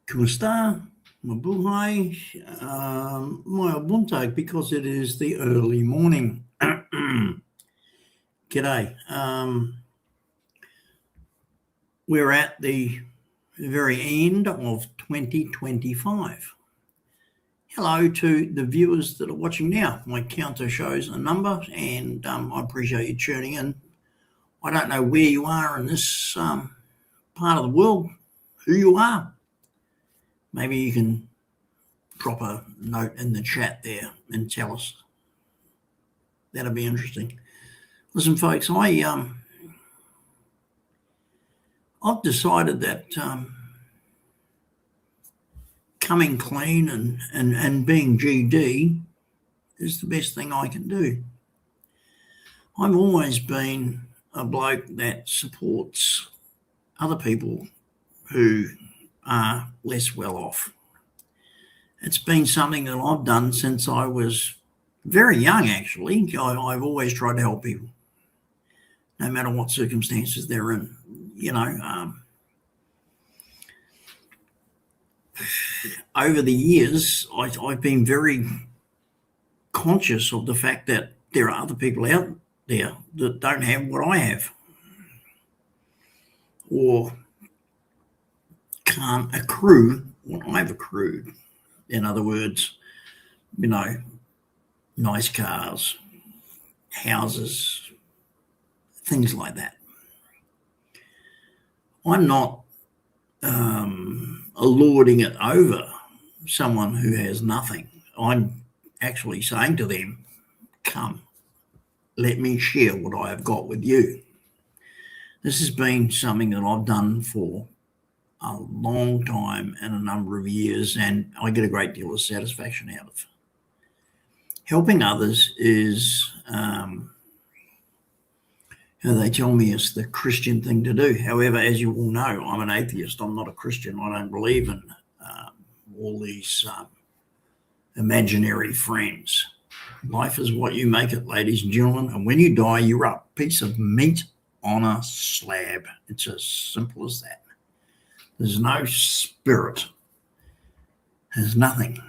Kusta, Mabuhay, Moya Buntag, because it is the early morning. G'day. We're at the very end of 2025. Hello to the viewers that are watching now. My counter shows a number, and I appreciate you tuning in. I don't know where you are in this part of the world, who you are. Maybe you can drop a note in the chat there and tell us. That'll be interesting. Listen, folks, I've decided that coming clean and being GD is the best thing I can do. I've always been a bloke that supports other people who are less well off. It's been something that I've done since I was very young, actually. I've always tried to help people, no matter what circumstances they're in. Over the years, I've been very conscious of the fact that there are other people out there that don't have what I have, or can't accrue what I've accrued. In other words, nice cars, houses, things like that. I'm not lording it over someone who has nothing. I'm actually saying to them, come, let me share what I have got with you. This has been something that I've done for a long time and a number of years, and I get a great deal of satisfaction out of. Helping others is, they tell me it's the Christian thing to do. However, as you all know, I'm an atheist. I'm not a Christian. I don't believe in all these imaginary friends. Life is what you make it, ladies and gentlemen, and when you die, you're a piece of meat on a slab. It's as simple as that. There's no spirit. There's nothing.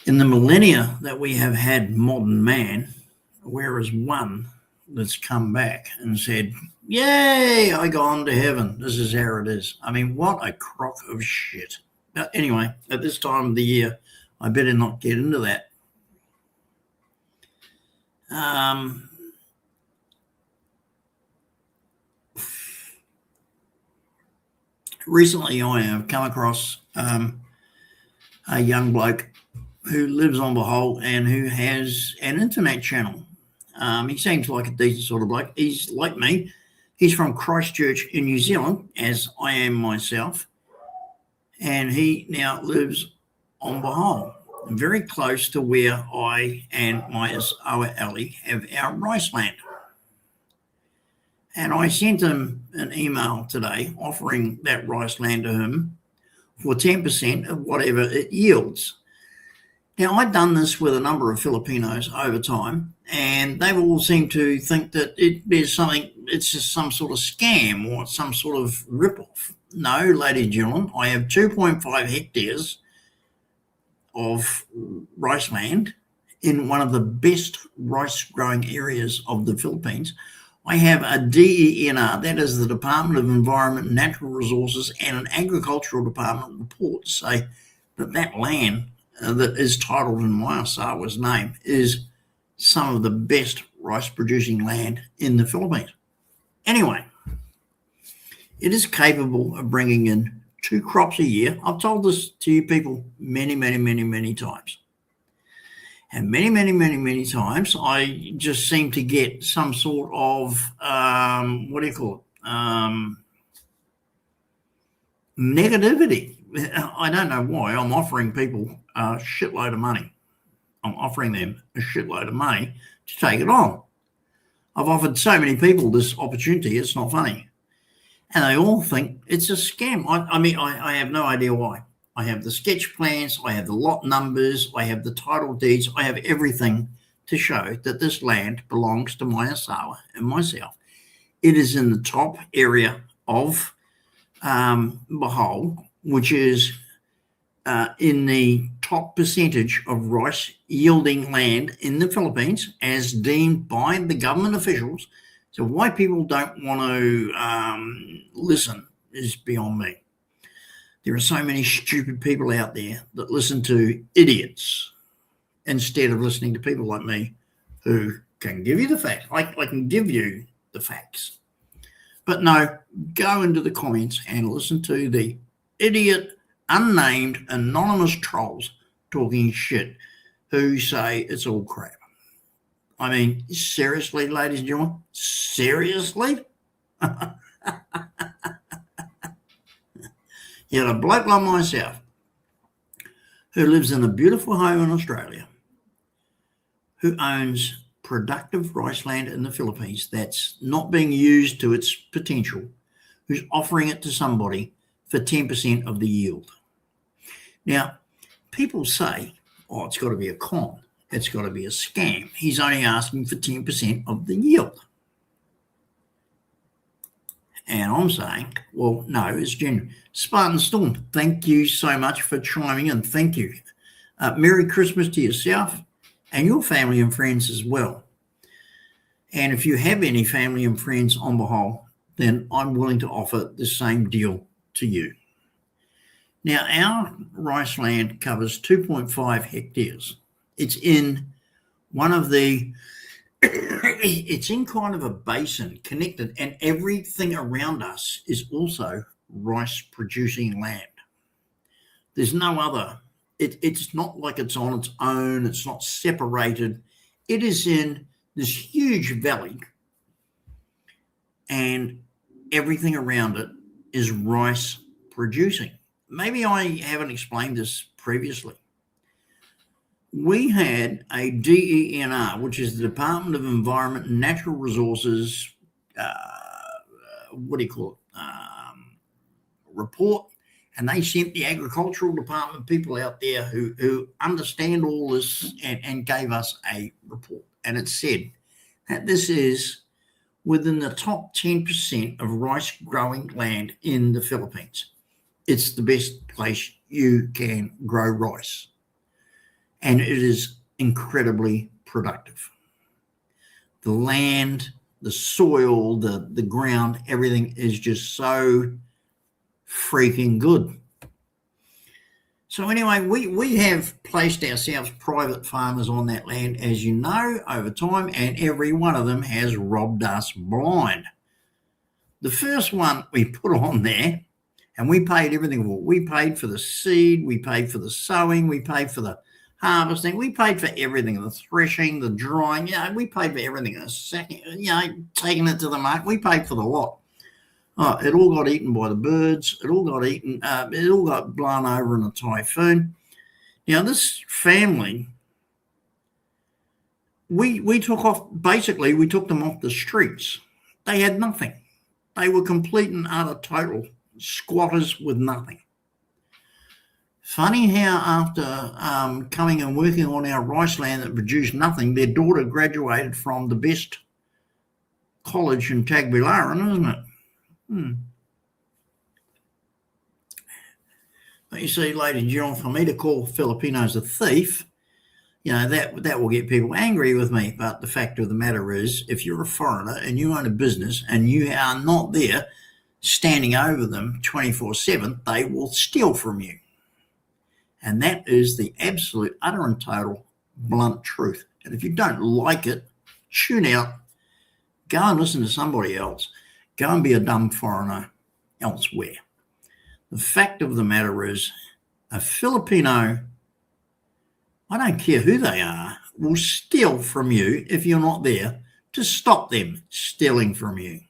In the millennia that we have had modern man, where is one that's come back and said, yay, I gone to heaven. This is how it is. I mean, what a crock of shit. But anyway, at this time of the year, I better not get into that. Recently, I have come across a young bloke who lives on the whole and who has an internet channel. He seems like a decent sort of bloke. He's like me. He's from Christchurch in New Zealand, as I am myself. And he now lives on the whole, very close to where I and my Oa Ellie have our rice land. And I sent him an email today offering that rice land to him for 10% of whatever it yields. Now, I've done this with a number of Filipinos over time, and they've all seemed to think that it's just some sort of scam or some sort of rip-off. No, ladies and gentlemen, I have 2.5 hectares of rice land in one of the best rice growing areas of the Philippines. I have a DENR, that is the Department of Environment and Natural Resources, and an agricultural department report to say that land that is titled in my Asawa's name is some of the best rice producing land in the Philippines. Anyway, it is capable of bringing in 2 crops a year. I've told this to you people many times. And many times I just seem to get some sort of, negativity. I don't know why. I'm offering people a shitload of money. I'm offering them a shitload of money to take it on. I've offered so many people this opportunity, it's not funny. And they all think it's a scam. I have no idea why. I have the sketch plans, I have the lot numbers, I have the title deeds, I have everything to show that this land belongs to my Asawa and myself. It is in the top area of Bohol, which is in the top percentage of rice yielding land in the Philippines, as deemed by the government officials. So why people don't want to listen is beyond me. There are so many stupid people out there that listen to idiots instead of listening to people like me who can give you the facts. I can give you the facts. But no, go into the comments and listen to the idiot, unnamed, anonymous trolls talking shit who say it's all crap. I mean, seriously, ladies and gentlemen? Seriously? Yet a bloke like myself who lives in a beautiful home in Australia, who owns productive rice land in the Philippines that's not being used to its potential, who's offering it to somebody for 10% of the yield. Now, people say, oh, it's got to be a con. It's got to be a scam. He's only asking for 10% of the yield. And I'm saying, well, no, it's genuine. Spartan Storm, thank you so much for chiming in. Thank you. Merry Christmas to yourself and your family and friends as well. And if you have any family and friends on Bohol, then I'm willing to offer the same deal to you. Now, our rice land covers 2.5 hectares. It's in one of the, it's in kind of a basin connected, and everything around us is also rice producing land. There's no other, it's not like it's on its own, it's not separated. It is in this huge valley, and everything around it is rice producing. Maybe I haven't explained this previously. We had a DENR, which is the Department of Environment and Natural Resources, report, and they sent the agricultural department people out there who understand all this and gave us a report. And it said that this is within the top 10% of rice growing land in the Philippines. It's the best place you can grow rice. And it is incredibly productive. The land, the soil, the ground, everything is just so freaking good. So anyway, we have placed ourselves private farmers on that land, as you know, over time, and every one of them has robbed us blind. The first one we put on there, and we paid everything for. We paid for the seed, we paid for the sowing, we paid for the harvesting, we paid for everything, the threshing, the drying, we paid for everything. A second, taking it to the market, we paid for the lot. Oh, it all got eaten by the birds. It all got eaten. It all got blown over in a typhoon. Now, this family, we took off, basically, we took them off the streets. They had nothing. They were complete and utter total squatters with nothing. Funny how after coming and working on our rice land that produced nothing, their daughter graduated from the best college in Tagbilaran, isn't it? But you see, ladies and gentlemen, for me to call Filipinos a thief, that will get people angry with me. But the fact of the matter is, if you're a foreigner and you own a business and you are not there standing over them 24/7, they will steal from you. And that is the absolute, utter and total blunt truth. And if you don't like it, tune out, go and listen to somebody else. Go and be a dumb foreigner elsewhere. The fact of the matter is, a Filipino, I don't care who they are, will steal from you if you're not there to stop them stealing from you.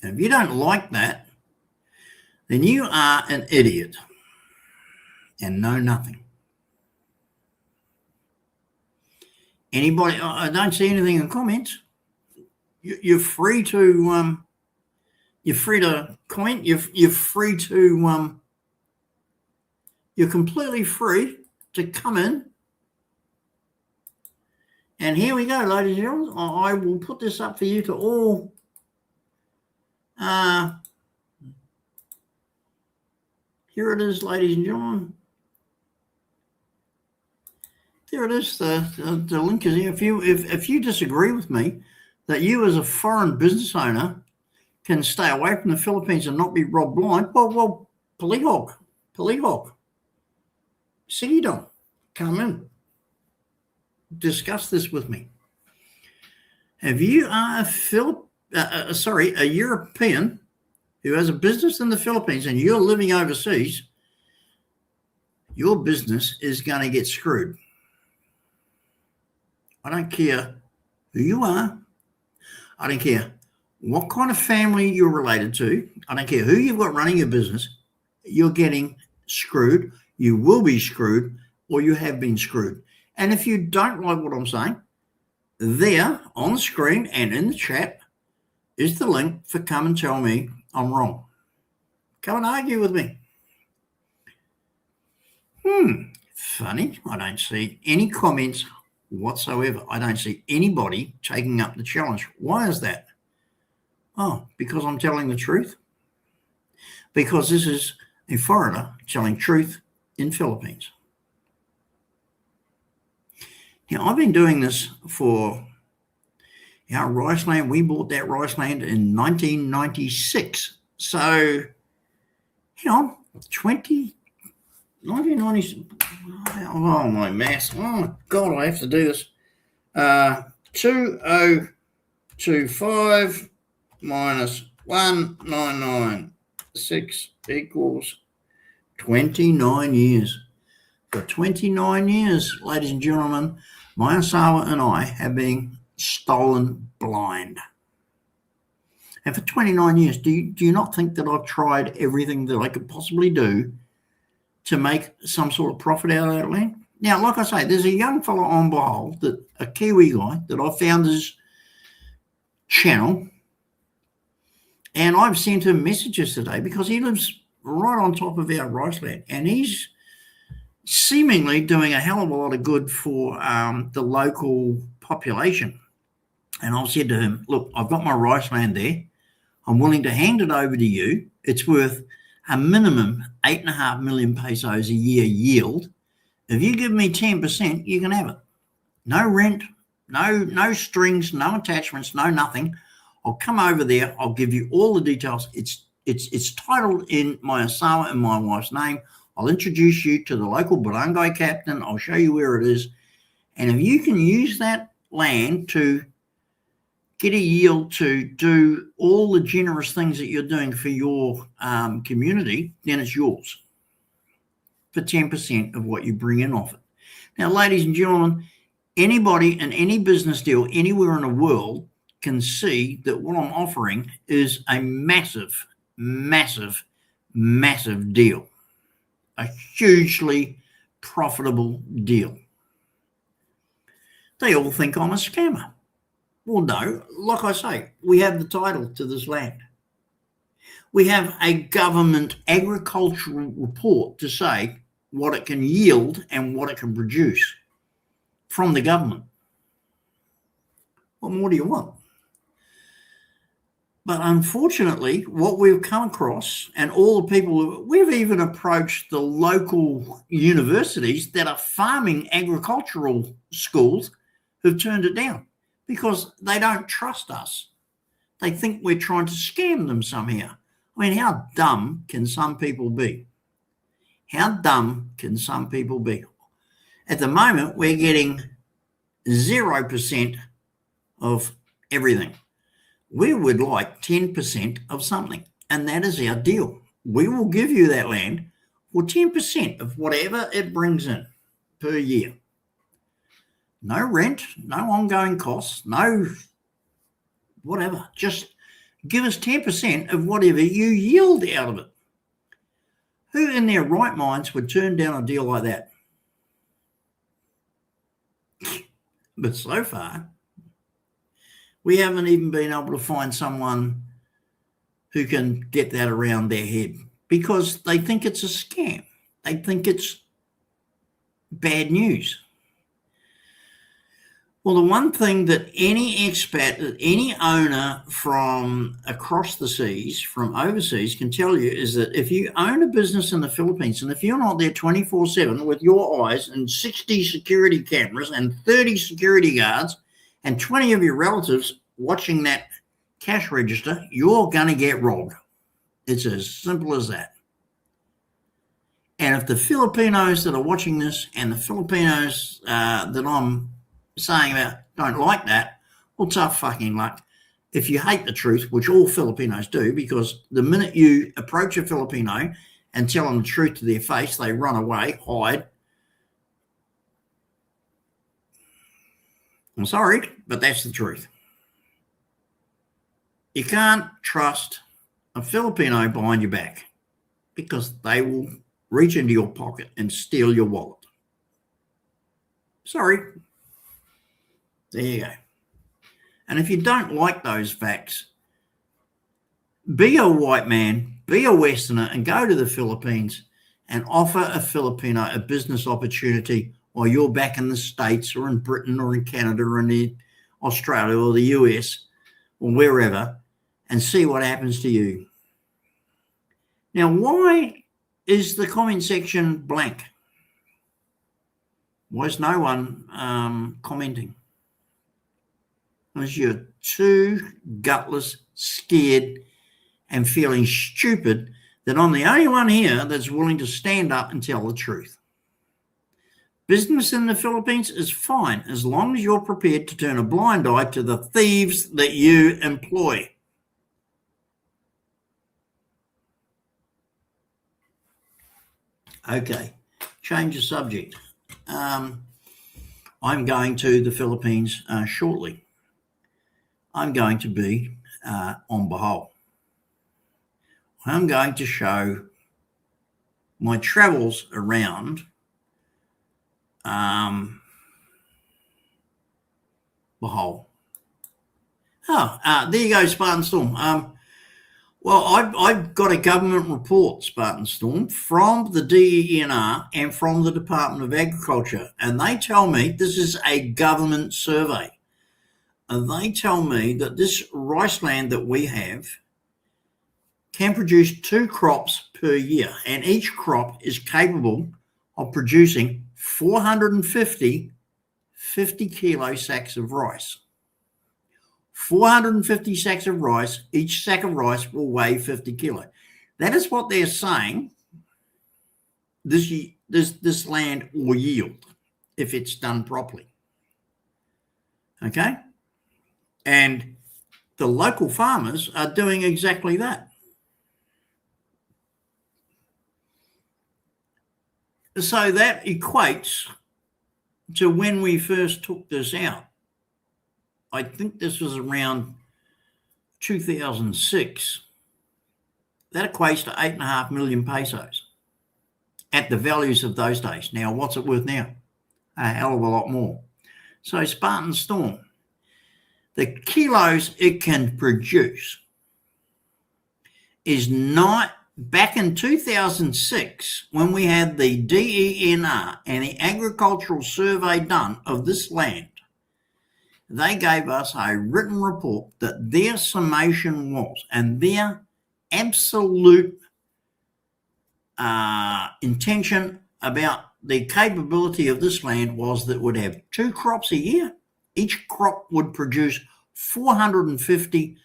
And if you don't like that, then you are an idiot and know nothing. Anybody, I don't see anything in comments. You're free to comment. You're free to you're completely free to come in. And here we go, ladies and gentlemen. I will put this up for you to all Here it is, ladies and gentlemen. There it is. The link is here. If you disagree with me that you as a foreign business owner can stay away from the Philippines and not be robbed blind, well, Palihog, Sigidon, come in, discuss this with me. If you are a European who has a business in the Philippines and you're living overseas, your business is going to get screwed. I don't care who you are. I don't care what kind of family you're related to. I don't care who you've got running your business. You're getting screwed. You will be screwed, or you have been screwed. And if you don't like what I'm saying, there on the screen and in the chat is the link for come and tell me I'm wrong. Come and argue with me. Funny. I don't see any comments whatsoever. I don't see anybody taking up the challenge. Why is that? Oh, because I'm telling the truth. Because this is a foreigner telling truth in Philippines. Now, I've been doing this for our rice land. We bought that rice land in 1996. So, 1990. Oh, my maths. Oh, God, I have to do this. 2025 minus 1996 equals 29 years. For 29 years, ladies and gentlemen, my Asawa and I have been stolen blind. And for 29 years, do you not think that I've tried everything that I could possibly do to make some sort of profit out of that land? Now, like I say, there's a young fellow on behold, a Kiwi guy, that I found his channel, and I've sent him messages today because he lives right on top of our rice land, and he's seemingly doing a hell of a lot of good for the local population. And I said to him, look, I've got my rice land there. I'm willing to hand it over to you. It's worth a minimum 8.5 million pesos a year yield. If you give me 10%, you can have it. No rent, no strings, no attachments, no nothing. I'll come over there. I'll give you all the details. It's titled in my Asawa and my wife's name. I'll introduce you to the local barangay captain. I'll show you where it is. And if you can use that land to get a yield to do all the generous things that you're doing for your community, then it's yours for 10% of what you bring in off it. Now, ladies and gentlemen, anybody in any business deal anywhere in the world can see that what I'm offering is a massive, massive, massive deal, a hugely profitable deal. They all think I'm a scammer. Well, no, like I say, we have the title to this land. We have a government agricultural report to say what it can yield and what it can produce from the government. What more do you want? But unfortunately, what we've come across, and all the people, we've even approached the local universities that are farming agricultural schools who've turned it down because they don't trust us. They think we're trying to scam them somehow. I mean, how dumb can some people be? How dumb can some people be? At the moment, we're getting 0% of everything. We would like 10% of something, and that is our deal. We will give you that land for 10% of whatever it brings in per year. No rent, no ongoing costs, no whatever. Just give us 10% of whatever you yield out of it. Who in their right minds would turn down a deal like that? But so far, we haven't even been able to find someone who can get that around their head because they think it's a scam. They think it's bad news. Well, the one thing that any expat, any owner from across the seas, from overseas, can tell you is that if you own a business in the Philippines and if you're not there 24/7 with your eyes and 60 security cameras and 30 security guards and 20 of your relatives watching that cash register, you're going to get robbed. It's as simple as that. And if the Filipinos that are watching this and the Filipinos that I'm saying about don't like that, well, tough fucking luck. If you hate the truth, which all Filipinos do, because the minute you approach a Filipino and tell them the truth to their face, they run away, hide. I'm sorry, but that's the truth. You can't trust a Filipino behind your back because they will reach into your pocket and steal your wallet. Sorry. There you go. And if you don't like those facts, be a white man, be a Westerner, and go to the Philippines and offer a Filipino a business opportunity while you're back in the States or in Britain or in Canada or in Australia or the US or wherever, and see what happens to you. Now, why is the comment section blank? Why is no one commenting? Because you're too gutless, scared, and feeling stupid that I'm the only one here that's willing to stand up and tell the truth. Business in the Philippines is fine as long as you're prepared to turn a blind eye to the thieves that you employ. Okay, change the subject. I'm going to the Philippines shortly. I'm going to be on Bohol. I'm going to show my travels around Bohol. There you go, Spartan Storm. Well, I've got a government report, Spartan Storm, from the DENR and from the Department of Agriculture, and they tell me this is a government survey. And they tell me that this rice land that we have can produce 2 crops per year, and each crop is capable of producing 450 50-kilo sacks of rice. 450 sacks of rice, each sack of rice will weigh 50 kilo. That is what they're saying this land will yield if it's done properly. Okay? And the local farmers are doing exactly that. So that equates to when we first took this out. I think this was around 2006. That equates to 8.5 million pesos at the values of those days. Now, what's it worth now? A hell of a lot more. So Spartan Storm, the kilos it can produce is not, back in 2006, when we had the DENR and the agricultural survey done of this land, they gave us a written report that their summation was, and their absolute intention about the capability of this land was that it would have 2 crops a year. Each crop would produce 450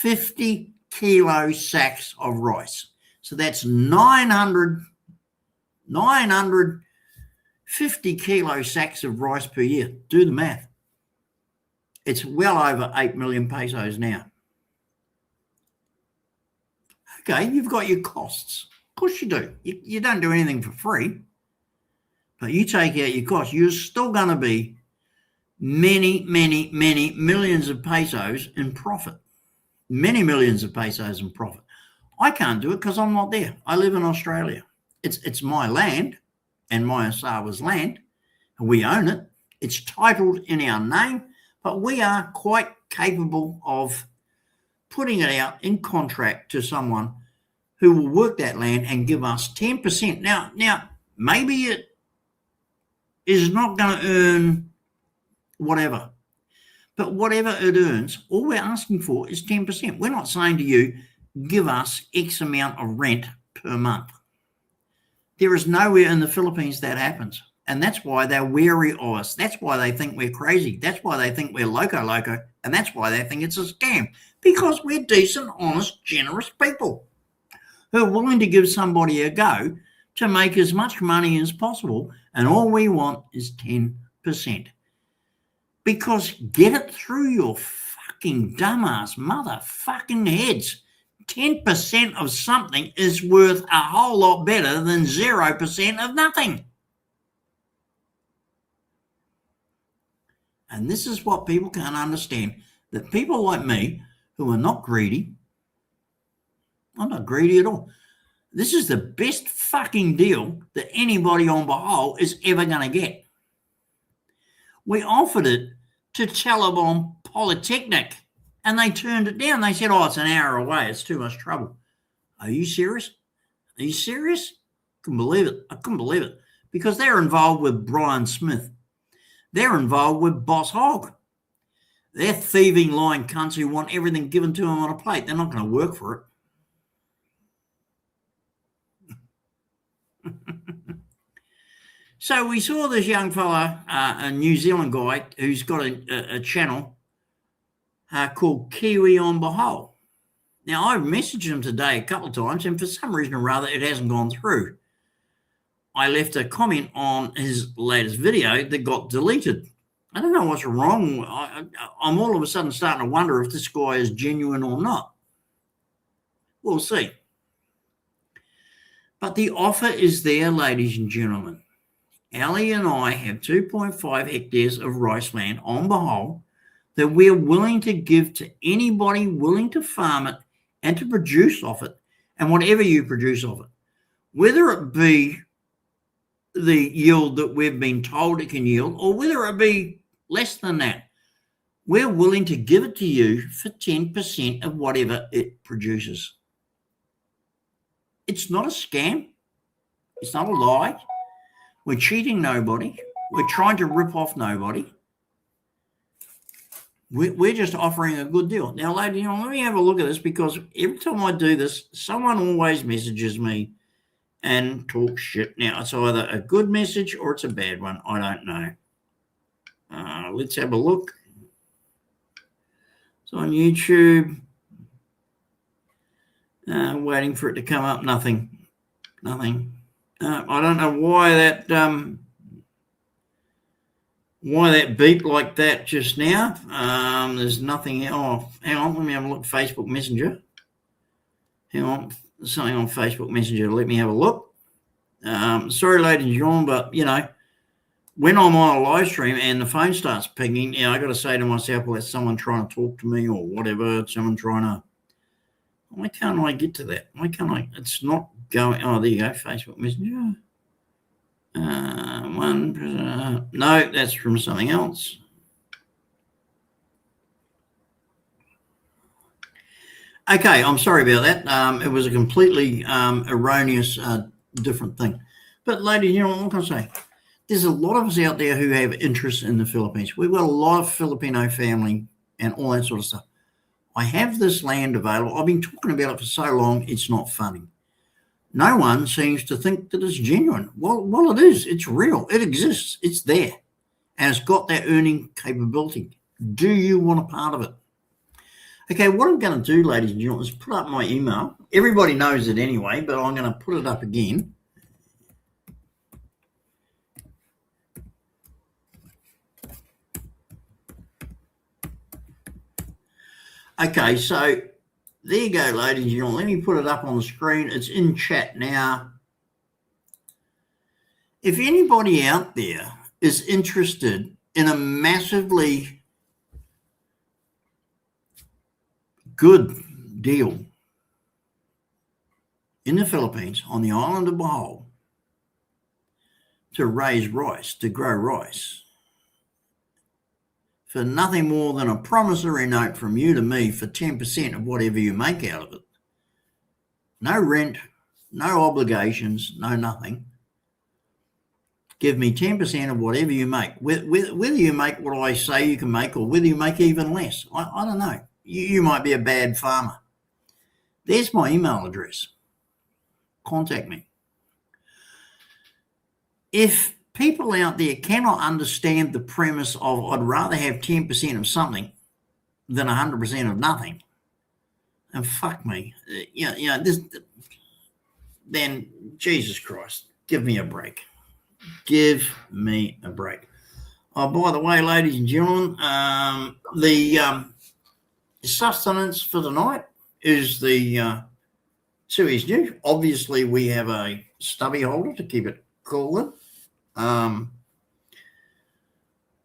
50-kilo sacks of rice. So that's 950-kilo sacks of rice per year. Do the math. It's well over 8 million pesos now. Okay, you've got your costs. Of course you do. You don't do anything for free. But you take out your costs, you're still going to be many, many, many millions of pesos in profit. Many millions of pesos in profit. I can't do it because I'm not there. I live in Australia. It's my land and my Asawa's land. And we own it. It's titled in our name, but we are quite capable of putting it out in contract to someone who will work that land and give us 10%. Now, maybe it is not going to earn whatever, But whatever it earns, all we're asking for is 10%. We're not saying to you, give us X amount of rent per month. There is nowhere in the Philippines that happens. And that's why they're wary of us. That's why they think we're crazy. That's why they think we're loco. And that's why they think it's a scam. Because we're decent, honest, generous people who are willing to give somebody a go to make as much money as possible. And all we want is 10%. Because get it through your fucking dumbass motherfucking heads. 10% of something is worth a whole lot better than 0% of nothing. And this is what people can't understand. That people like me, who are not greedy, I'm not greedy at all. This is the best fucking deal that anybody on Bahal is ever going to get. We offered it to Taliban Polytechnic, and they turned it down. They said, oh, it's an hour away. It's too much trouble. Are you serious? Are you serious? I couldn't believe it. I couldn't believe it. Because they're involved with Brian Smith. They're involved with Boss Hogg. They're thieving, lying cunts who want everything given to them on a plate. They're not going to work for it. So we saw this young fella, a New Zealand guy, who's got a channel called Kiwi on Bahal. Now, I've messaged him today a couple of times, and for some reason or other, it hasn't gone through. I left a comment on his latest video that got deleted. I don't know what's wrong. I'm all of a sudden starting to wonder if this guy is genuine or not. We'll see. But the offer is there, ladies and gentlemen. Ali and I have 2.5 hectares of rice land on Bahal that we're willing to give to anybody willing to farm it and to produce off it, and whatever you produce off it, whether it be the yield that we've been told it can yield or whether it be less than that, we're willing to give it to you for 10% of whatever it produces. It's not a scam. It's not a lie. We're cheating nobody. We're trying to rip off nobody. We're just offering a good deal. Now, ladies, let me have a look at this, because every time I do this, someone always messages me and talks shit. Now, it's either a good message or it's a bad one. I don't know. Let's have a look. It's on YouTube. Waiting for it to come up. Nothing. I don't know why that beeped like that just now. There's nothing. Oh, hang on. Let me have a look. Facebook Messenger. Hang on. There's something on Facebook Messenger. Let me have a look. Sorry, ladies and gentlemen, but, when I'm on a live stream and the phone starts pinging, I got to say to myself, well, that's someone trying to talk to me or whatever. Someone trying to. Why can't I get to that? Why can't I? It's not going. Oh, there you go. Facebook Messenger. No, that's from something else. Okay, I'm sorry about that. It was a completely erroneous, different thing. But, ladies, what can I say? There's a lot of us out there who have interest in the Philippines. We've got a lot of Filipino family and all that sort of stuff. I have this land available. I've been talking about it for so long, it's not funny. No one seems to think that it's genuine. Well, it is. It's real. It exists. It's there. And it's got that earning capability. Do you want a part of it? Okay, what I'm going to do, ladies and gentlemen, is put up my email. Everybody knows it anyway, but I'm going to put it up again. Okay, so there you go, ladies and gentlemen. Let me put it up on the screen. It's in chat now. If anybody out there is interested in a massively good deal in the Philippines on the island of Bohol to raise rice, to grow rice, for nothing more than a promissory note from you to me for 10% of whatever you make out of it. No rent, no obligations, no nothing. give me 10% of whatever you make. Whether you make what I say you can make or whether you make even less, I don't know. You might be a bad farmer. There's my email address. Contact me. If people out there cannot understand the premise of I'd rather have 10% of something than 100% of nothing, and fuck me, then Jesus Christ, give me a break. Give me a break. Oh, by the way, ladies and gentlemen, the sustenance for the night is the Suez News. Obviously, we have a stubby holder to keep it cool. The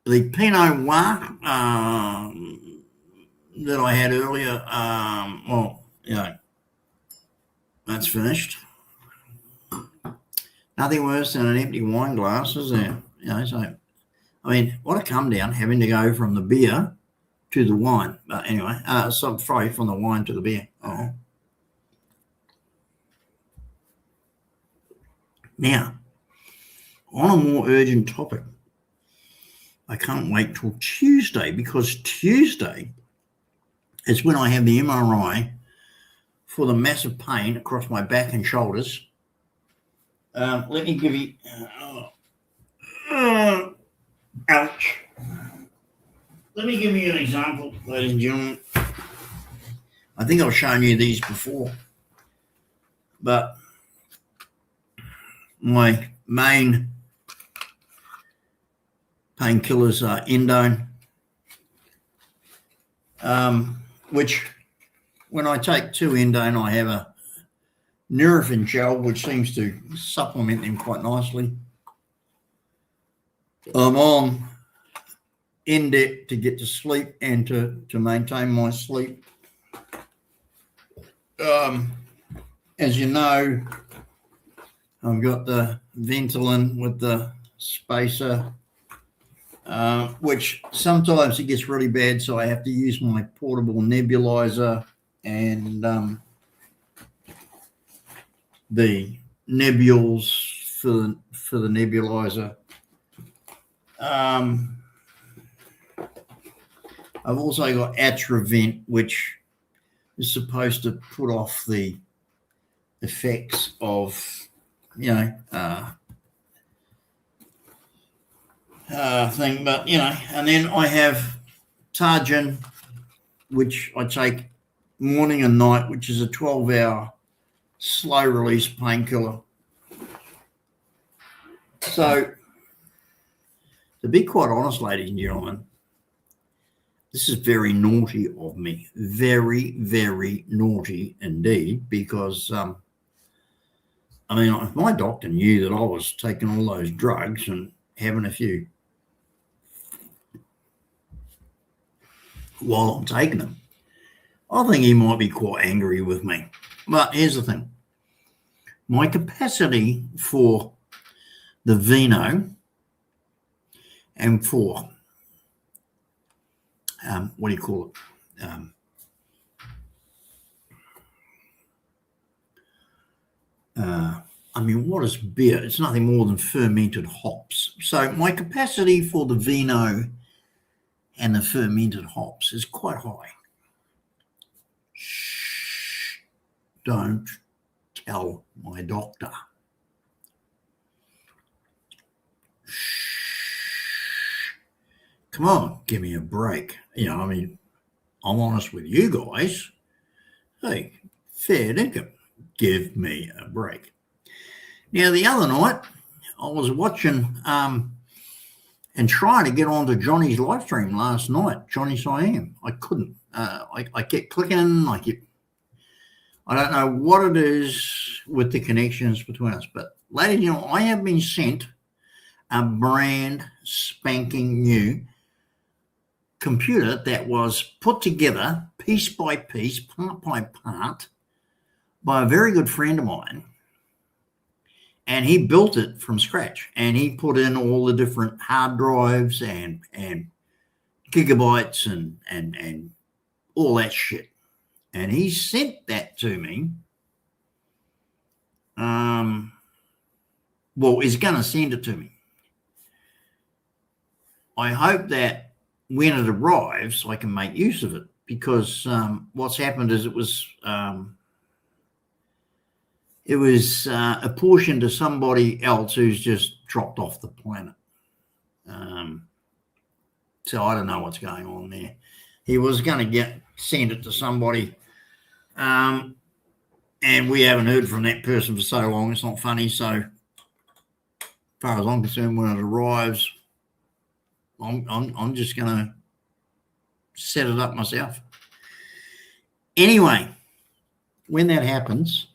Pinot Noir that I had earlier, that's finished. Nothing worse than an empty wine glass, is there? So, I mean, what a come down having to go from the beer to the wine. But anyway, sorry, from the wine to the beer. Oh. Now, on a more urgent topic, I can't wait till Tuesday because Tuesday is when I have the MRI for the massive pain across my back and shoulders. Let me give you... ouch. Let me give you an example, ladies and gentlemen. I think I've shown you these before, but my main painkillers are Indone, which when I take 2 Indone, I have a Nurofen gel, which seems to supplement them quite nicely. I'm on Indep to get to sleep and to maintain my sleep. As you know, I've got the Ventolin with the spacer, which sometimes it gets really bad, so I have to use my portable nebulizer and the nebules for the nebulizer. I've also got Atrovent, which is supposed to put off the effects of, thing. But, and then I have Targin, which I take morning and night, which is a 12-hour slow-release painkiller. So, to be quite honest, ladies and gentlemen, this is very naughty of me. Very, very naughty indeed, because, if my doctor knew that I was taking all those drugs and having a few while I'm taking them, I think he might be quite angry with me. But here's the thing. My capacity for the vino and for what do you call it? What is beer? It's nothing more than fermented hops. So my capacity for the vino and the fermented hops is quite high. Shh, don't tell my doctor. Come on, give me a break. I'm honest with you guys. Hey, fair dinkum, give me a break. Now, the other night, I was watching and trying to get onto Johnny's live stream last night, Johnny Siam. I couldn't. I kept clicking. I don't know what it is with the connections between us, but ladies and gentlemen, I have been sent a brand spanking new computer that was put together piece by piece, part by part, by a very good friend of mine, and he built it from scratch, and he put in all the different hard drives and gigabytes and all that shit, and he sent that to me. He's going to send it to me. I hope that when it arrives, I can make use of it, because what's happened is it was apportioned to somebody else who's just dropped off the planet. So I don't know what's going on there. He was going to send it to somebody, and we haven't heard from that person for so long. It's not funny. So, as far as I'm concerned, when it arrives, I'm just going to set it up myself. Anyway, when that happens,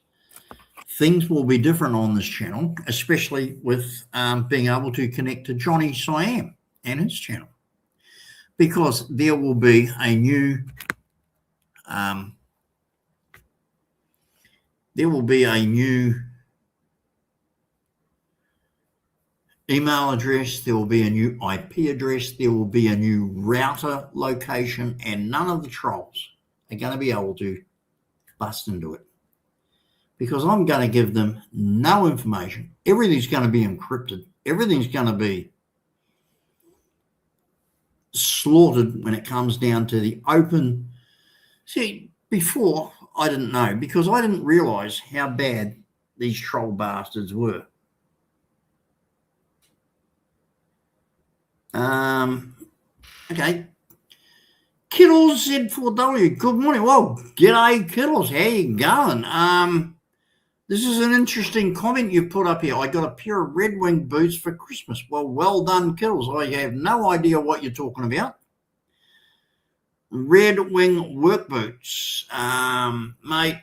things will be different on this channel, especially with being able to connect to Johnny Siam and his channel, because there will be a new email address, there will be a new IP address, there will be a new router location, and none of the trolls are going to be able to bust into it, because I'm going to give them no information. Everything's going to be encrypted. Everything's going to be slaughtered when it comes down to the open. See, before I didn't know, because I didn't realize how bad these troll bastards were. Okay. Kittles Z4W, good morning. Well, g'day, Kittles. How you going? This is an interesting comment you put up here. I got a pair of Red Wing boots for Christmas. Well done, Kittles. I have no idea what you're talking about. Red Wing work boots. Mate,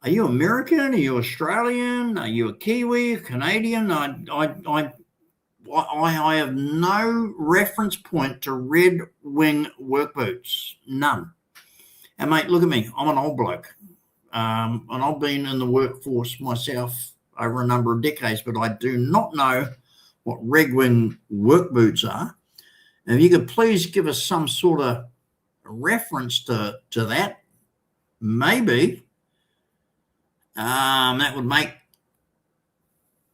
are you American? Are you Australian? Are you a Kiwi, a Canadian? I have no reference point to Red Wing work boots. None. And, mate, look at me. I'm an old bloke. And I've been in the workforce myself over a number of decades, but I do not know what Red Wing work boots are. And if you could please give us some sort of reference to that, maybe that would make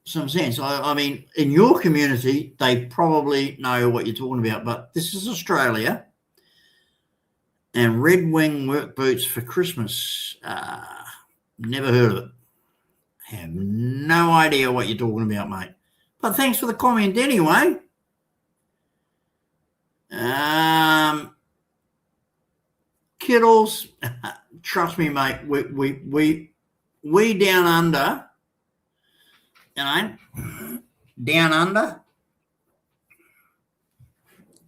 some sense. I mean, in your community, they probably know what you're talking about, but this is Australia, and Red Wing work boots for Christmas. Never heard of it. Have no idea what you're talking about, mate. But thanks for the comment anyway. Kittles, trust me, mate. We down under. Down under.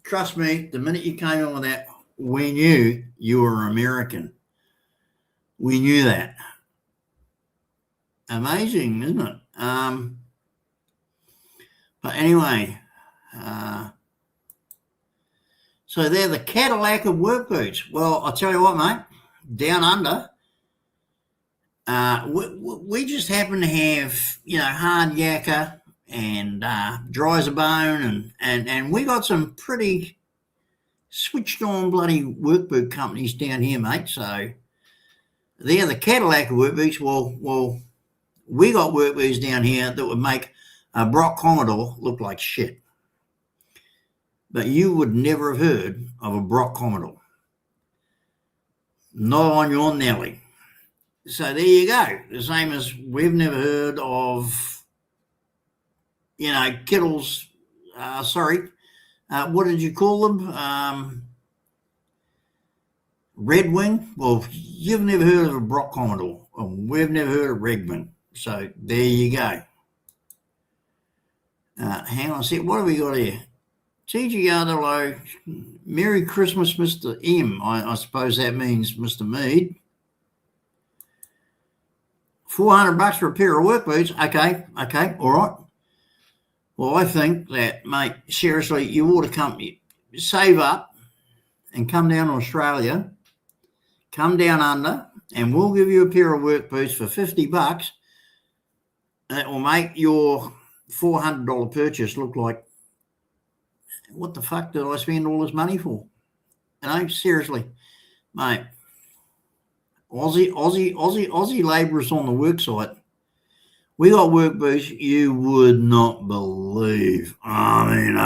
Trust me, the minute you came in with that, we knew you were American. We knew that. Amazing, isn't it? But anyway, so they're the Cadillac of work boots. Well, I'll tell you what, mate, down under, we just happen to have, hard yakka and dry as a bone, and we got some pretty switched on bloody work boot companies down here, mate. So they're the Cadillac of work boots. Well, we got work boots down here that would make a Brock Commodore look like shit. But you would never have heard of a Brock Commodore. Not on your Nelly. So there you go. The same as we've never heard of, Kittles. What did you call them? Red Wing? Well, you've never heard of a Brock Commodore. We've never heard of Red Wing. So there you go. Hang on a sec. What have we got here? TGR, Merry Christmas, Mr. M. I suppose that means Mr. Mead. $400 for a pair of work boots. Okay, all right. Well, I think that, mate, seriously, you ought to save up and come down to Australia, come down under, and we'll give you a pair of work boots for $50. That will make your $400 purchase look like, what the fuck did I spend all this money for? Seriously, mate. Aussie labourers on the work site We got work boots you would not believe. I mean,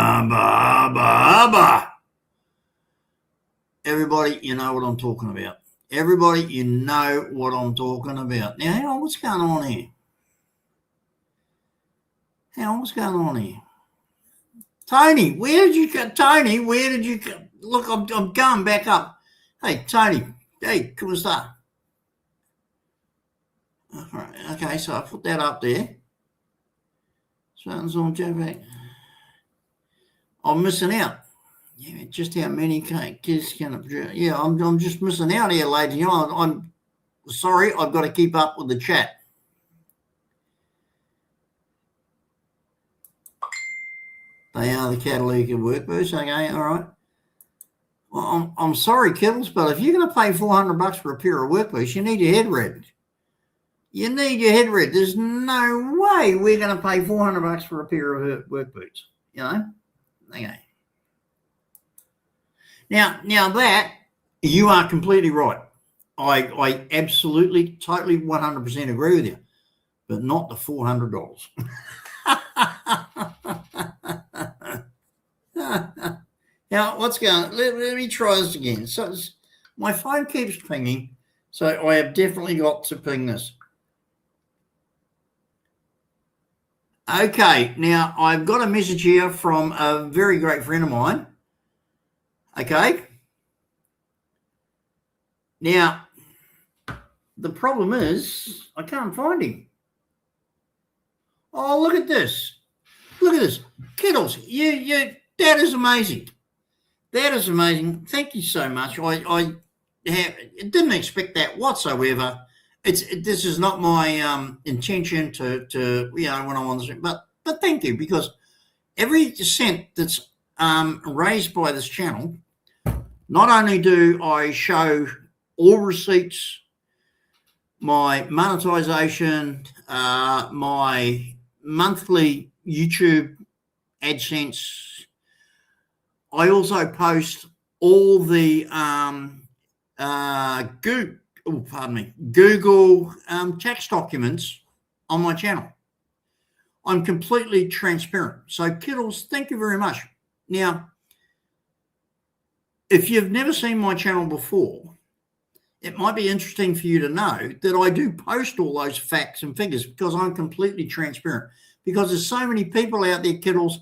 everybody, you know what I'm talking about. Everybody, you know what I'm talking about. Now, hang on, what's going on here? What's going on here? Tony, where did you go? Tony, where did you go? Look, I'm going back up. Hey, Tony, hey, come on. All right, okay, so I put that up there. Something's on Jack. I'm missing out. Yeah, just how many kids can it produce? Yeah, I'm just missing out here, ladies and gentlemen. I'm sorry, I've got to keep up with the chat. They are the catalog of work boots. Okay, all right. Well, I'm sorry, Kittles, but if you're going to pay $400 for a pair of work boots, you need your head read. You need your head read. There's no way we're going to pay $400 for a pair of work boots. You know? Okay. Now that you are completely right. I absolutely, totally, 100% agree with you, but not the $400. Now, what's going on? Let me try this again. So my phone keeps pinging, so I have definitely got to ping this. Okay, now I've got a message here from a very great friend of mine. Okay. Now, the problem is I can't find him. Oh, look at this. Look at this. Kittles, that is amazing. That is amazing. Thank you so much. I didn't expect that whatsoever. This is not my intention to when I'm on this, but thank you, because every cent that's raised by this channel, not only do I show all receipts, my monetization, my monthly YouTube AdSense, I also post all the Google tax documents on my channel. I'm completely transparent. So, Kittles, thank you very much. Now, if you've never seen my channel before, it might be interesting for you to know that I do post all those facts and figures because I'm completely transparent. Because there's so many people out there, Kittles,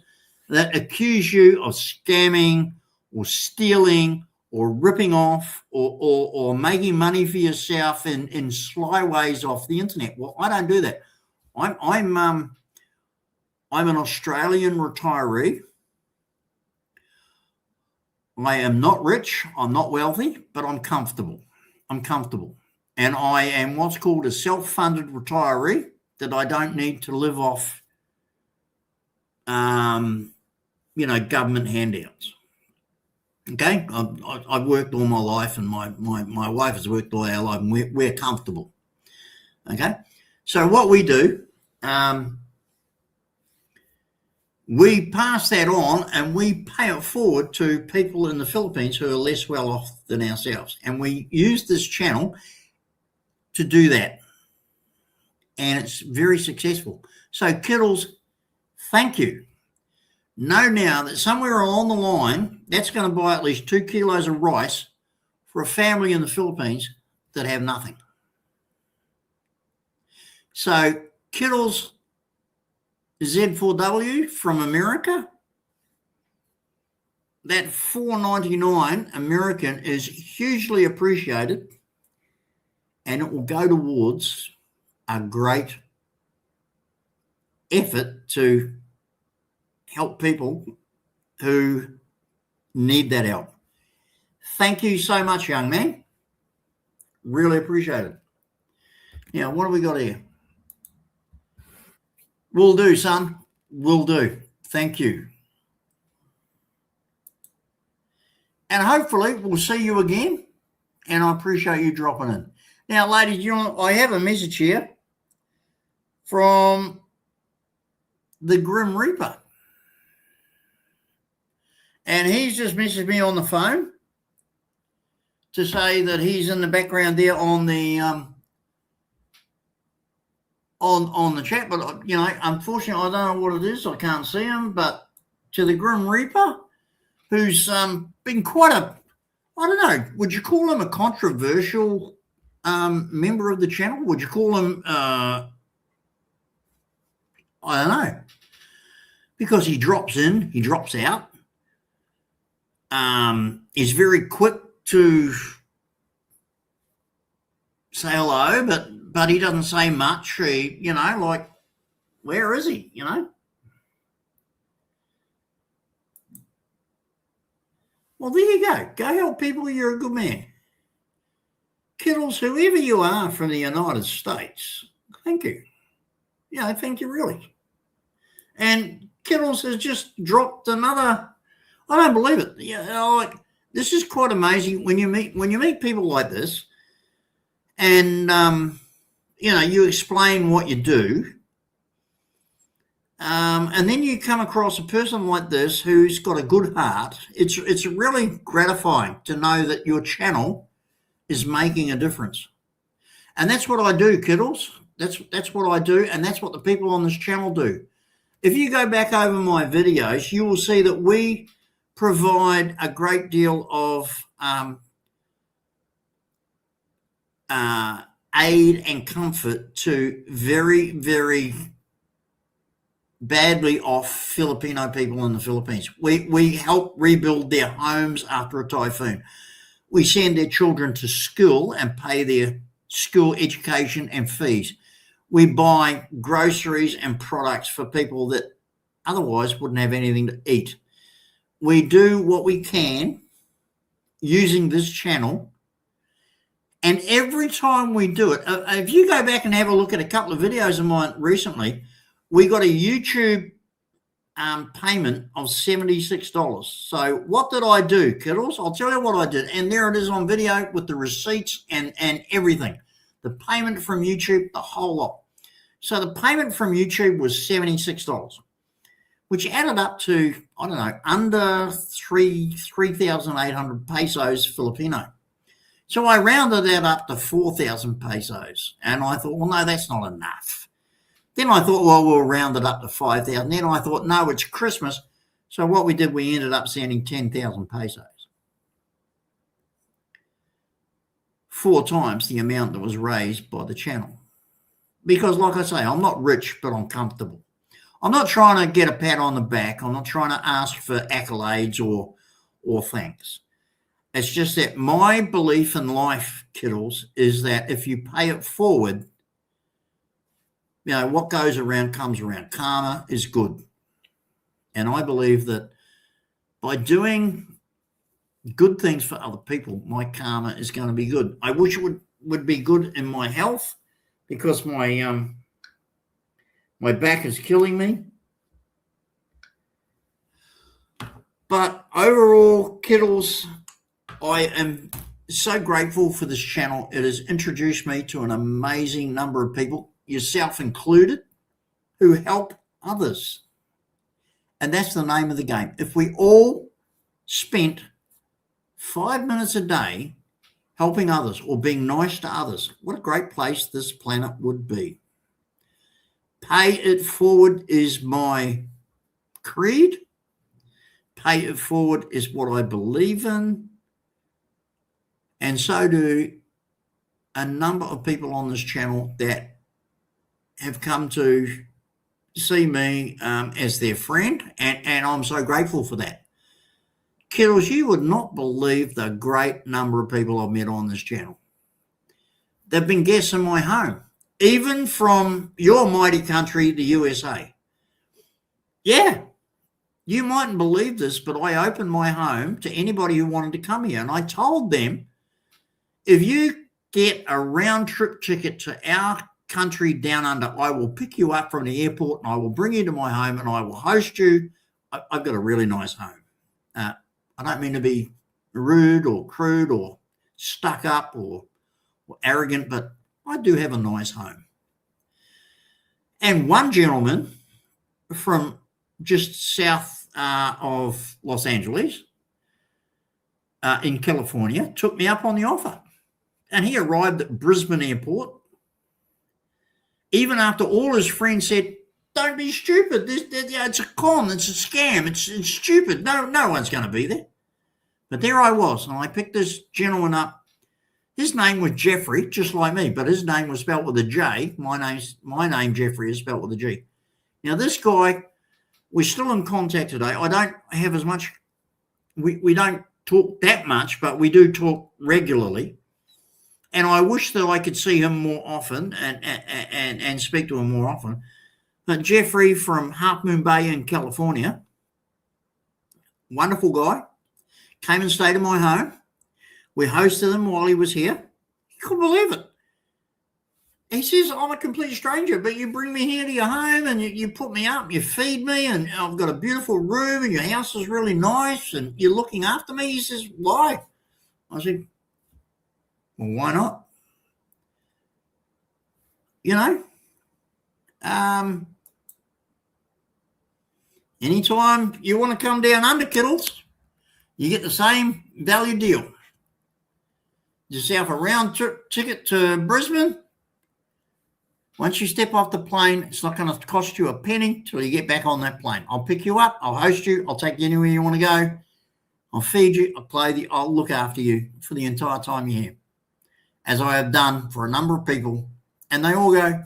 that accuse you of scamming or stealing or ripping off or making money for yourself in sly ways off the internet. Well, I don't do that. I'm an Australian retiree. I am not rich, I'm not wealthy, but I'm comfortable. And I am what's called a self-funded retiree, that I don't need to live off, government handouts. Okay, I've worked all my life, and my wife has worked all our life, and we're comfortable. Okay, so what we do, we pass that on and we pay it forward to people in the Philippines who are less well off than ourselves. And we use this channel to do that. And it's very successful. So, Kittles, thank you. Know now that somewhere along the line, that's going to buy at least 2 kilos of rice for a family in the Philippines that have nothing. So, Kittles Z4W from America, that $4.99 American is hugely appreciated, and it will go towards a great effort to help people who need that help. Thank you so much, young man. Really appreciate it. Now, what have we got here? Will do, son. Will do. Thank you. And hopefully we'll see you again. And I appreciate you dropping in. Now, ladies and gentlemen, I have a message here from the Grim Reaper. And he's just messaged me on the phone to say that he's in the background there on the on the chat, but unfortunately, I don't know what it is. I can't see him. But to the Grim Reaper, who's been quite a, I don't know, would you call him a controversial member of the channel? Would you call him, I don't know, because he drops in, he drops out. He's very quick to say hello, but he doesn't say much. He, like, where is he, Well, there you go. Go help people. You're a good man. Kittles, whoever you are from the United States, thank you. Yeah, thank you, really. And Kittles has just dropped another, I don't believe it. Like, this is quite amazing when you meet people like this, and you explain what you do, and then you come across a person like this who's got a good heart. It's really gratifying to know that your channel is making a difference, and that's what I do, Kittles. That's what I do, and that's what the people on this channel do. If you go back over my videos, you will see that we provide a great deal of aid and comfort to very, very badly off Filipino people in the Philippines. We help rebuild their homes after a typhoon. We send their children to school and pay their school education and fees. We buy groceries and products for people that otherwise wouldn't have anything to eat. We do what we can using this channel. And every time we do it, if you go back and have a look at a couple of videos of mine recently, we got a YouTube payment of $76. So what did I do, Kittles? I'll tell you what I did. And there it is on video with the receipts and everything. The payment from YouTube, the whole lot. So the payment from YouTube was $76, which added up to, I don't know, under 3,800 pesos Filipino. So I rounded that up to 4,000 pesos. And I thought, well, no, that's not enough. Then I thought, well, we'll round it up to 5,000. Then I thought, no, it's Christmas. So what we did, we ended up sending 10,000 pesos. 4 times the amount that was raised by the channel. Because, like I say, I'm not rich, but I'm comfortable. I'm not trying to get a pat on the back. I'm not trying to ask for accolades or thanks. It's just that my belief in life, Kittles, is that if you pay it forward, what goes around comes around. Karma is good. And I believe that by doing good things for other people, my karma is going to be good. I wish it would be good in my health, because my back is killing me. But overall, Kittles, I am so grateful for this channel. It has introduced me to an amazing number of people, yourself included, who help others. And that's the name of the game. If we all spent 5 minutes a day helping others or being nice to others, what a great place this planet would be. Pay it forward is my creed. Pay it forward is what I believe in. And so do a number of people on this channel that have come to see me as their friend. And I'm so grateful for that. Kittles, you would not believe the great number of people I've met on this channel. They've been guests in my home, even from your mighty country, the USA. Yeah, you mightn't believe this, but I opened my home to anybody who wanted to come here. And I told them, if you get a round trip ticket to our country down under, I will pick you up from the airport and I will bring you to my home and I will host you. I've got a really nice home. I don't mean to be rude or crude or stuck up or arrogant, but I do have a nice home. And one gentleman from just south of Los Angeles in California took me up on the offer. And he arrived at Brisbane Airport even after all his friends said, don't be stupid. It's a con. It's a scam. It's stupid. No one's going to be there. But there I was, and I picked this gentleman up. His name was Jeffrey, just like me, but his name was spelled with a J. My name Jeffrey is spelled with a G. Now this guy, we're still in contact today. I don't have as much. We don't talk that much, but we do talk regularly. And I wish that I could see him more often and speak to him more often. But Jeffrey from Half Moon Bay in California, wonderful guy, came and stayed in my home. We hosted him while he was here. He couldn't believe it. He says, I'm a complete stranger, but you bring me here to your home and you put me up, you feed me, and I've got a beautiful room and your house is really nice and you're looking after me. He says, why? I said, well, why not? You know, anytime you want to come down under Kittles, you get the same value deal. Yourself a round trip ticket to Brisbane. Once you step off the plane, it's not going to cost you a penny till you get back on that plane. I'll pick you up. I'll host you. I'll take you anywhere you want to go. I'll feed you. I'll clothe you. I'll look after you for the entire time you're here, as I have done for a number of people. And they all go,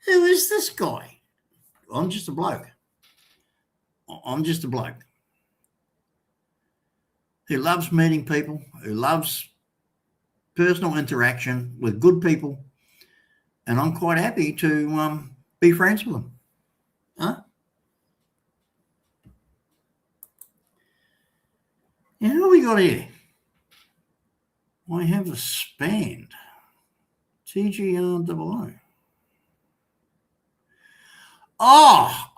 who is this guy? I'm just a bloke. I'm just a bloke who loves meeting people, who loves personal interaction with good people, and I'm quite happy to be friends with them. Huh? Now, who we got here? I have a spanned TGR00. Oh.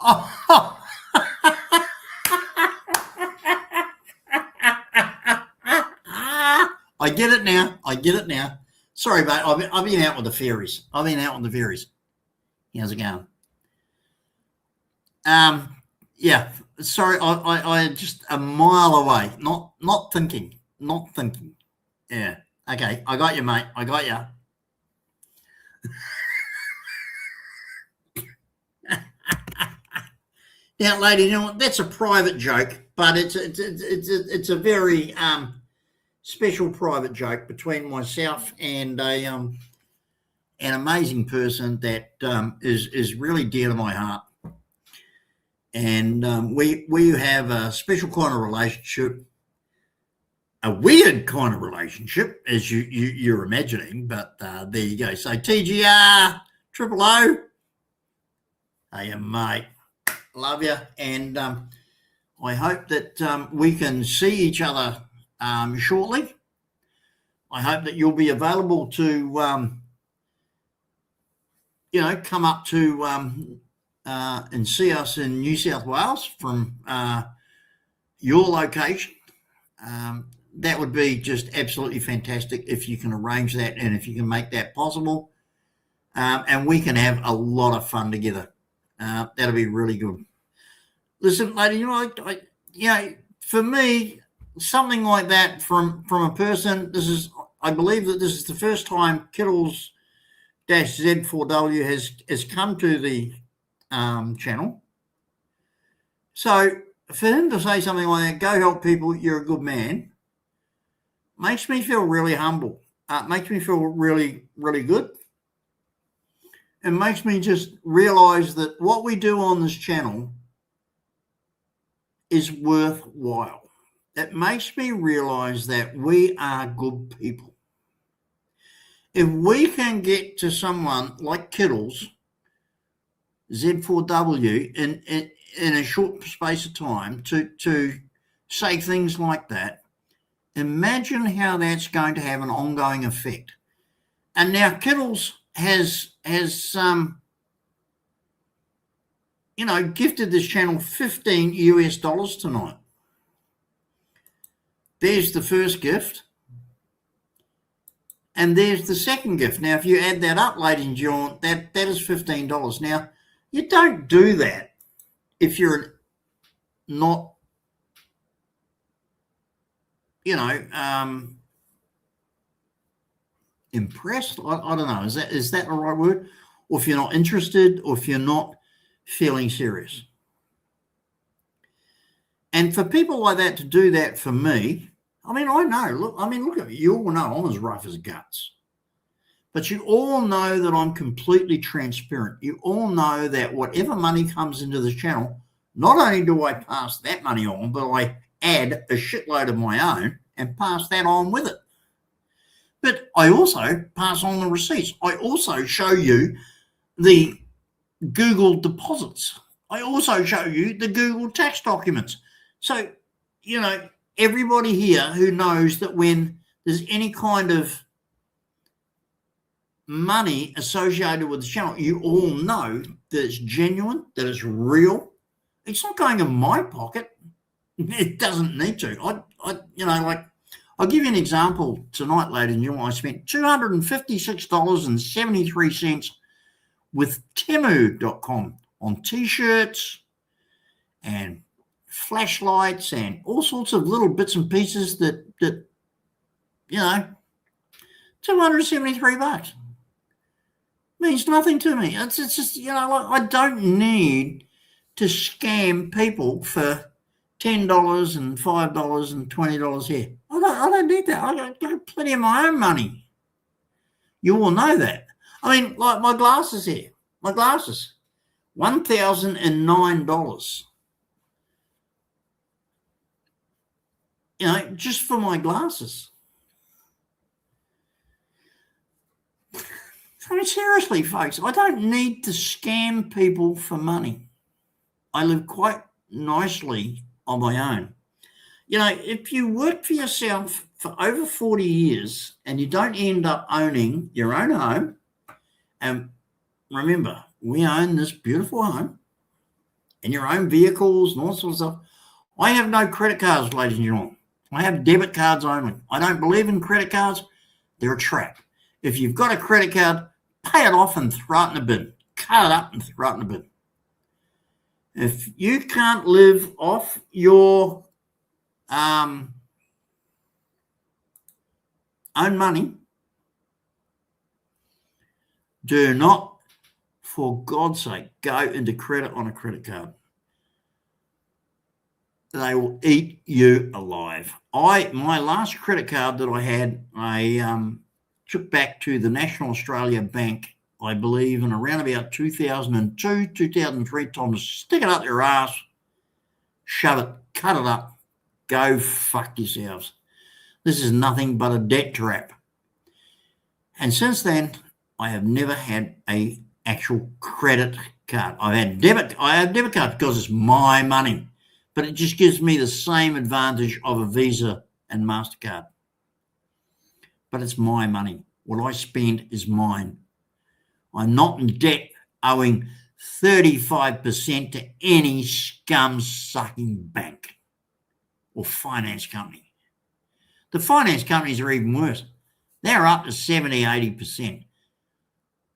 I get it now. Sorry, mate. I've been out with the fairies. How's it going? Yeah. Sorry, I just a mile away. Not thinking. Yeah. Okay. I got you, mate. I got you. Now, lady, you know what? That's a private joke, but it's a very special private joke between myself and an amazing person that is really dear to my heart. And we have a special kind of relationship, a weird kind of relationship, as you're imagining. But there you go. So TGR 000, hey, mate, love you, and I hope that we can see each other shortly. I hope that you'll be available to, come up to and see us in New South Wales from your location. That would be just absolutely fantastic if you can arrange that and if you can make that possible. And we can have a lot of fun together. That'll be really good. Listen, lady, for me, something like that from a person, I believe that this is the first time Kittles Z4W has come to the channel. So for him to say something like that, go help people, you're a good man, makes me feel really humble. Makes me feel really, really good. It makes me just realize that what we do on this channel is worthwhile. It makes me realize that we are good people. If we can get to someone like Kittles Z4W in a short space of time to say things like that, imagine how that's going to have an ongoing effect. And now Kittles has gifted this channel $15 tonight. There's the first gift. And there's the second gift. Now, if you add that up, ladies and gentlemen, that is $15. Now, you don't do that if you're not, impressed. I don't know. Is that the right word? Or if you're not interested, or if you're not feeling serious. And for people like that to do that for me, I mean, I know. Look at me. You all know I'm as rough as guts. But you all know that I'm completely transparent. You all know that whatever money comes into this channel, not only do I pass that money on, but I add a shitload of my own and pass that on with it. But I also pass on the receipts. I also show you the Google deposits. I also show you the Google tax documents. So, everybody here who knows that when there's any kind of money associated with the channel, you all know that it's genuine, that it's real. It's not going in my pocket. It doesn't need to. I'll give you an example tonight, ladies and gentlemen. I spent $256.73 with Temu.com on t-shirts and flashlights and all sorts of little bits and pieces that $273 means nothing to me. It's just, I don't need to scam people for $10 and $5 and $20 here. I don't need that. I got plenty of my own money. You all know that. I mean, like my glasses here. My glasses, $1,009. Just for my glasses. I mean, seriously, folks, I don't need to scam people for money. I live quite nicely on my own. If you work for yourself for over 40 years and you don't end up owning your own home, and remember, we own this beautiful home and your own vehicles and all sorts of stuff. I have no credit cards, ladies and gentlemen. I have debit cards only. I don't believe in credit cards. They're a trap. If you've got a credit card, pay it off and throw it in the bin. Cut it up and throw it in the bin. If you can't live off your own money, do not, for God's sake, go into credit on a credit card. They will eat you alive. My last credit card that I had, I took back to the National Australia Bank, I believe, in around about 2002, 2003, time to stick it up your ass, shove it, cut it up, go fuck yourselves. This is nothing but a debt trap. And since then, I have never had a actual credit card. I have debit cards because it's my money, but it just gives me the same advantage of a Visa and MasterCard. But it's my money. What I spend is mine. I'm not in debt owing 35% to any scum-sucking bank or finance company. The finance companies are even worse. They're up to 70, 80%.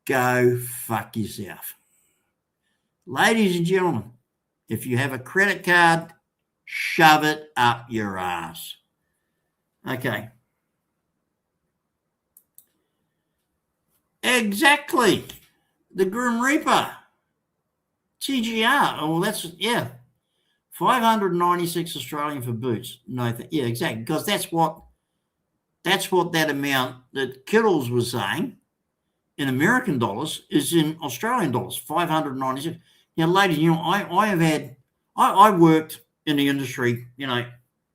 Go fuck yourself. Ladies and gentlemen, if you have a credit card, shove it up your ass. Okay. Exactly. The Grim Reaper. TGR. Oh, that's, 596 Australian for boots. No, yeah, exactly. Because that's what that amount that Kittles was saying in American dollars is in Australian dollars, 596. Now, ladies, I worked in the industry,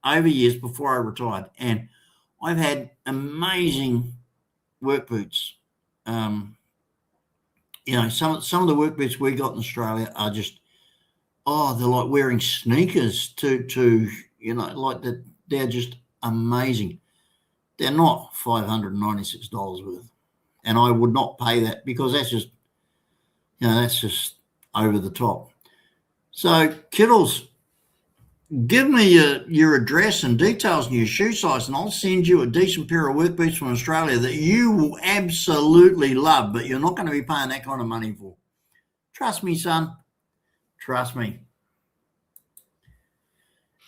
over years before I retired, and I've had amazing work boots. Some of the work boots we got in Australia are just, they're like wearing sneakers to like that. They're just amazing. They're not $596 worth. And I would not pay that because that's just over the top. So, Kittles, give me your address and details and your shoe size, and I'll send you a decent pair of work boots from Australia that you will absolutely love, but you're not going to be paying that kind of money for. Trust me, son. Trust me.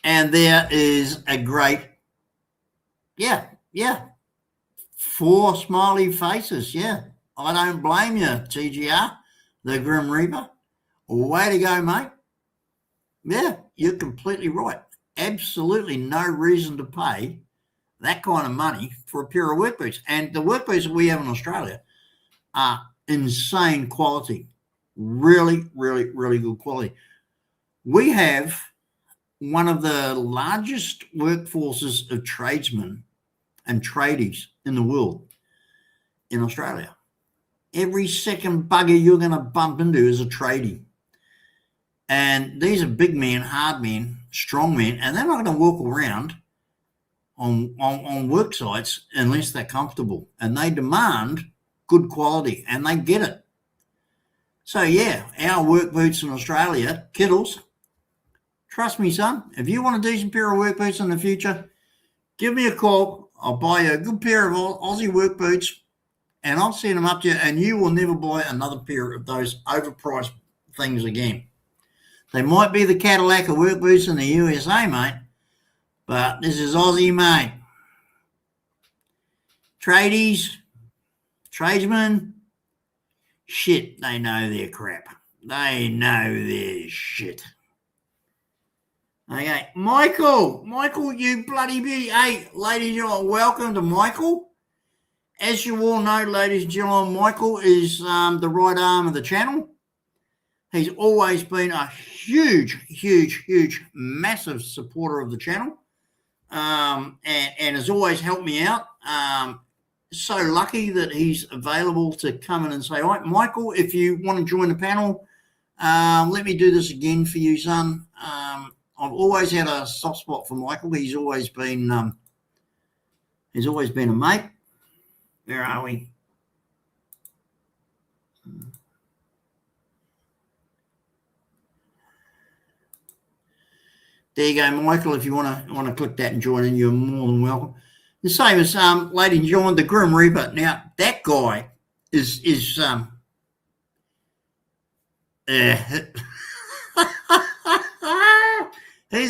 And there is a great, 4 smiley faces. Yeah, I don't blame you, TGR, the Grim Reaper. Way to go, mate. Yeah, you're completely right. Absolutely no reason to pay that kind of money for a pair of work boots. And the work boots that we have in Australia are insane quality. Really, really, really good quality. We have one of the largest workforces of tradesmen and tradies in the world in Australia. Every second bugger you're going to bump into is a tradie. And these are big men, hard men, strong men, and they're not going to walk around on work sites unless they're comfortable. And they demand good quality, and they get it. So, yeah, our work boots in Australia, Kittles, trust me, son, if you want a decent pair of work boots in the future, give me a call. I'll buy you a good pair of Aussie work boots, and I'll send them up to you, and you will never buy another pair of those overpriced things again. They might be the Cadillac of work boots in the USA, mate, but this is Aussie, mate. Tradies, tradesmen, shit, they know their crap. They know their shit. Okay, Michael, you bloody beauty. Hey, ladies and gentlemen, welcome to Michael. As you all know, ladies and gentlemen, Michael is the right arm of the channel. He's always been a huge, massive supporter of the channel, and has always helped me out. So lucky that he's available to come in and say, all right, Michael, if you want to join the panel, let me do this again for you, son. I've always had a soft spot for Michael. He's always been a mate. Where are we? There you go, Michael. If you want to click that and join in, you're more than welcome. The same as ladies and gentlemen, the Grim Reaper. Now that guy is he's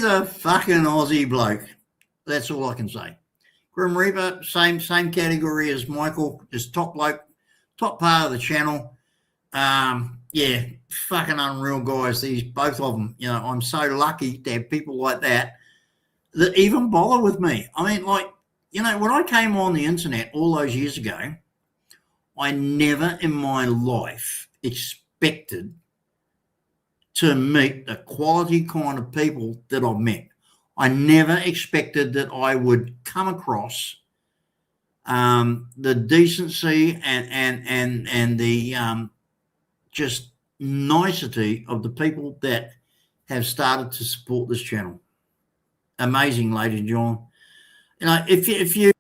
a fucking Aussie bloke. That's all I can say. Grim Reaper, same category as Michael, just top bloke, top part of the channel. Yeah, fucking unreal guys, these both of them. You know, I'm so lucky to have people like that even bother with me. I mean, like, you know, when I came on the internet all those years ago, I never in my life expected to meet the quality kind of people that I've met. I never expected that I would come across the decency and the just nicety of the people that have started to support this channel. Amazing, ladies and gentlemen. You know, if you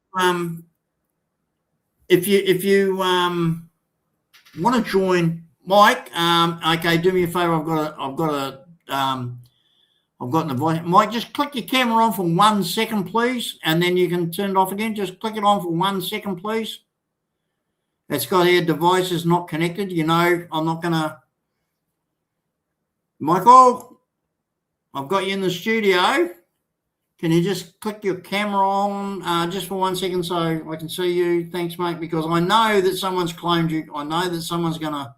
want to join Mike, okay, do me a favor. I've got an advice. Mike, just click your camera on for 1 second, please, and then you can turn it off again. Just click it on for 1 second, please. It's got here, device is not connected. You know, I'm not going to... Michael, I've got you in the studio. Can you just click your camera on just for 1 second so I can see you? Thanks, mate, because I know that someone's cloned you. I know that someone's going to,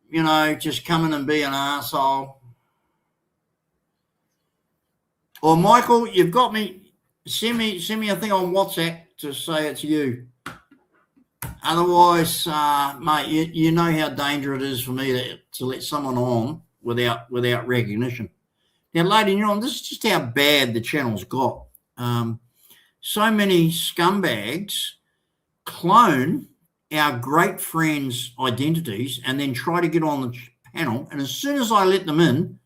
you know, just come in and be an arsehole. Or, Michael, you've got me. Send me a thing on WhatsApp to say it's you. Otherwise, mate, you know how dangerous it is for me to let someone on without recognition. Now, ladies and gentlemen, this is just how bad the channel's got. So many scumbags clone our great friends' identities and then try to get on the panel. And as soon as I let them in,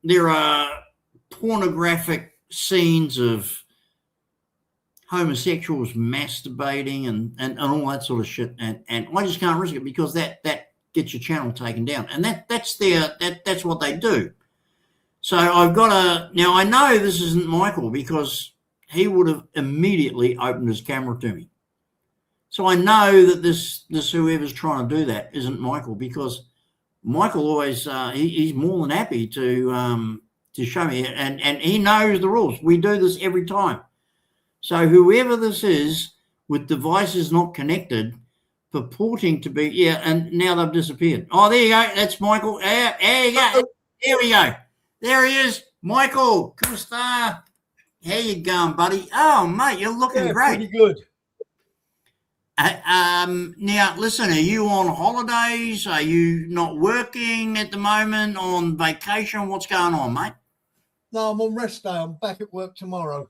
there are pornographic scenes of homosexuals masturbating and all that sort of shit. And I just can't risk it because that gets your channel taken down. And that's what they do. So I've got to, now I know this isn't Michael because he would have immediately opened his camera to me. So I know that this whoever's trying to do that isn't Michael because Michael always, he's more than happy to show me and he knows the rules. We do this every time. So whoever this is, with devices not connected, purporting to be, yeah, and now they've disappeared. Oh, there you go. That's Michael. There you go. There we go. There he is. Michael, cool star. How you going, buddy? Oh, mate, you're looking great. Pretty good. Now, listen, are you on holidays? Are you not working at the moment? On vacation? What's going on, mate? No, I'm on rest day. I'm back at work tomorrow.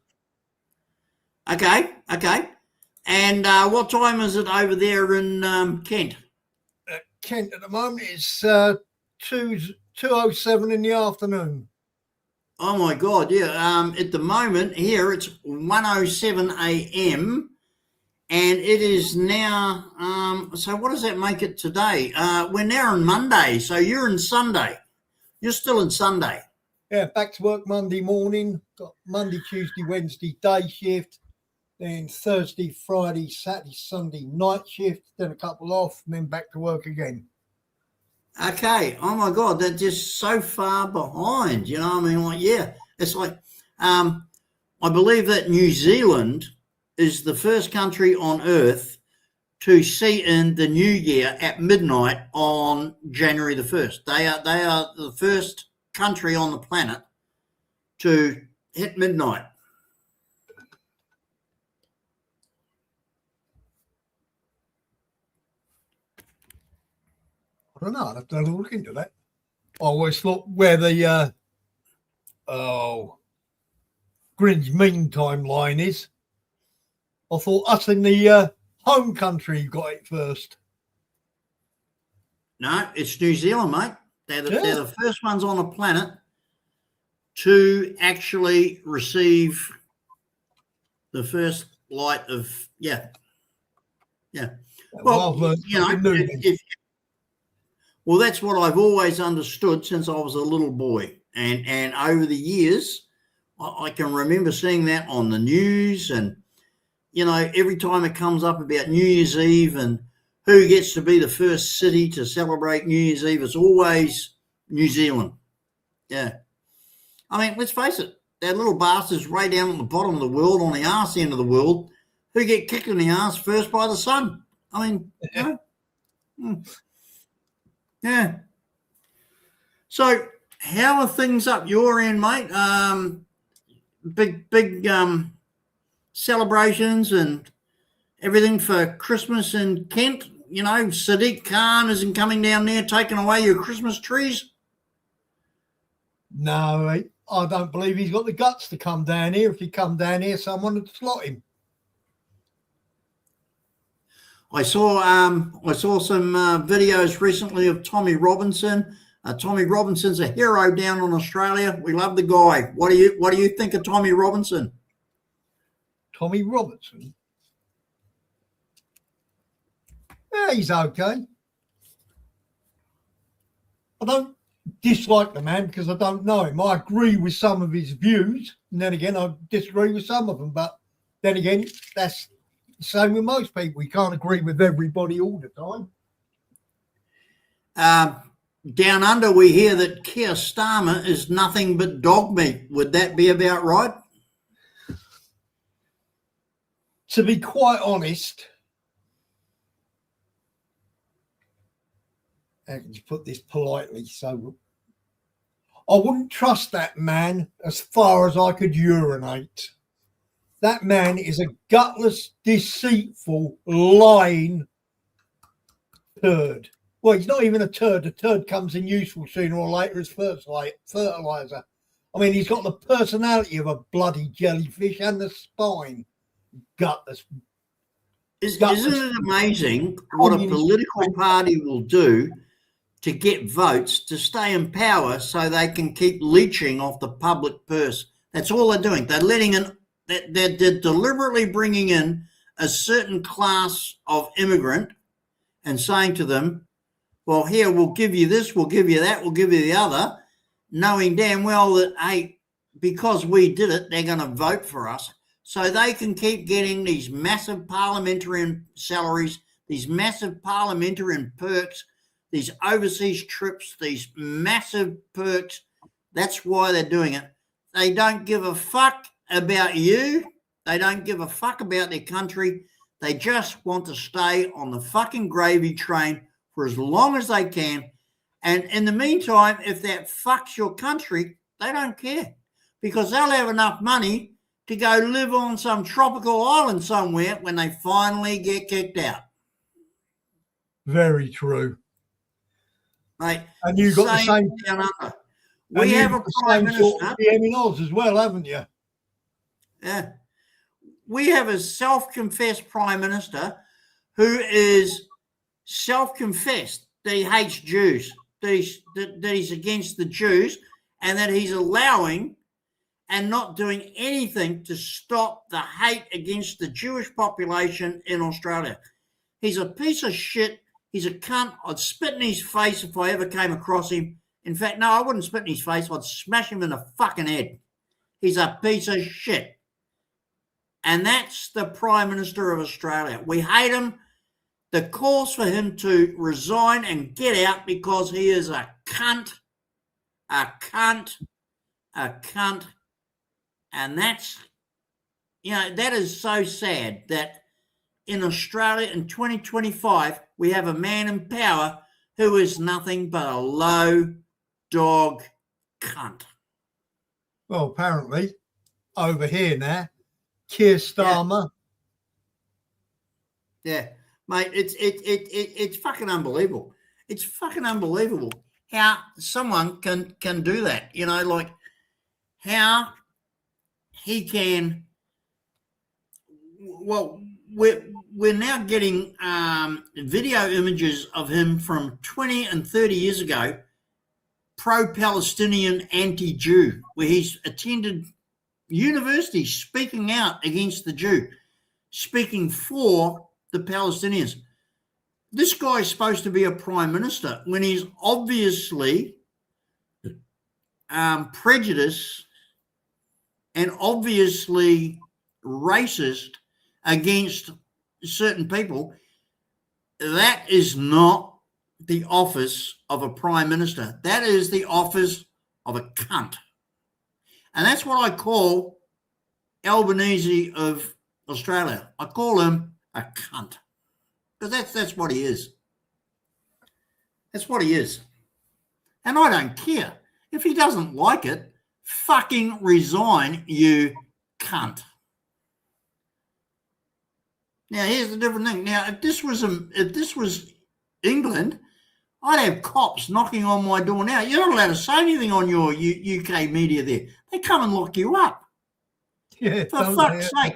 Okay. And what time is it over there in Kent? Kent at the moment it's 2:07 in the afternoon. Oh my God, yeah. At the moment here it's 1:07 a.m. and it is now. So what does that make it today? We're now on Monday, so you're in Sunday. You're still in Sunday. Yeah, back to work Monday morning. Got Monday, Tuesday, Wednesday day shift. Then Thursday, Friday, Saturday, Sunday night shift. Then a couple off, and then back to work again. Okay. Oh my God, they're just so far behind. You know what I mean? Like, yeah, it's like, I believe that New Zealand is the first country on earth to see in the new year at midnight on January the 1st. They are the first country on the planet to hit midnight. I don't know. I'd have to look into that. I always thought where the Greenwich Mean Time line is. I thought us in the home country got it first. No, it's New Zealand, mate. They're the first ones on the planet to actually receive the first light of yeah. Well, you know, well, that's what I've always understood since I was a little boy, and over the years, I can remember seeing that on the news, and you know, every time it comes up about New Year's Eve and who gets to be the first city to celebrate New Year's Eve, it's always New Zealand. Yeah, I mean, let's face it, that little bastards right down at the bottom of the world, on the arse end of the world, who get kicked in the arse first by the sun. I mean, you know, yeah. So, how are things up your end, mate? Big celebrations and everything for Christmas in Kent. You know, Sadiq Khan isn't coming down there taking away your Christmas trees. No, I don't believe he's got the guts to come down here. If he come down here, someone would slot him. I saw some videos recently of Tommy Robinson. Tommy Robinson's a hero down in Australia. We love the guy. What do you think of Tommy Robinson? Tommy Robinson? Yeah, he's okay. I don't dislike the man because I don't know him. I agree with some of his views, and then again, I disagree with some of them. But then again, that's the same with most people. You can't agree with everybody all the time. Down under, we hear that Keir Starmer is nothing but dog meat. Would that be about right? To be quite honest, how can you put this politely? So I wouldn't trust that man as far as I could urinate. That man is a gutless, deceitful, lying turd. Well, he's not even a turd. A turd comes in useful sooner or later as fertilizer. I mean, he's got the personality of a bloody jellyfish and the spine. Gutless. Isn't it amazing what a political party will do to get votes to stay in power so they can keep leeching off the public purse? That's all they're doing. They're letting in. They're deliberately bringing in a certain class of immigrant and saying to them, well, here, we'll give you this, we'll give you that, we'll give you the other, knowing damn well that, hey, because we did it, they're going to vote for us. So they can keep getting these massive parliamentarian salaries, these massive parliamentarian perks, these overseas trips, these massive perks. That's why they're doing it. They don't give a fuck about you. They don't give a fuck about their country. They just want to stay on the fucking gravy train for as long as they can. And in the meantime, if that fucks your country, they don't care, because they'll have enough money to go live on some tropical island somewhere when they finally get kicked out. Very true. Mate, And you've got the same down under. We have a prime minister. Sort of PM in Oz as well, haven't you? Yeah. We have a self-confessed prime minister who is self-confessed that he hates Jews, that he's against the Jews, and that he's allowing and not doing anything to stop the hate against the Jewish population in Australia. He's a piece of shit. He's a cunt. I'd spit in his face if I ever came across him. In fact, no, I wouldn't spit in his face. I'd smash him in the fucking head. He's a piece of shit. And that's the Prime Minister of Australia. We hate him. The calls for him to resign and get out because he is a cunt, a cunt, a cunt. And that's, that is so sad that in Australia in 2025, we have a man in power who is nothing but a low dog cunt. Well, apparently, over here now, Keir Starmer. Yeah, mate, it's fucking unbelievable. It's fucking unbelievable how someone can do that. Like how he can. Well, we're now getting video images of him from 20 and 30 years ago, pro-Palestinian, anti-Jew, where he's attended university speaking out against the Jew, speaking for the Palestinians. This guy's supposed to be a prime minister when he's obviously prejudiced and obviously racist against certain people. That is not the office of a prime minister. That is the office of a cunt. And that's what I call Albanese of Australia. I call him a cunt. Because that's what he is. That's what he is. And I don't care. If he doesn't like it, fucking resign, you cunt. Now, here's the different thing. Now, if this was England, I'd have cops knocking on my door now. You're not allowed to say anything on your UK media there. They come and lock you up. Yeah, for fuck's sake.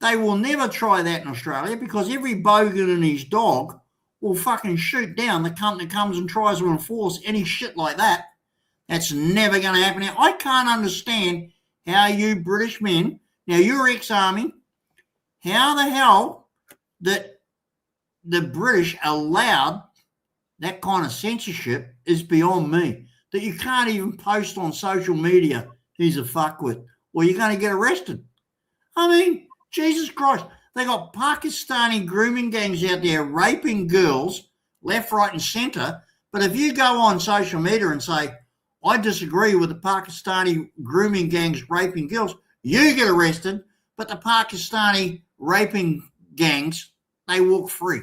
They will never try that in Australia because every bogan and his dog will fucking shoot down the cunt that comes and tries to enforce any shit like that. That's never going to happen here. I can't understand how you British men, now you're ex-army, how the hell that the British allowed that kind of censorship is beyond me. That you can't even post on social media, he's a fuckwit, or you're going to get arrested. I mean, Jesus Christ, they got Pakistani grooming gangs out there raping girls left, right and centre. But if you go on social media and say, I disagree with the Pakistani grooming gangs raping girls, you get arrested, but the Pakistani raping gangs, they walk free.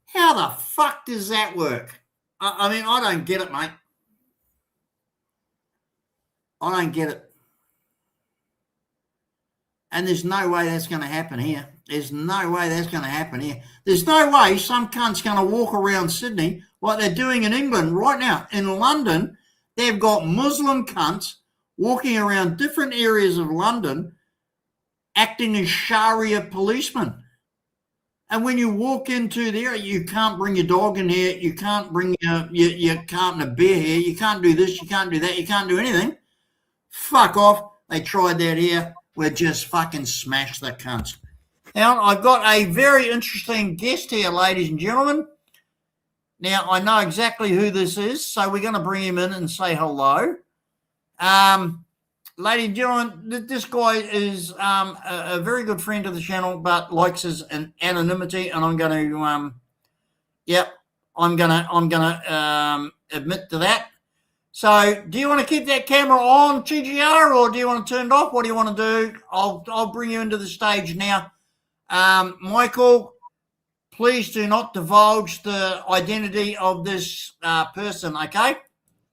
How the fuck does that work? I mean, I don't get it, mate. I don't get it. And there's no way that's going to happen here. There's no way that's going to happen here. There's no way some cunt's going to walk around Sydney like they're doing in England right now. In London, they've got Muslim cunts walking around different areas of London acting as Sharia policemen. And when you walk into there, you can't bring your dog in here. You can't bring your cart and a beer here. You can't do this. You can't do that. You can't do anything. Fuck off. They tried that here. We're just fucking smash the cunts. Now, I've got a very interesting guest here, ladies and gentlemen. Now, I know exactly who this is, so we're going to bring him in and say hello. Ladies and gentlemen, this guy is a very good friend of the channel, but likes his anonymity, and I'm going to, admit to that. So, do you want to keep that camera on, TGR, or do you want to turn it off? What do you want to do? I'll bring you into the stage now. Michael, please do not divulge the identity of this person, okay?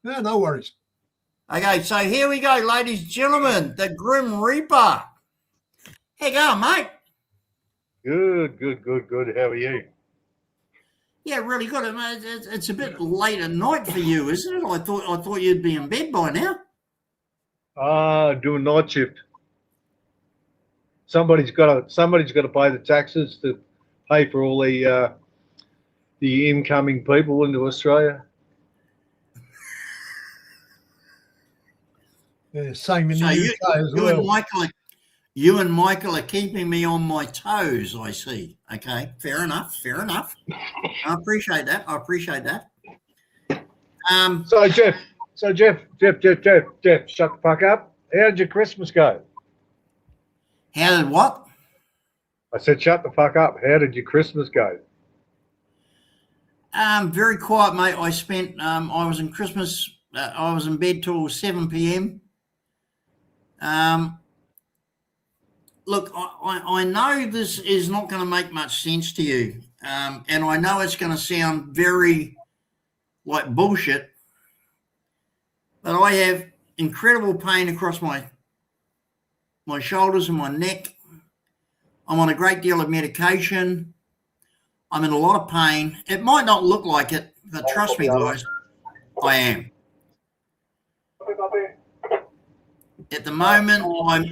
Yeah, no worries. Okay, so here we go, ladies and gentlemen, the Grim Reaper. How you going, mate? Good. How are you? Yeah, really good. It's a bit late at night for you, isn't it? I thought you'd be in bed by now. Doing night shift. Somebody's got to pay the taxes to pay for all the incoming people into Australia. Yeah, same in So the UK as well. You and Michael are keeping me on my toes, I see. Okay, fair enough. I appreciate that. So Jeff, shut the fuck up. How did your Christmas go? How did what? I said shut the fuck up. How did your Christmas go? Very quiet, mate. I spent. I was in Christmas. I was in bed till 7 p.m. Look, I know this is not going to make much sense to you, and I know it's going to sound very like bullshit, but I have incredible pain across my shoulders and my neck. I'm on a great deal of medication. I'm in a lot of pain. It might not look like it, but trust me, guys, I am. At the moment,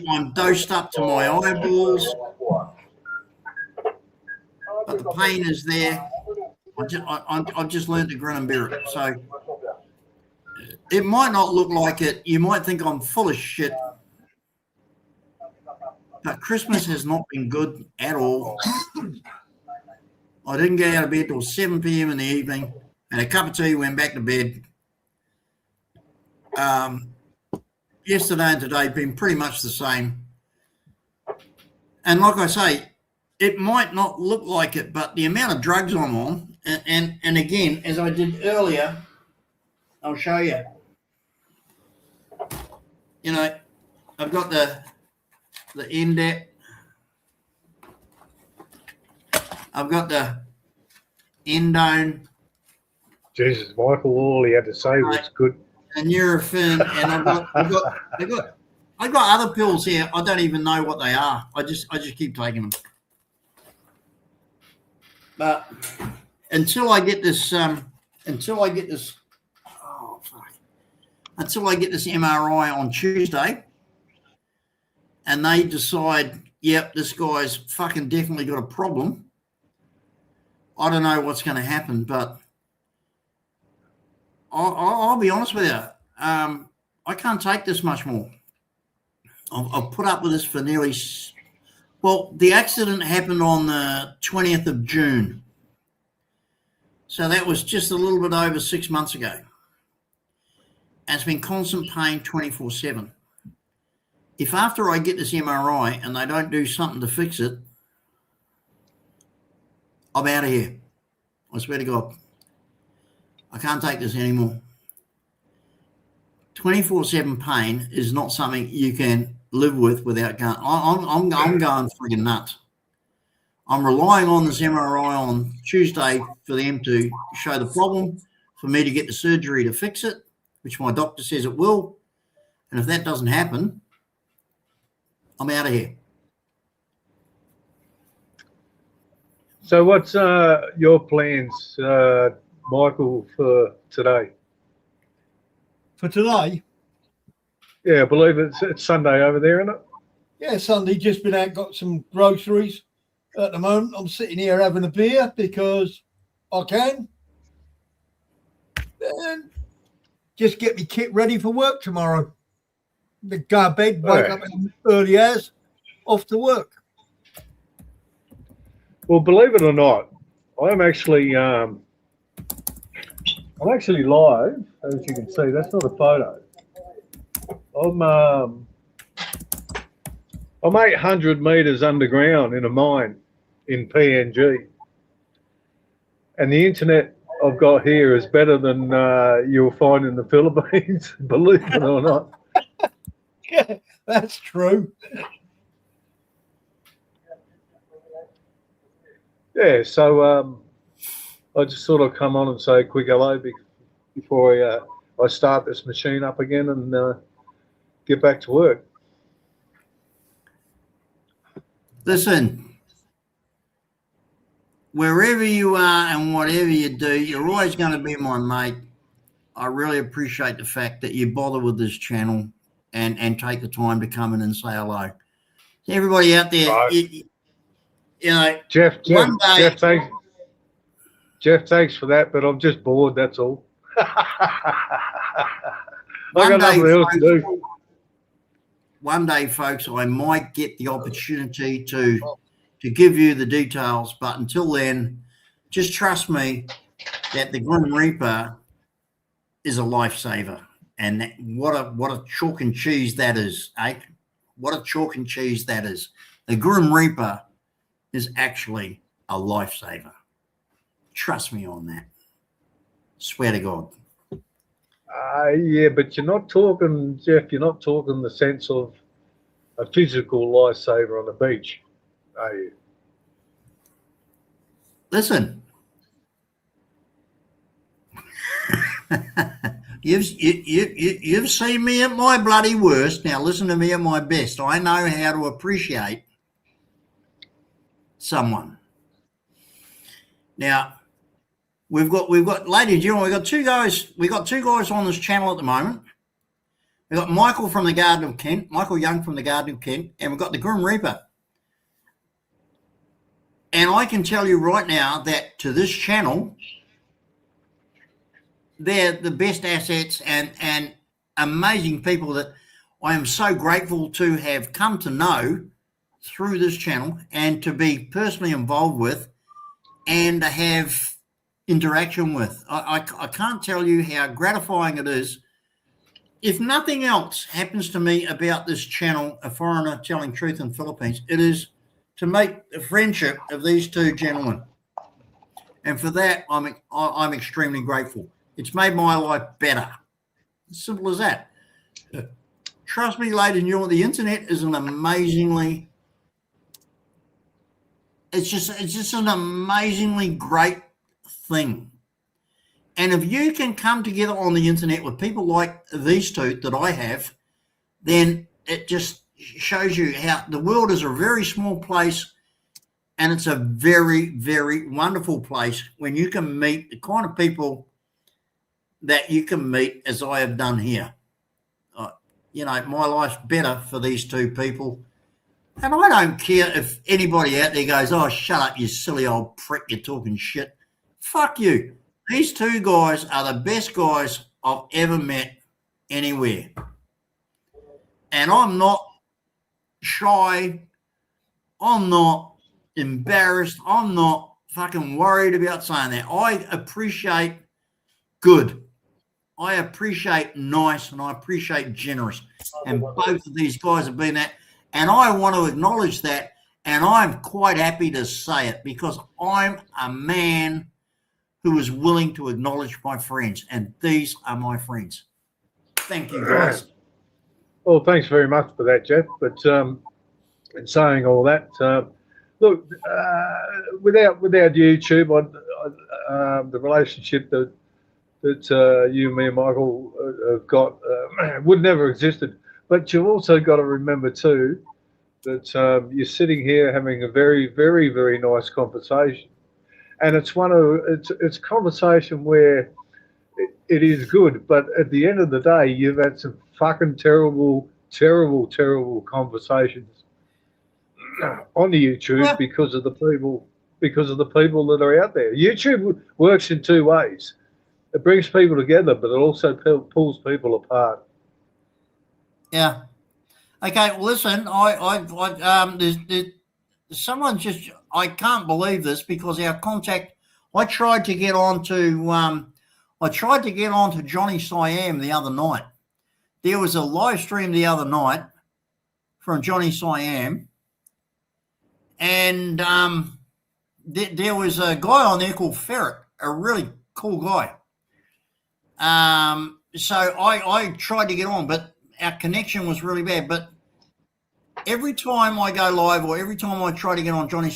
I'm dosed up to my eyeballs, but the pain is there. I've just learned to grin and bear it. So it might not look like it. You might think I'm full of shit, but Christmas has not been good at all. I didn't get out of bed till 7 p.m. in the evening, and a cup of tea, went back to bed. Yesterday and today have been pretty much the same. And like I say, it might not look like it, but the amount of drugs I'm on, and again, as I did earlier, I'll show you. You know, I've got the Indet. I've got the Endone. Jesus, Michael, all he had to say was good. And Nurofen, and I've got other pills here. I don't even know what they are. I just keep taking them. But until I get this MRI on Tuesday, and they decide, yep, this guy's fucking definitely got a problem, I don't know what's going to happen, but I'll be honest with you. I can't take this much more. I've put up with this for nearly. Well, the accident happened on the 20th of June. So that was just a little bit over 6 months ago. And it's been constant pain 24/7. If after I get this MRI and they don't do something to fix it, I'm out of here. I swear to God. I can't take this anymore. 24/7 pain is not something you can live with without going. I'm going friggin' nuts. I'm relying on this MRI on Tuesday for them to show the problem, for me to get the surgery to fix it, which my doctor says it will. And if that doesn't happen, I'm out of here. So what's your plans, Michael, for today? For today? Yeah, I believe it's Sunday over there, isn't it? Yeah, Sunday, just been out, got some groceries. At the moment, I'm sitting here having a beer because I can. And just get me kit ready for work tomorrow. Go to bed, wake up in early hours, off to work. Well, believe it or not, I'm actually live, as you can see. That's not a photo. I'm 800 meters underground in a mine in PNG, and the internet I've got here is better than you'll find in the Philippines. Believe it or not. Yeah, that's true. Yeah, so I just sort of come on and say a quick hello before I start this machine up again and get back to work. Listen, wherever you are and whatever you do, you're always going to be my mate. I really appreciate the fact that you bother with this channel and take the time to come in and say hello. Everybody out there, Right. you know, Jeff, one day, Jeff, thanks for that, but I'm just bored, that's all. I got nothing else to do. One day, folks, I might get the opportunity to give you the details, but until then, just trust me that the Grim Reaper is a lifesaver, and what a chalk and cheese that is, eh? What a chalk and cheese that is. The Grim Reaper is actually a lifesaver. Trust me on that. Swear to God. Yeah, but you're not talking, Jeff, you're not talking the sense of a physical lifesaver on the beach, are you? Listen. You've seen me at my bloody worst. Now listen to me at my best. I know how to appreciate someone. Now we've got ladies and gentlemen, we've got two guys on this channel at the moment. We've got Michael from the Garden of Kent, Michael Young from the Garden of Kent, and we've got the Grim Reaper. And I can tell you right now that to this channel, they're the best assets and amazing people that I am so grateful to have come to know through this channel and to be personally involved with and to have interaction with. I can't tell you how gratifying it is. If nothing else happens to me about this channel, A Foreigner Telling Truth in Philippines, it is to make the friendship of these two gentlemen. And for that, I'm extremely grateful. It's made my life better. As simple as that. Trust me, ladies and gentlemen, the internet is an amazingly, it's just an amazingly great thing. And if you can come together on the internet with people like these two that I have, then it just shows you how the world is a very small place, and it's a very, very wonderful place when you can meet the kind of people that you can meet as I have done here. You know, my life's better for these two people. And I don't care if anybody out there goes, oh, shut up, you silly old prick, you're talking shit. Fuck you. These two guys are the best guys I've ever met anywhere. And I'm not shy. I'm not embarrassed. I'm not fucking worried about saying that. I appreciate good. I appreciate nice, and I appreciate generous. And both of these guys have been that. And I want to acknowledge that. And I'm quite happy to say it because I'm a man who is willing to acknowledge my friends. And these are my friends. Thank you, guys. Well, thanks very much for that, Jeff. But in saying all that, look, without YouTube, the relationship that you, me, and Michael have got would never existed. But you've also got to remember too that you're sitting here having a very, very, very nice conversation, and it's a conversation where it is good. But at the end of the day, you've had some fucking terrible, terrible, terrible conversations on the YouTube because of the people that are out there. YouTube works in two ways. It brings people together, but it also pulls people apart. Yeah. Okay. Well, listen. There's someone just. I can't believe this because our contact. I tried to get on to Johnny Siam the other night. There was a live stream the other night from Johnny Siam, and there was a guy on there called Ferret, a really cool guy. So I tried to get on, but our connection was really bad. But every time I go live or every time I try to get on Johnny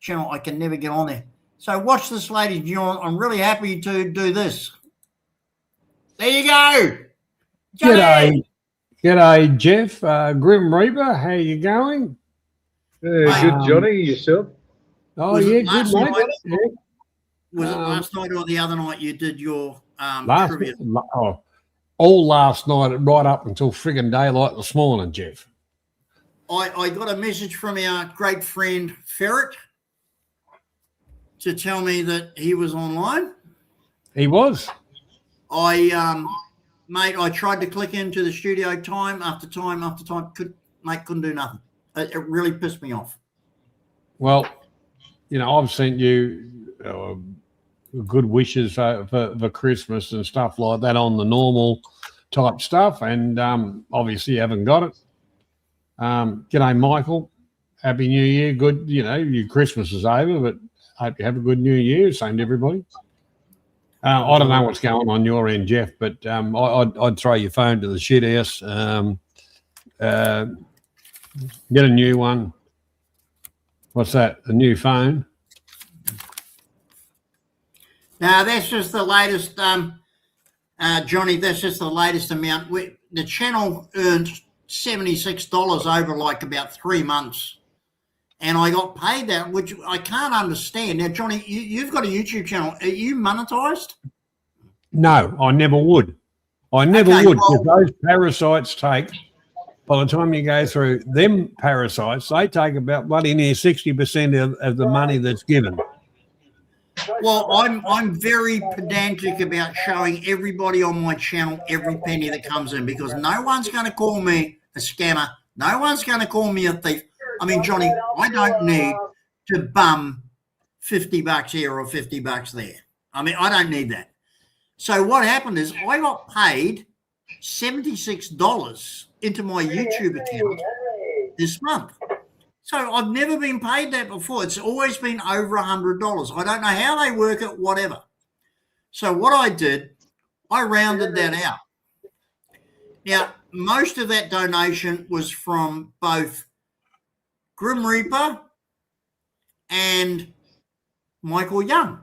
channel, I can never get on there. So watch this, ladies and gentlemen. I'm really happy to do this. There you go. G'day, Jeff. Grim Reaper, how you going? Good, Johnny. Yourself? Oh, Was yeah, it good, last mate. night? Yeah. Was it last night or the other night you did your trivia? All last night, right up until friggin' daylight this morning, Jeff. I got a message from our great friend Ferret to tell me that he was online. He was. Mate, I tried to click into the studio time after time after time. Couldn't do nothing. It really pissed me off. Well, I've sent you good wishes for Christmas and stuff like that on the normal type stuff, and obviously you haven't got it. G'day, Michael. Happy New Year. Good, your Christmas is over, but hope you have a good New Year. Same to everybody. I don't know what's going on your end, Jeff, but I'd throw your phone to the shit house. Get a new one. What's that? A new phone? Now that's just the latest, Johnny. That's just the latest amount. The channel earned $76 over like about 3 months, and I got paid that, which I can't understand. Now, Johnny, you've got a YouTube channel. Are you monetized? No, I never would. I never would, because those parasites take, by the time you go through them parasites, they take about bloody near 60% of the money that's given. Well, I'm very pedantic about showing everybody on my channel every penny that comes in, because no one's going to call me a scammer. No one's going to call me a thief. I mean, Johnny, I don't need to bum $50 here or $50 there. I mean, I don't need that. So what happened is I got paid $76 into my YouTube account this month. So I've never been paid that before. It's always been over $100. I don't know how they work it, whatever. So what I did, I rounded that out. Now, most of that donation was from both Grim Reaper and Michael Young.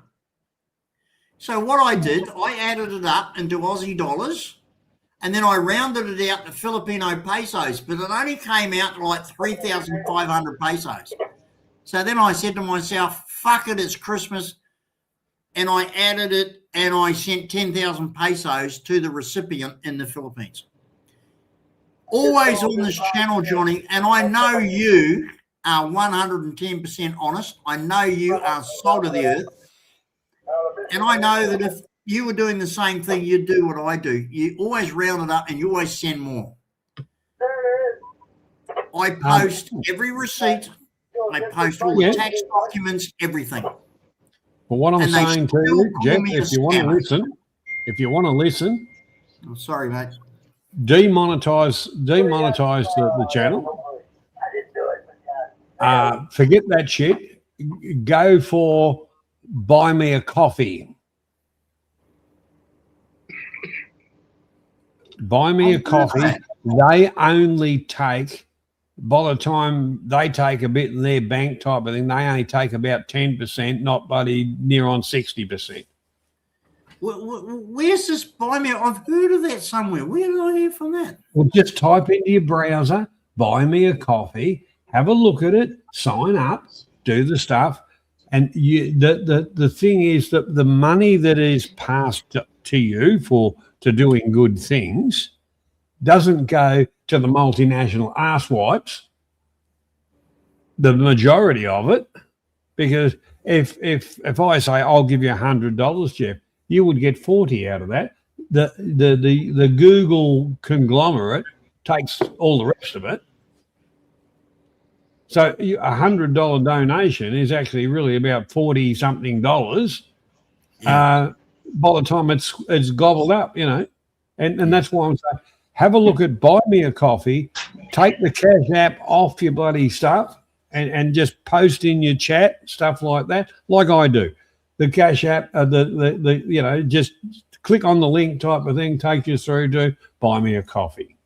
So what I did, I added it up into Aussie dollars, and then I rounded it out to Filipino pesos, but it only came out like 3,500 pesos. So then I said to myself, fuck it, it's Christmas. And I added it, and I sent 10,000 pesos to the recipient in the Philippines. Always on this channel, Johnny, and I know you are 110% honest. I know you are salt of the earth. And I know that if you were doing the same thing, you'd do what I do. You always round it up and you always send more. I post every receipt. I post all the tax documents, everything. Well, what I'm saying to you, Jeff, if you want to listen, I'm sorry, mate. demonetize the channel. Forget that shit. Go for buy me a coffee. Buy me a coffee. They only take, by the time they take a bit in their bank type of thing, they only take about 10%, not bloody near on 60%. Where's this buy me? I've heard of that somewhere. Where did I hear from that? Well, just type into your browser, buy me a coffee, have a look at it, sign up, do the stuff. And the thing is that the money that is passed to you to doing good things doesn't go to the multinational asswipes, the majority of it, because if I say I'll give you $100, Jeff, you would get 40 out of that. The Google conglomerate takes all the rest of it. So $100 donation is actually really about 40 something dollars. By the time it's gobbled up, and that's why I'm saying, have a look at buy me a coffee, take the Cash App off your bloody stuff, and just post in your chat stuff like that, like I do. The Cash App, just click on the link type of thing, take you through to buy me a coffee.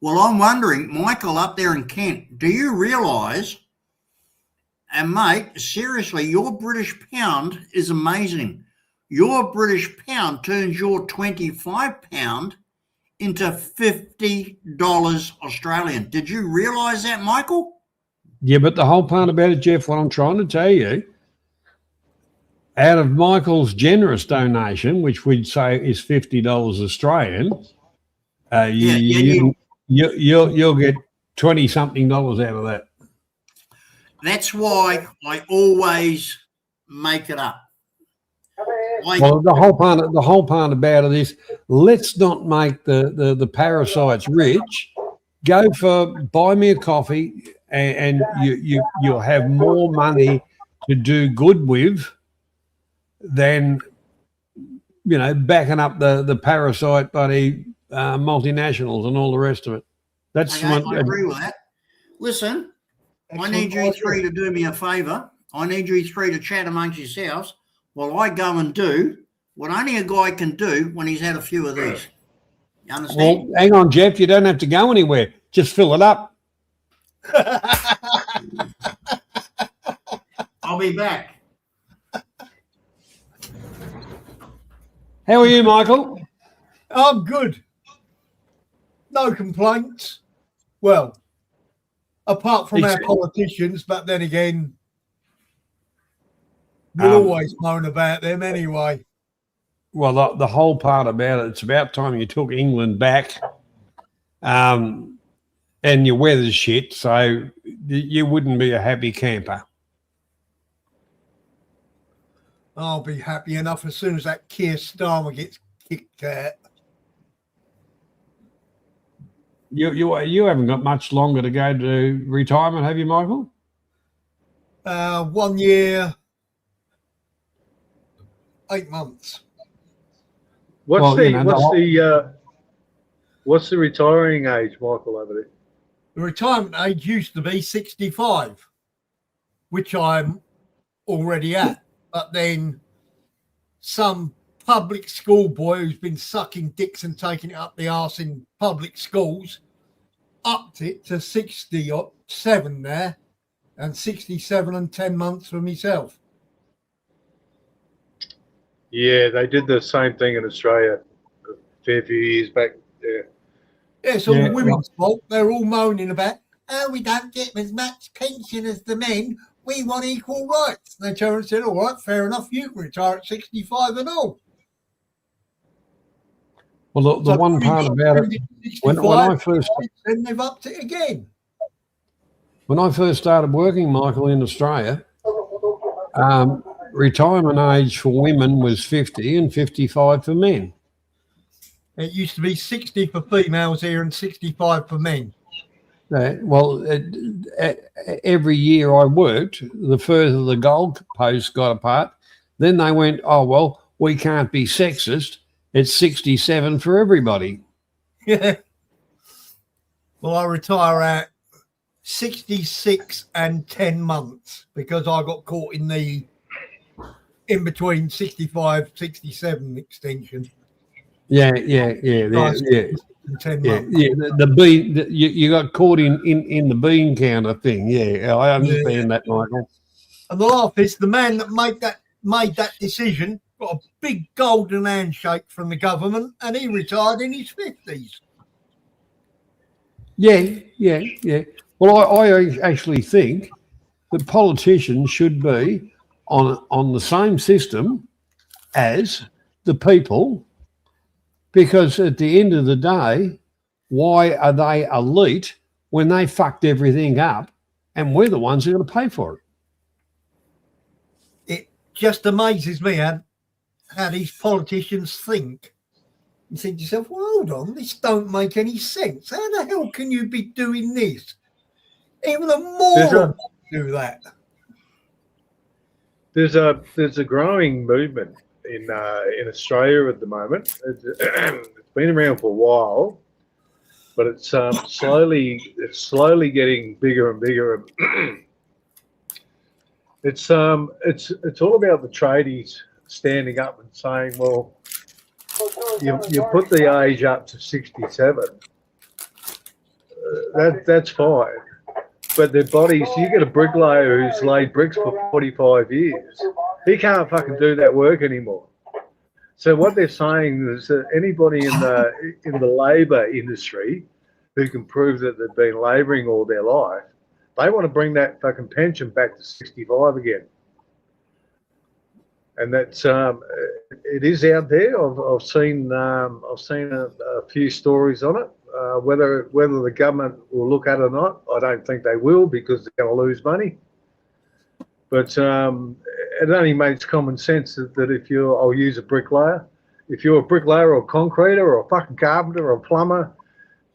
Well, I'm wondering, Michael, up there in Kent, do you realise And mate, seriously, your British pound is amazing. Your British pound turns your 25 pound into $50 Australian. Did you realise that, Michael? Yeah, but the whole part about it, Jeff, what I'm trying to tell you, out of Michael's generous donation, which we'd say is $50 Australian, you'll get 20 something dollars out of that. That's why I always make it up. Well, the whole part about it is, let's not make the parasites rich. Go for buy me a coffee, and you'll have more money to do good with than backing up the parasite buddy multinationals and all the rest of it. That's okay, I agree with that. Listen, I need you three to do me a favour. I need you three to chat amongst yourselves while I go and do what only a guy can do when he's had a few of these. You understand? Well, hang on, Jeff. You don't have to go anywhere. Just fill it up. I'll be back. How are you, Michael? I'm good. No complaints. Well, apart from our politicians, but then again, we'll always moan about them anyway. Well, the whole part about it, it's about time you took England back, and your weather's shit, so you wouldn't be a happy camper. I'll be happy enough as soon as that Keir Starmer gets kicked out. You haven't got much longer to go to retirement, have you, Michael? 1 year, 8 months. What's the retiring age, Michael, over there? The retirement age used to be 65, which I'm already at. But then some public school boy who's been sucking dicks and taking it up the arse in public schools upped it to 67 there, and 67 and 10 months for myself. Yeah, they did the same thing in Australia a fair few years back. Yeah. Yeah, it's all women's fault. They're all moaning about, oh, we don't get as much pension as the men. We want equal rights. And they turned and said, all right, fair enough, you can retire at 65 and all. Well, the one part about it, when I first... Then they've upped it again. When I first started working, Michael, in Australia, retirement age for women was 50 and 55 for men. It used to be 60 for females here and 65 for men. Every year I worked, the further the goalpost got apart, then they went, oh, well, we can't be sexist. It's 67 for everybody. Yeah. Well, I retire at 66 and 10 months because I got caught in the in between 65, 67 extension. Yeah. 10 months. You got caught in the bean counter thing. Yeah, I understand that, Michael. And the laugh is the man that made that decision got a big golden handshake from the government, and he retired in his 50s. Yeah. Well, I actually think that politicians should be on the same system as the people, because at the end of the day, why are they elite when they fucked everything up and we're the ones who are going to pay for it? It just amazes me how these politicians think. You think to yourself, well, hold on, this don't make any sense. How the hell can you be doing this? Even a moron do that. There's a growing movement in Australia at the moment. It's been around for a while, but it's slowly getting bigger and bigger. It's all about the tradies standing up and saying, well, you put the age up to 67. That's fine, but their bodies, you get a bricklayer who's laid bricks for 45 years. He can't fucking do that work anymore. So what they're saying is that anybody in the labour industry who can prove that they've been labouring all their life, they want to bring that fucking pension back to 65 again. And that's it is out there. I've seen a few stories on it. Whether the government will look at it or not, I don't think they will, because they're going to lose money. But it only makes common sense that if I'll use a bricklayer. If you're a bricklayer or a concreter or a fucking carpenter or a plumber,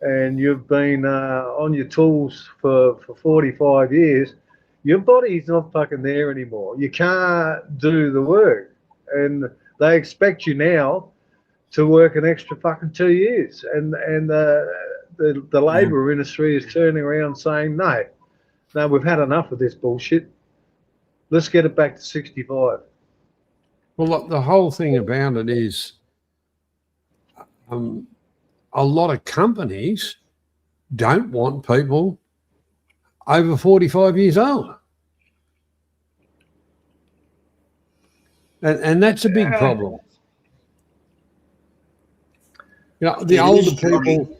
and you've been on your tools for 45 years, your body's not fucking there anymore. You can't do the work. And they expect you now to work an extra fucking 2 years. And the labour industry is turning around saying, no, we've had enough of this bullshit. Let's get it back to 65. Well, the whole thing about it is a lot of companies don't want people over 45 years old. And that's a big problem. You know, the older people,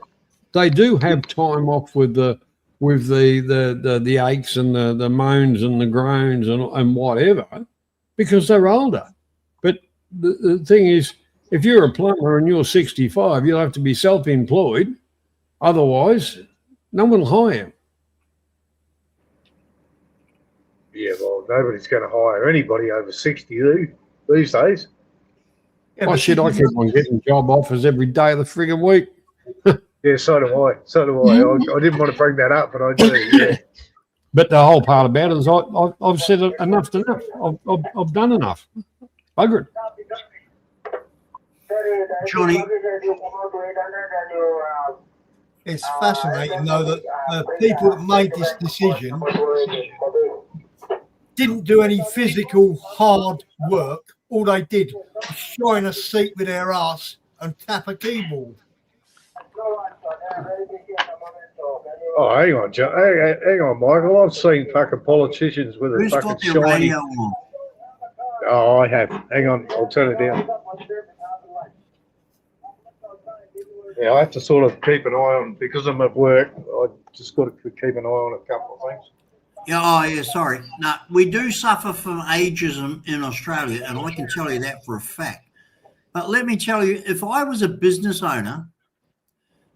they do have time off with the aches and the moans and the groans and whatever, because they're older. But the thing is, if you're a plumber and you're 65, you'll have to be self-employed. Otherwise, no one will hire you. Yeah, well, nobody's going to hire anybody over 60 these days. Yeah, Oh, shit, I keep on getting job offers every day of the friggin' week. Yeah, so do I. I didn't want to bring that up, but I do, yeah. But the whole part about it is I've said enough's enough. I've done enough. Bugger it. Johnny, it's fascinating, though, that the people that made this decision didn't do any physical hard work. All they did was shine a seat with their ass and tap a keyboard. Oh, hang on, hang on, Michael. I've seen fucking politicians with a who's fucking got their shiny. radio on? Oh, I have. Hang on, I'll turn it down. Yeah, I have to sort of keep an eye on, because I'm at work, I just got to keep an eye on a couple of things. Yeah, sorry. No, we do suffer from ageism in Australia, and I can tell you that for a fact. But let me tell you, if I was a business owner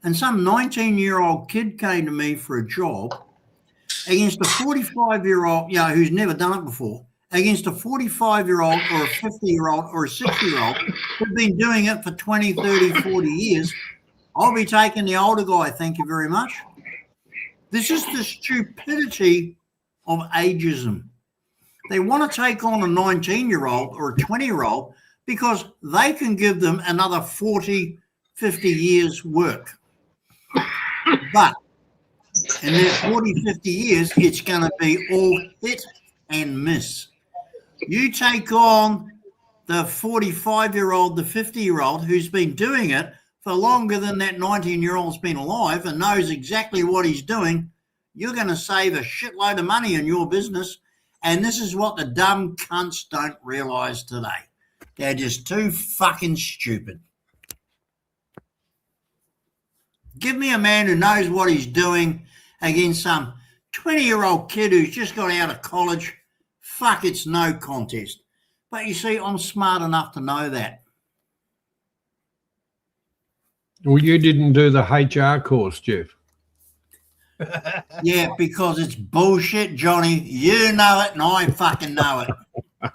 and some 19-year-old kid came to me for a job against a 45-year-old, who's never done it before, against a 45-year-old or a 50-year-old or a 60-year-old who've been doing it for 20, 30, 40 years, I'll be taking the older guy, thank you very much. This is the stupidity of ageism. They want to take on a 19-year-old or a 20-year-old because they can give them another 40, 50 years work. But in that 40, 50 years, it's going to be all hit and miss. You take on the 45-year-old, the 50-year-old who's been doing it for longer than that 19-year-old's been alive and knows exactly what he's doing, you're going to save a shitload of money in your business. And this is what the dumb cunts don't realise today. They're just too fucking stupid. Give me a man who knows what he's doing against some 20-year-old kid who's just got out of college. Fuck, it's no contest. But you see, I'm smart enough to know that. Well, you didn't do the HR course, Jeff. Yeah, because it's bullshit, Johnny. You know it and I fucking know it.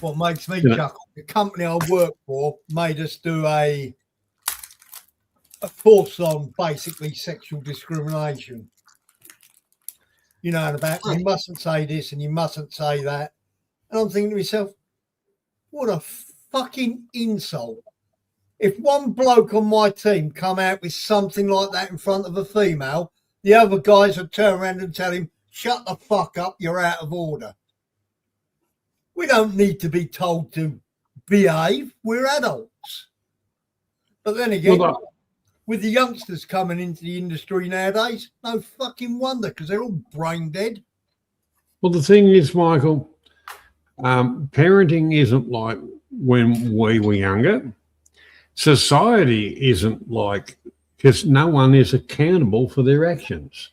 What makes me chuckle, the company I work for made us do a course on basically sexual discrimination. You know, about you mustn't say this and you mustn't say that. And I'm thinking to myself, what a fucking insult. If one bloke on my team come out with something like that in front of a female, the other guys would turn around and tell him, shut the fuck up, you're out of order. We don't need to be told to behave. We're adults. But then again, with the youngsters coming into the industry nowadays, no fucking wonder, because they're all brain dead. Well, the thing is, Michael, parenting isn't like when we were younger. Society isn't like, because no one is accountable for their actions.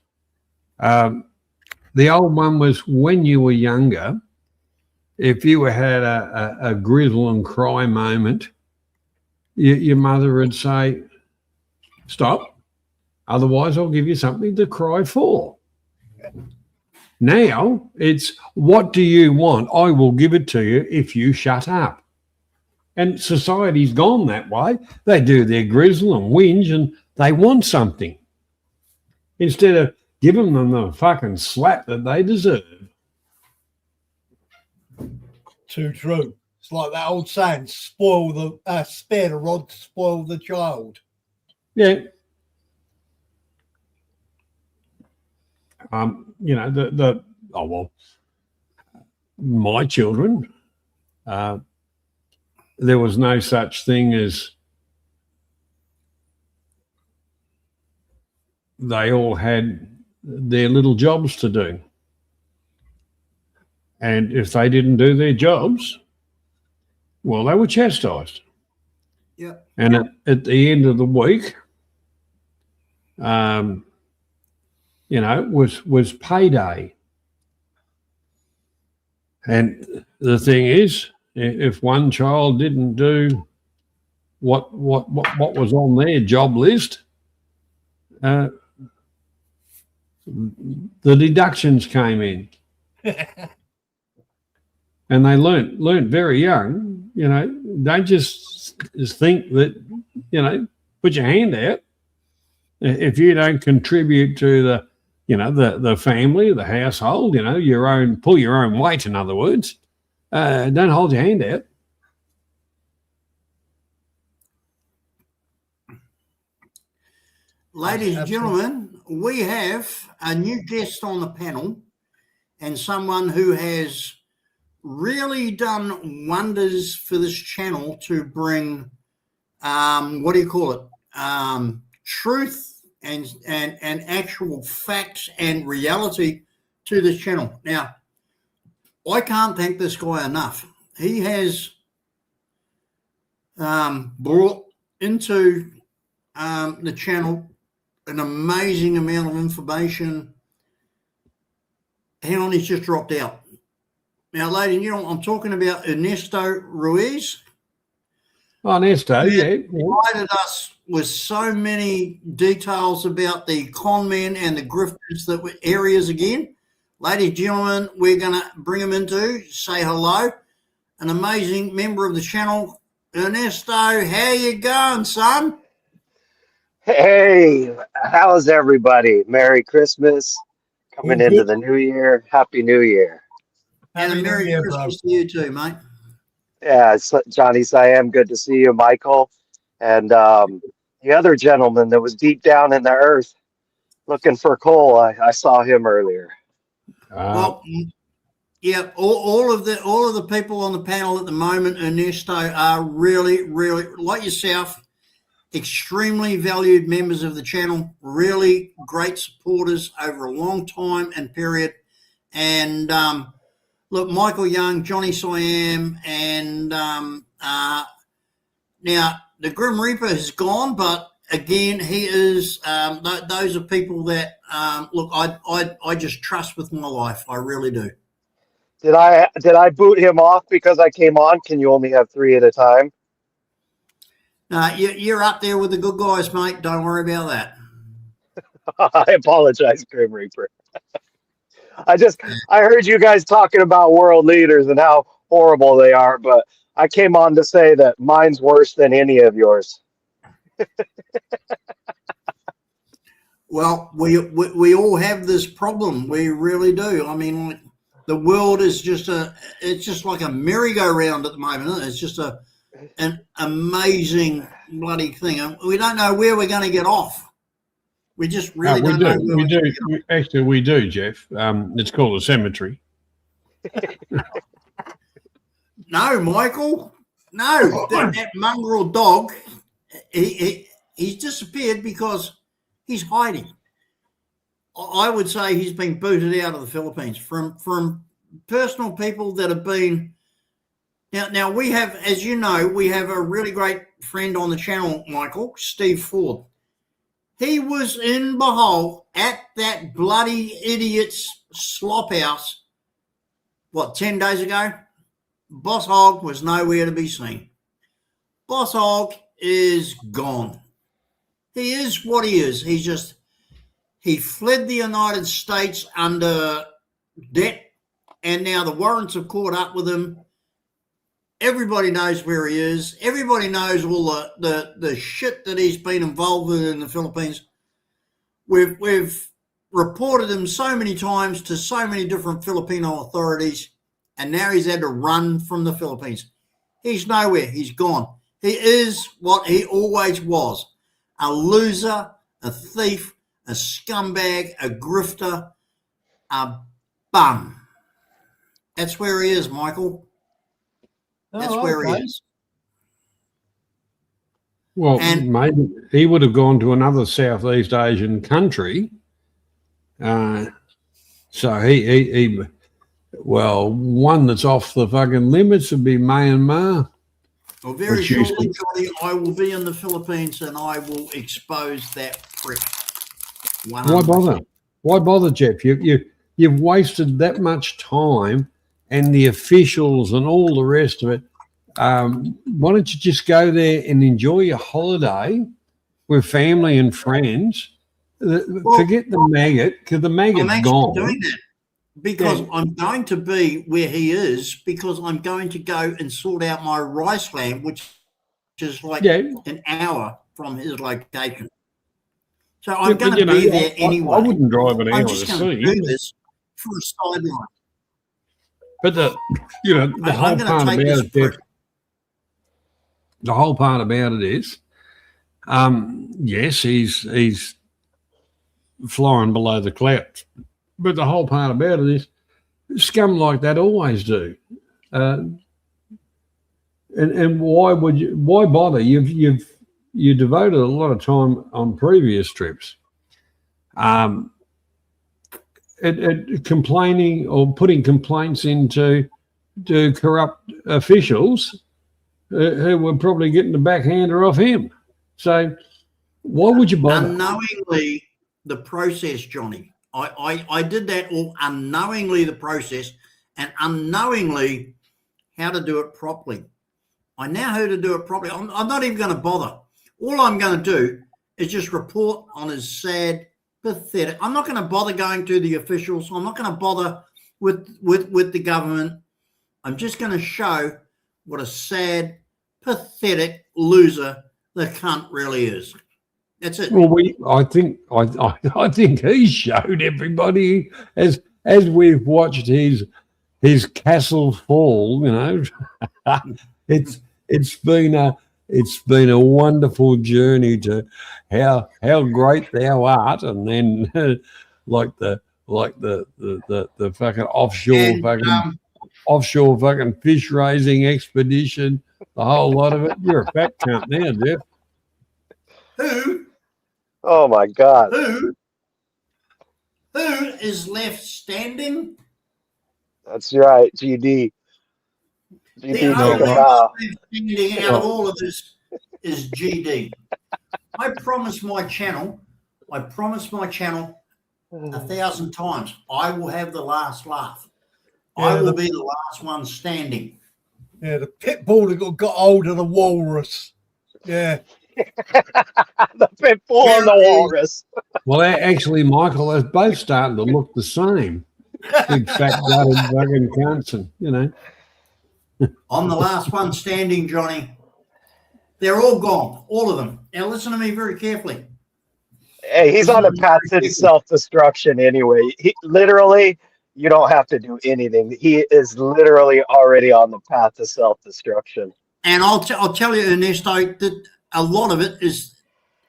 The old one was when you were younger, if you had a grizzle and cry moment, your mother would say, stop, otherwise I'll give you something to cry for. Now it's, what do you want? I will give it to you if you shut up. And society's gone that way. They do their grizzle and whinge and they want something instead of giving them the fucking slap that they deserve. Too true. It's like that old saying, spare the rod to spoil the child. Yeah. My children, there was no such thing as they all had their little jobs to do. And if they didn't do their jobs, well, they were chastised. Yeah. And at the end of the week, was payday. And the thing is, if one child didn't do what was on their job list, the deductions came in. And they learnt very young, don't just think that, put your hand out. If you don't contribute to the family, the household, pull your own weight, in other words, don't hold your hand out. Ladies and gentlemen, we have a new guest on the panel and someone who has really done wonders for this channel to bring, truth and actual facts and reality to this channel. Now, I can't thank this guy enough. He has brought into the channel an amazing amount of information. Hang on, he's just dropped out. Now, ladies and gentlemen, I'm talking about Ernesto Ruiz. Oh, Ernesto, yeah. Provided us with so many details about the con men and the grifters that were areas again. Ladies and gentlemen, we're going to bring him into, say hello, an amazing member of the channel. Ernesto, how you going, son? Hey, how's everybody? Merry Christmas. Coming into the new year. Happy New Year. And a Merry Christmas to you too, mate. Yeah, Johnny Siam, good to see you, Michael. And the other gentleman that was deep down in the earth looking for coal, I saw him earlier. Well, yeah, all of the people on the panel at the moment, Ernesto, are really, really, like yourself, extremely valued members of the channel, really great supporters over a long time and period. And look, Michael Young, Johnny Siam, and now the Grim Reaper has gone, but again, he is. Those are people that look. I just trust with my life. I really do. Did I boot him off because I came on? Can you only have 3 at a time? You're up there with the good guys, mate. Don't worry about that. I apologize, Grim Reaper. I heard you guys talking about world leaders and how horrible they are, but I came on to say that mine's worse than any of yours. Well, we all have this problem. We really do. I mean, the world is it's just like a merry-go-round at the moment, isn't it? It's just an amazing bloody thing. We don't know where we're going to get off. We just really don't know. We do, Jeff. It's called a cemetery. No, Michael. No, that mongrel dog. He's disappeared because he's hiding. I would say he's been booted out of the Philippines from personal people that have been. Now we have, as you know, we have a really great friend on the channel, Michael, Steve Ford. He was in Bohol at that bloody idiot's slop house, 10 days ago? Boss Hog was nowhere to be seen. Boss Hog is gone. He is what he is. He fled the United States under debt, and now the warrants have caught up with him. Everybody knows where he is. Everybody knows all the shit that he's been involved with in the Philippines. We've reported him so many times to so many different Filipino authorities, and now he's had to run from the Philippines. He's nowhere. He's gone. He is what he always was, a loser, a thief, a scumbag, a grifter, a bum. That's where he is, Michael. That's where he is. Well, maybe he would have gone to another Southeast Asian country. So he one that's off the fucking limits would be Myanmar. Well, very shortly, Johnny, I will be in the Philippines and I will expose that prick. 100%. Why bother? Why bother, Jeff? You've wasted that much time and the officials and all the rest of it. Why don't you just go there and enjoy your holiday with family and friends? Forget the maggot, because the maggot's I'm gone. Doing that because I'm going to be where he is, because I'm going to go and sort out my rice land, which is like an hour from his location. So I'm going to be there anyway. I wouldn't drive an hour I'm to just going to see. do this for a sideline. But the whole part about it, Jeff, the whole part about it is, yes, he's flying below the clouds. But the whole part about it is, scum like that always do. And why bother? You devoted a lot of time on previous trips, complaining or putting complaints into corrupt officials who were probably getting the backhander off him. So why would you bother? Unknowingly, the process, Johnny. I did that all unknowingly, the process, and unknowingly how to do it properly. I know how to do it properly. I'm not even going to bother. All I'm going to do is just report on his sad, pathetic. I'm not going to bother going to the officials. I'm not going to bother with the government. I'm just going to show what a sad, pathetic loser the cunt really is. That's it. Well, I think he showed everybody as we've watched his castle fall. You know, it's been a wonderful journey to how great thou art, and then like the fucking offshore fucking fish raising expedition, the whole lot of it. You're a fat cunt now, Jeff. Who? Oh my God. Who is left standing? That's right, GD. The only left standing out of all of this is GD. I promised my channel 1,000 times, I will have the last laugh. I will be the last one standing. Yeah, the pit bull that got hold of the walrus. Yeah. The pit bull and the walrus. Well, actually, Michael, they're both starting to look the same. Big fat gutted fucking cunts, and you know. I'm the last one standing, Johnny. They're all gone, all of them. Now listen to me very carefully. Hey, he's on a path to self-destruction anyway. He literally, you don't have to do anything. He is literally already on the path to self-destruction. And I'll tell you, Ernesto, that a lot of it is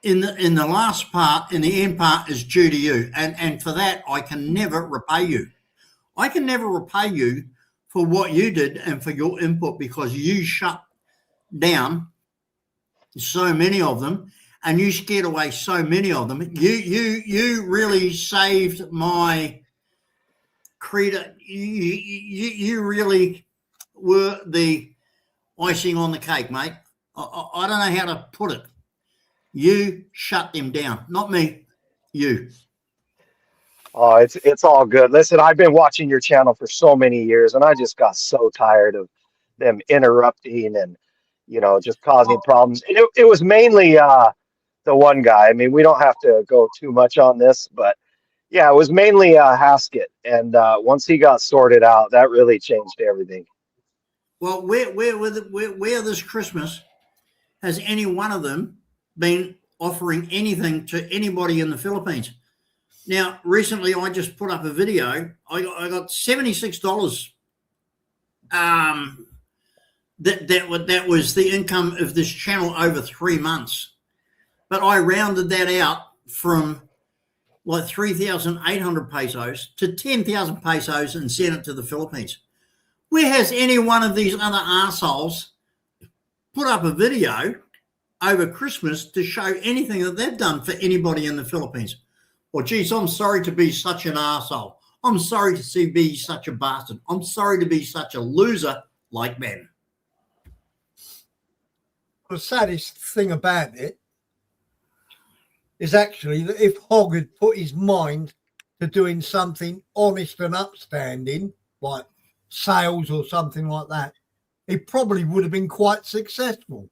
in the last part, in the end part, is due to you. And for that, I can never repay you. I can never repay you for what you did and for your input, because you shut down so many of them, and you scared away so many of them. You really saved my credo. You really were the icing on the cake, mate. I don't know how to put it. You shut them down, not me. You. Oh, it's all good. Listen, I've been watching your channel for so many years, and I just got so tired of them interrupting and just causing problems. And it was mainly the one guy. I mean, we don't have to go too much on this, but yeah, it was mainly Haskett. And once he got sorted out, that really changed everything. Well, where this Christmas has any one of them been offering anything to anybody in the Philippines? Now, recently, I just put up a video. I got $76. That was the income of this channel over 3 months. But I rounded that out from like 3,800 pesos to 10,000 pesos and sent it to the Philippines. Where has any one of these other arseholes put up a video over Christmas to show anything that they've done for anybody in the Philippines? Well, geez, I'm sorry to be such an arsehole. I'm sorry to be such a bastard. I'm sorry to be such a loser like Ben. The saddest thing about it is actually that if Hogg had put his mind to doing something honest and upstanding, like sales or something like that, he probably would have been quite successful.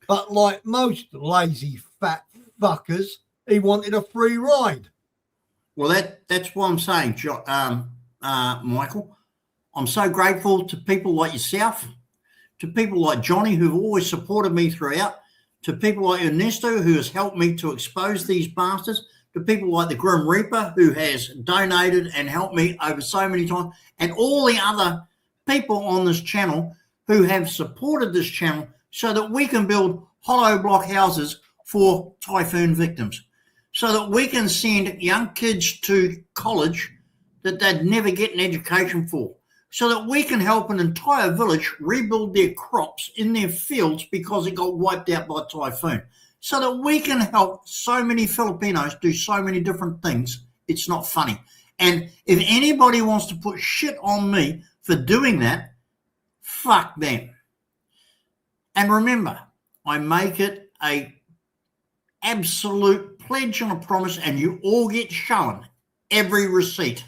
But like most lazy fat fuckers, he wanted a free ride. Well, that's what I'm saying, Michael. I'm so grateful to people like yourself, to people like Johnny, who've always supported me throughout, to people like Ernesto, who has helped me to expose these bastards, to people like the Grim Reaper, who has donated and helped me over so many times, and all the other people on this channel who have supported this channel so that we can build hollow block houses for typhoon victims, so that we can send young kids to college that they'd never get an education for, so that we can help an entire village rebuild their crops in their fields because it got wiped out by typhoon, so that we can help so many Filipinos do so many different things. It's not funny. And if anybody wants to put shit on me for doing that, fuck them. And remember, I make it a absolute pledge and a promise, and you all get shown every receipt.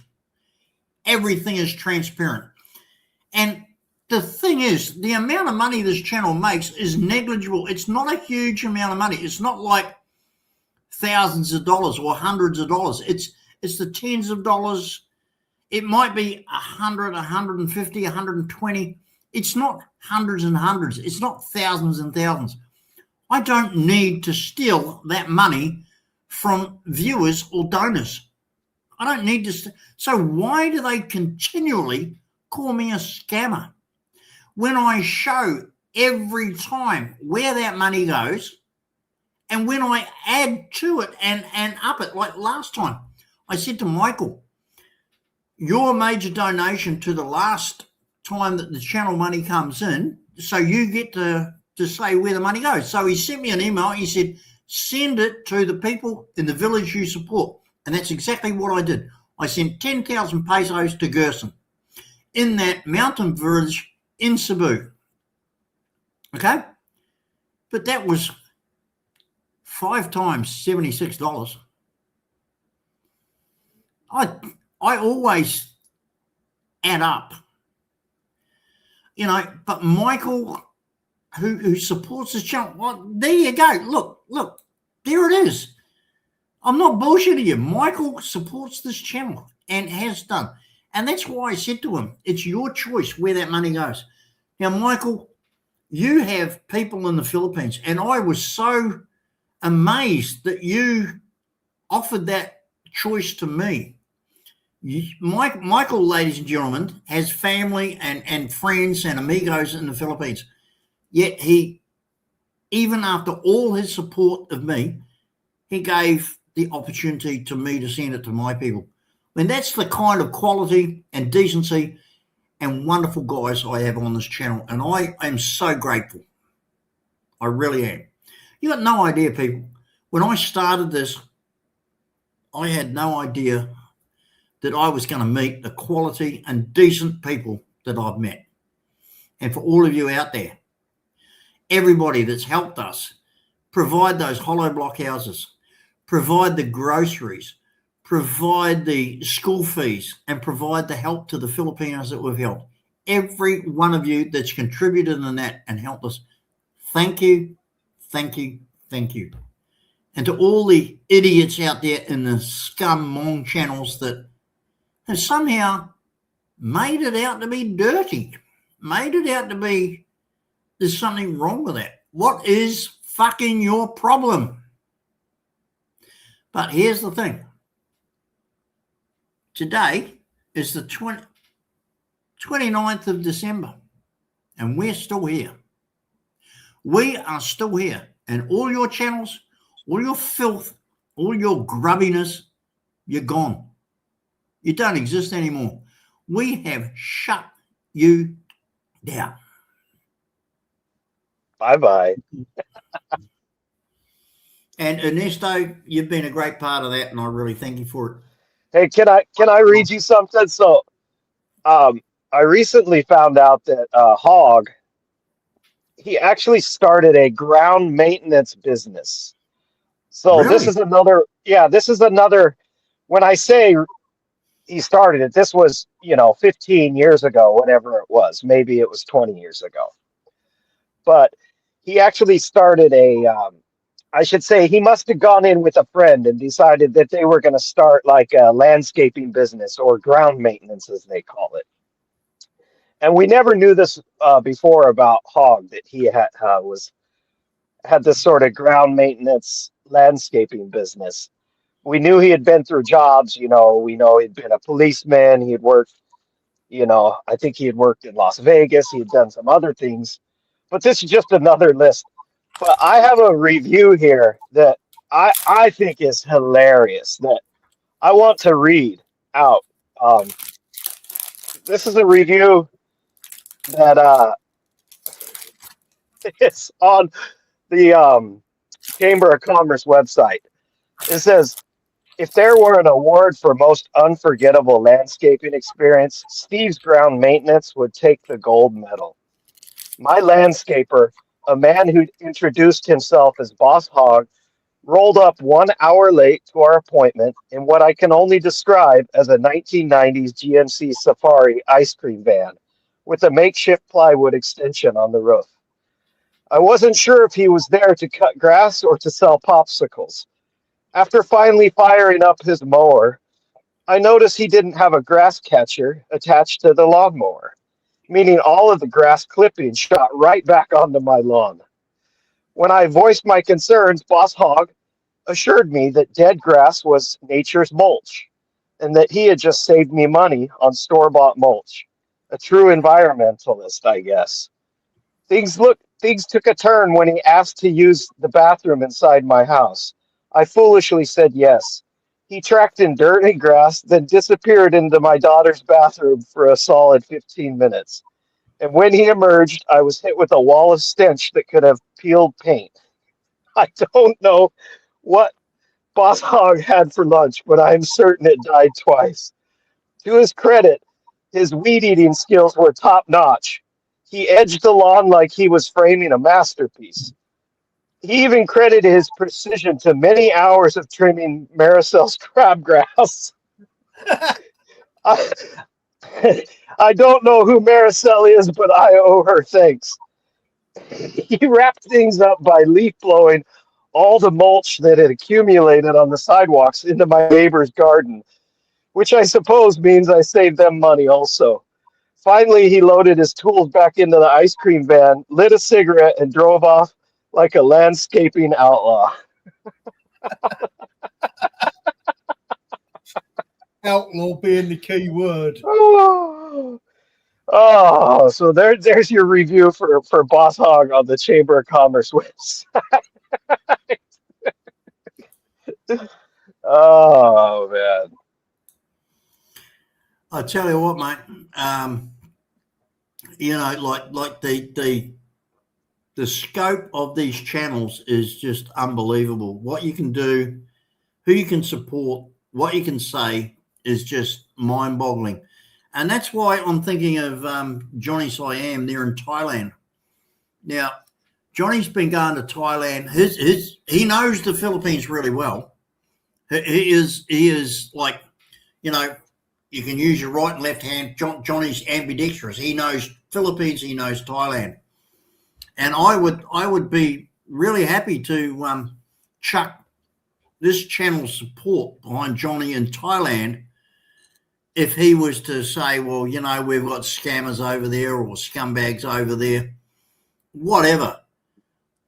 Everything is transparent. And the thing is, the amount of money this channel makes is negligible. It's not a huge amount of money. It's not like thousands of dollars or hundreds of dollars. It's the tens of dollars. It might be 100, 150, 120. It's not hundreds and hundreds. It's not thousands and thousands. I don't need to steal that money from viewers or donors. I don't need to. So why do they continually call me a scammer when I show every time where that money goes, and when I add to it and up it? Like last time, I said to Michael, your major donation to the last time that the channel money comes in, so you get to say where the money goes. So he sent me an email. He said, send it to the people in the village you support. And that's exactly what I did. I sent 10,000 pesos to Gerson in that mountain village in Cebu. Okay? But that was 5 times $76. I always add up. But Michael, who supports this channel, well, there you go. Look, there it is. I'm not bullshitting you. Michael supports this channel and has done. And that's why I said to him, it's your choice where that money goes. Now, Michael, you have people in the Philippines, and I was so amazed that you offered that choice to me. Michael, ladies and gentlemen, has family and friends and amigos in the Philippines. Yet he, even after all his support of me, he gave the opportunity to me to send it to my people. I mean, that's the kind of quality and decency and wonderful guys I have on this channel, and I am so grateful. I really am. You got no idea, people. When I started this, I had no idea that I was going to meet the quality and decent people that I've met. And for all of you out there, everybody that's helped us provide those hollow block houses, provide the groceries, provide the school fees, and provide the help to the Filipinos that we've helped. Every one of you that's contributed in that and helped us, thank you, thank you, thank you. And to all the idiots out there in the scum mong channels that have somehow made it out to be dirty, made it out to be there's something wrong with that. What is fucking your problem? But here's the thing. Today is the 29th of December, and we're still here. We are still here. And all your channels, all your filth, all your grubbiness, you're gone. You don't exist anymore. We have shut you down. Bye-bye. And Ernesto, you've been a great part of that, and I really thank you for it. Hey, can I read you something? So, I recently found out that Hog, he actually started a ground maintenance business. So Really? this is another, when I say he started it, this was, 15 years ago, whatever it was. Maybe it was 20 years ago. But he actually started I should say he must have gone in with a friend and decided that they were going to start like a landscaping business or ground maintenance, as they call it. And we never knew this before about Hog, that he had this sort of ground maintenance landscaping business. We knew he had been through jobs, we know he'd been a policeman, he had worked, I think he had worked in Las Vegas, he had done some other things, but this is just another list. But I have a review here that I think is hilarious that I want to read out. This is a review that it's on the Chamber of Commerce website. It says, if there were an award for most unforgettable landscaping experience, Steve's ground maintenance would take the gold medal. My landscaper, a man who introduced himself as Boss Hog, rolled up 1 hour late to our appointment in what I can only describe as a 1990s GMC Safari ice cream van with a makeshift plywood extension on the roof. I wasn't sure if he was there to cut grass or to sell popsicles. After finally firing up his mower, I noticed he didn't have a grass catcher attached to the lawnmower, meaning all of the grass clippings shot right back onto my lawn. When I voiced my concerns, Boss Hog assured me that dead grass was nature's mulch and that he had just saved me money on store-bought mulch. A true environmentalist, I guess. Things took a turn when he asked to use the bathroom inside my house. I foolishly said yes. He tracked in dirt and grass, then disappeared into my daughter's bathroom for a solid 15 minutes. And when he emerged, I was hit with a wall of stench that could have peeled paint. I don't know what Boss Hog had for lunch, but I'm certain it died twice. To his credit, his weed-eating skills were top-notch. He edged the lawn like he was framing a masterpiece. He even credited his precision to many hours of trimming Maricel's crabgrass. I don't know who Maricel is, but I owe her thanks. He wrapped things up by leaf blowing all the mulch that had accumulated on the sidewalks into my neighbor's garden, which I suppose means I saved them money also. Finally, he loaded his tools back into the ice cream van, lit a cigarette, and drove off like a landscaping outlaw. Outlaw being the key word. Oh, so there's your review for Boss Hog on the Chamber of Commerce website. Oh man. I tell you what, mate. Like the the scope of these channels is just unbelievable. What you can do, who you can support, what you can say is just mind-boggling. And that's why I'm thinking of Johnny Siam there in Thailand. Now, Johnny's been going to Thailand. He knows the Philippines really well. He is like, you know, you can use your right and left hand. Johnny's ambidextrous. He knows Philippines. He knows Thailand. And I would be really happy to chuck this channel's support behind Johnny in Thailand if he was to say, well, you know, we've got scammers over there or scumbags over there, whatever.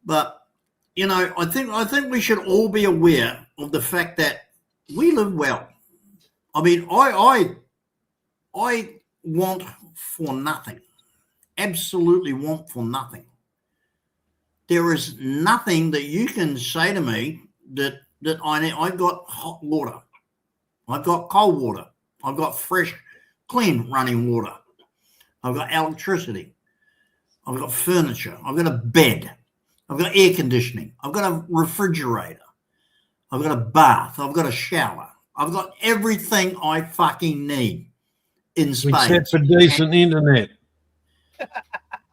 But, you know, I think we should all be aware of the fact that we live well. I mean, I want for nothing, absolutely want for nothing. There is nothing that you can say to me that I've got hot water, I've got cold water, I've got fresh, clean running water, I've got electricity, I've got furniture, I've got a bed, I've got air conditioning, I've got a refrigerator, I've got a bath, I've got a shower, I've got everything I fucking need in space. Except for decent internet.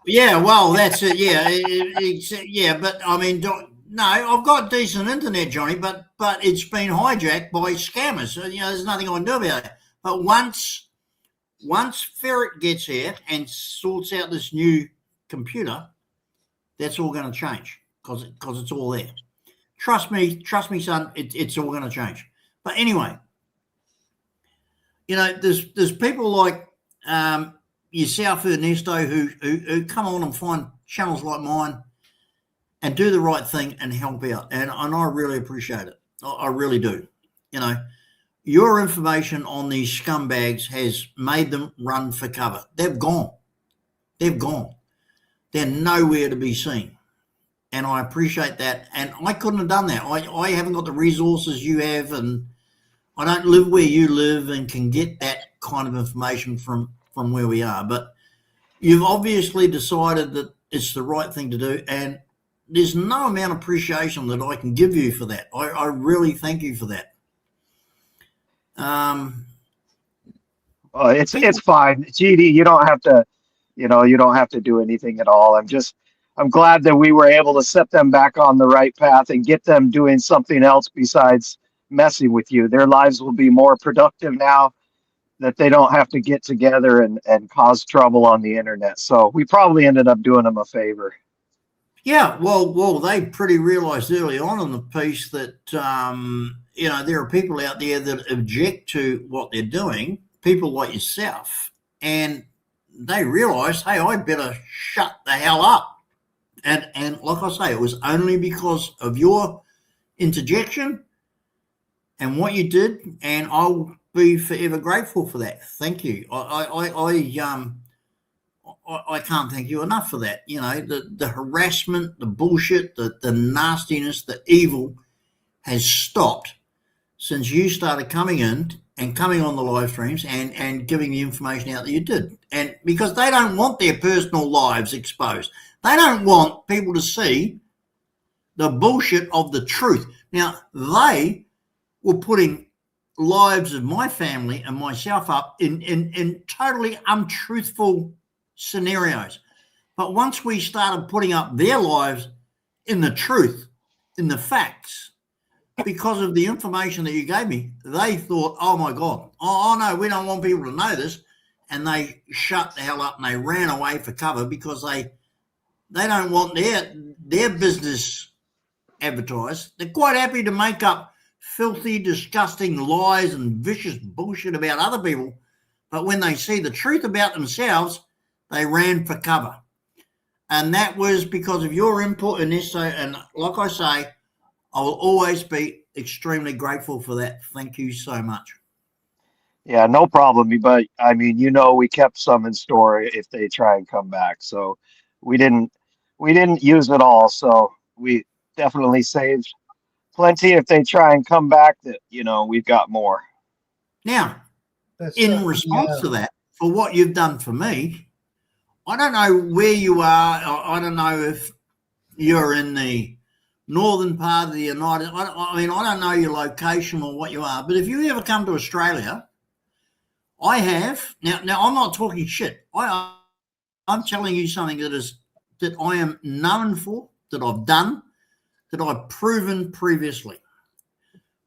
Yeah, well, that's it. Yeah, but I mean, no, I've got decent internet, Johnny, but it's been hijacked by scammers. So, you know, there's nothing I can do about it. But once Ferret gets here and sorts out this new computer, that's all going to change because it's all there. Trust me, son, it's all going to change. But anyway, you know, there's people like yourself, Ernesto, who come on and find channels like mine and do the right thing and help out. And I really appreciate it. I really do. You know, your information on these scumbags has made them run for cover. They've gone. They're nowhere to be seen. And I appreciate that. And I couldn't have done that. I haven't got the resources you have, and I don't live where you live and can get that kind of information from where we are. But you've obviously decided that it's the right thing to do, and there's no amount of appreciation that I can give you for that. I really thank you for that. It's fine, GD. You don't have to, you don't have to do anything at all. I'm glad that we were able to set them back on the right path and get them doing something else besides messing with you. Their lives will be more productive now that they don't have to get together and cause trouble on the internet. So we probably ended up doing them a favor. Yeah, well, they pretty realised early on in the piece that, you know, there are people out there that object to what they're doing, people like yourself, and they realised, hey, I better shut the hell up. And like I say, it was only because of your interjection and what you did, and I'll be forever grateful for that. Thank you. I can't thank you enough for that. You know, the harassment, the bullshit, the nastiness, the evil has stopped since you started coming in and coming on the live streams and giving the information out that you did. And because they don't want their personal lives exposed. They don't want people to see the bullshit of the truth. Now, they were putting lives of my family and myself up in totally untruthful scenarios. But once we started putting up their lives in the truth, in the facts, because of the information that you gave me, they thought, oh my God, oh no, we don't want people to know this. And they shut the hell up and they ran away for cover because they don't want their business advertised. They're quite happy to make up filthy, disgusting lies and vicious bullshit about other people. But when they see the truth about themselves, they ran for cover. And that was because of your input in this. And like I say, I will always be extremely grateful for that. Thank you so much. Yeah, no problem. But I mean, we kept some in store if they try and come back. So we didn't use it all. So we definitely saved plenty if they try and come back, that, we've got more. Now, in response to that, for what you've done for me, I don't know where you are. I don't know you're in the northern part of the United. I mean, I don't know your location or what you are, but if you ever come to Australia, I have now. I'm not talking shit. I'm telling you something that I am known for, that I've done, that I've proven previously.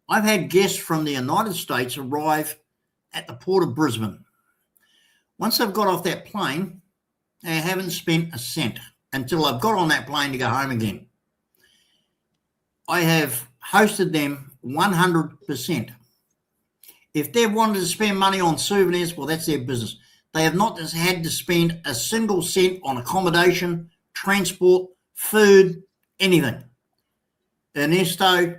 I've had guests from the United States arrive at the port of Brisbane. Once they've got off that plane, they haven't spent a cent until I've got on that plane to go home again. I have hosted them 100%. If they've wanted to spend money on souvenirs, well, that's their business. They have not had to spend a single cent on accommodation, transport, food, anything. Ernesto,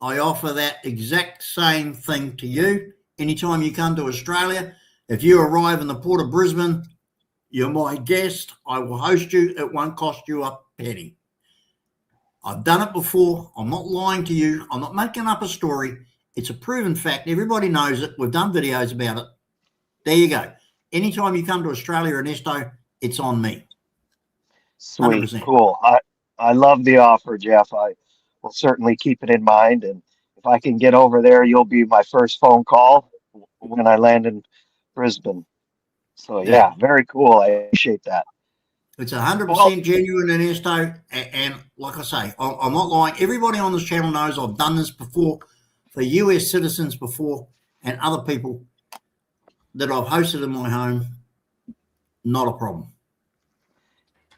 I offer that exact same thing to you. Anytime you come to Australia, if you arrive in the port of Brisbane, you're my guest. I will host you. It won't cost you a penny. I've done it before. I'm not lying to you. I'm not making up a story. It's a proven fact. Everybody knows it. We've done videos about it. There you go. Anytime you come to Australia, Ernesto, it's on me. Sweet, 100%. cool. I love the offer, Jeff. I will certainly keep it in mind, and if I can get over there, you'll be my first phone call when I land in Brisbane. So yeah, very cool. I appreciate that. It's 100% genuine, Ernesto, and like I say, I'm not lying. Everybody on this channel knows I've done this before for US citizens before and other people that I've hosted in my home. Not a problem.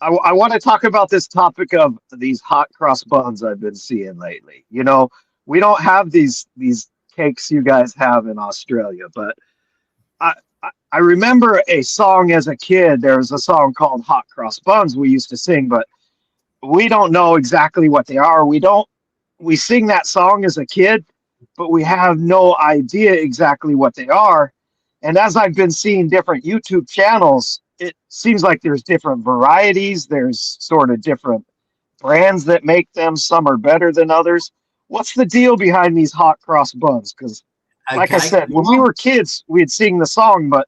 I want to talk about this topic of these hot cross buns I've been seeing lately. You know, we don't have these cakes you guys have in Australia, but I remember a song as a kid. There was a song called Hot Cross Buns we used to sing, but we don't know exactly what they are. We sing that song as a kid, but we have no idea exactly what they are. And as I've been seeing different YouTube channels, it seems like there's different varieties. There's sort of different brands that make them. Some are better than others. What's the deal behind these hot cross buns? Because like I said, when we were kids, we'd sing the song, but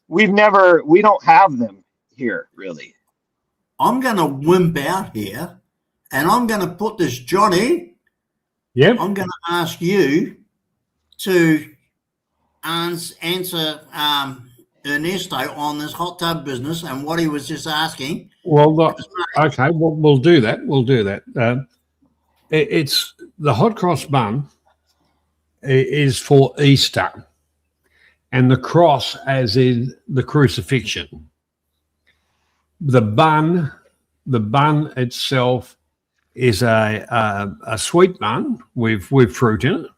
we don't have them here, really. I'm going to wimp out here, and I'm going to put this, Johnny. Yep. I'm going to ask you to answer Ernesto on this hot tub business and what he was just asking. Well, okay, we'll do that. We'll do that. It's the hot cross bun is for Easter, and the cross as in the crucifixion. The bun itself is a sweet bun with fruit in it,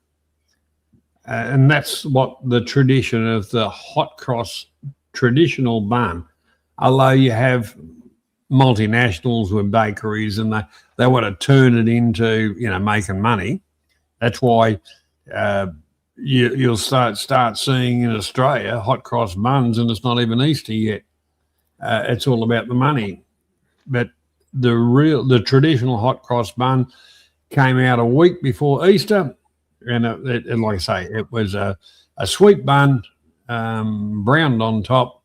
and that's what the tradition of the hot cross traditional bun. Although you have multinationals with bakeries and they want to turn it into making money. That's why you'll start seeing in Australia hot cross buns, and it's not even Easter yet. It's all about the money. But the traditional hot cross bun came out a week before Easter, and like I say, it was a sweet bun, browned on top,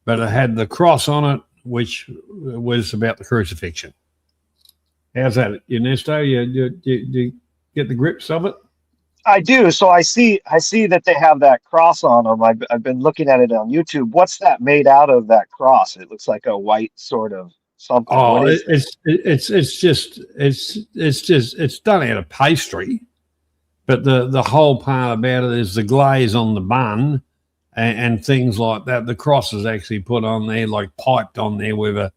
but it had the cross on it, which was about the crucifixion. How's that, Ernesto? You get the grips of it? I do. So I see that they have that cross on them. I've been looking at it on YouTube. What's that made out of, that cross? It looks like a white sort of something. Oh, what is it's done out of pastry, but the whole part about it is the glaze on the bun and things like that. The cross is actually put on there, like piped on there with a.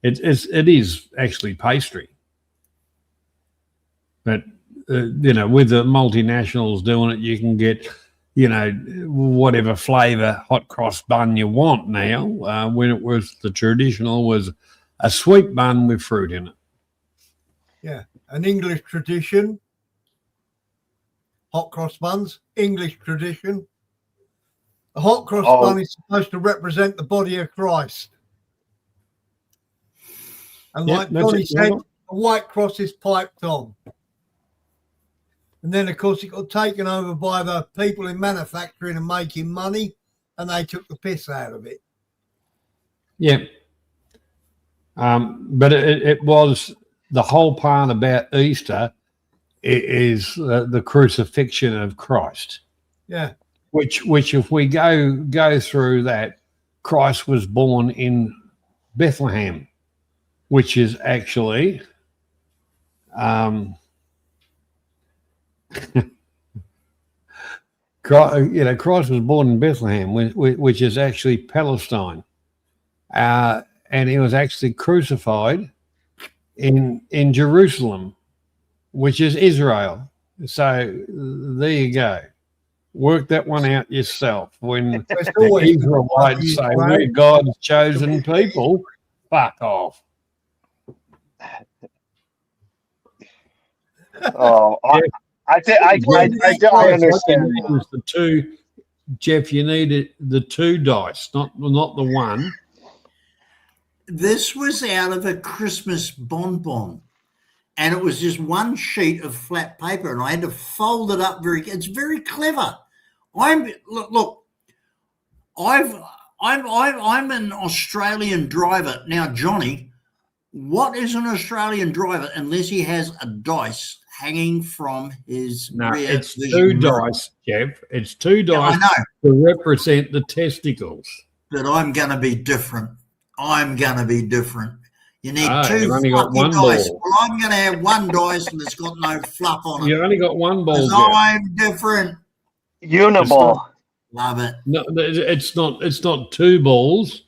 It is actually pastry, but. With the multinationals doing it, you can get, whatever flavor hot cross bun you want now. When it was the traditional was a sweet bun with fruit in it. Yeah, an English tradition. Hot cross buns, English tradition. A hot cross bun is supposed to represent the body of Christ. And like Johnny said, a white cross is piped on. And then, of course, it got taken over by the people in manufacturing and making money, and they took the piss out of it. Yeah. But it was the whole part about Easter is the crucifixion of Christ. Yeah. Which if we go through that, Christ was born in Bethlehem, which is actually Christ was born in Bethlehem, which is actually Palestine, and he was actually crucified in Jerusalem, which is Israel. So there you go. Work that one out yourself. When the Israelites say we're God's chosen people, fuck off. Oh, I understand. The two, Jeff, you needed the two dice, not the one. This was out of a Christmas bonbon, and it was just one sheet of flat paper, and I had to fold it up it's very clever. I'm an Australian driver now, Johnny. What is an Australian driver unless he has a dice hanging from his rear? It's two dice, Jeff. It's two dice to represent the testicles. But I'm going to be different. You need two you've only got one dice. ball. Well, I'm going to have one dice and it's got no fluff on it. You only got one ball, Jeff. I'm different. Uniball. Love it. No, it's not. It's not two balls.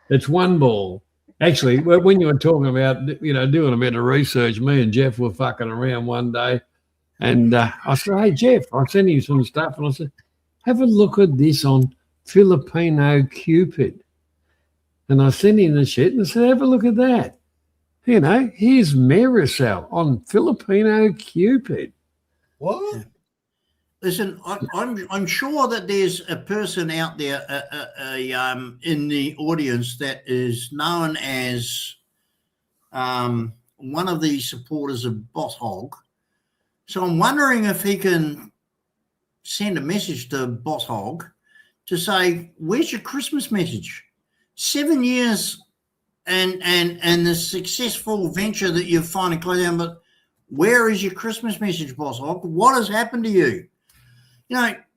It's one ball. Actually, when you were talking about doing a bit of research, me and Jeff were fucking around one day, and I said, "Hey Jeff, I sent you some stuff," and I said, "Have a look at this on Filipino Cupid." And I sent him the shit and I said, "Have a look at that. Here's Marisol on Filipino Cupid." What? Listen, I'm sure that there's a person out there in the audience that is known as one of the supporters of Boss Hog. So I'm wondering if he can send a message to Boss Hog to say, "Where's your Christmas message? 7 years and the successful venture that you've finally closed down, but where is your Christmas message, Boss Hog? What has happened to you?"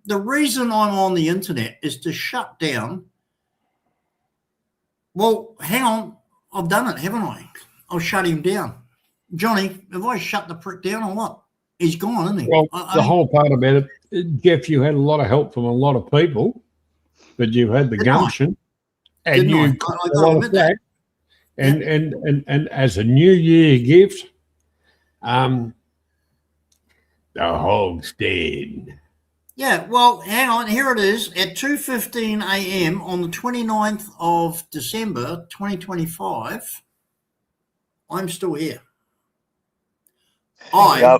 The reason I'm on the internet is to shut down. Well, hang on. I've done it, haven't I? I'll shut him down. Johnny, have I shut the prick down or what? He's gone, isn't he? Well, the whole part about it, Jeff, you had a lot of help from a lot of people, but you had the gumption. And you got a lot of flack. And as a New Year gift, the hog's dead. Yeah, well, hang on. Here it is at 2:15 a.m. on the 29th of December, 2025. I'm still here. I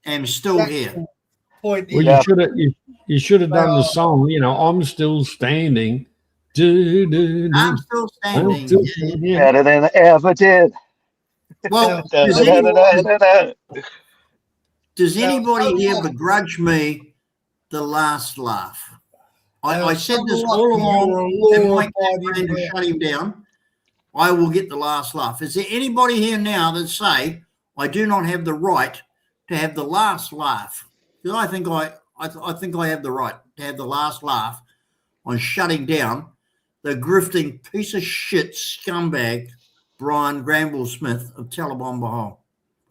am still here. Well, you should have done the song. I'm still standing. I'm still standing. Better than I ever did. Well, does anybody here begrudge me the last laugh? I said this all along, and Mike had to shut him down. I will get the last laugh. Is there anybody here now that say I do not have the right to have the last laugh? Because I think I have the right to have the last laugh on shutting down the grifting piece of shit scumbag Brian Granville Smith of Taliban Bahal.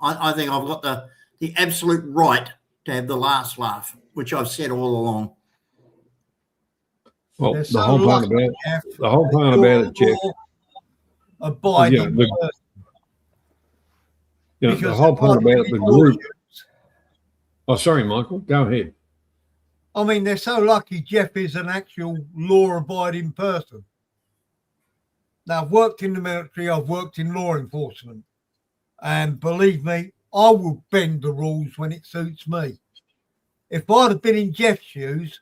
I think I've got the absolute right to have the last laugh, which I've said all along. Well, the whole part about it, Jeff. The whole part about it, the group. Oh, sorry, Michael. Go ahead. I mean, they're so lucky Jeff is an actual law-abiding person. Now, I've worked in the military, I've worked in law enforcement, and believe me, I will bend the rules when it suits me. If I'd have been in Jeff's shoes,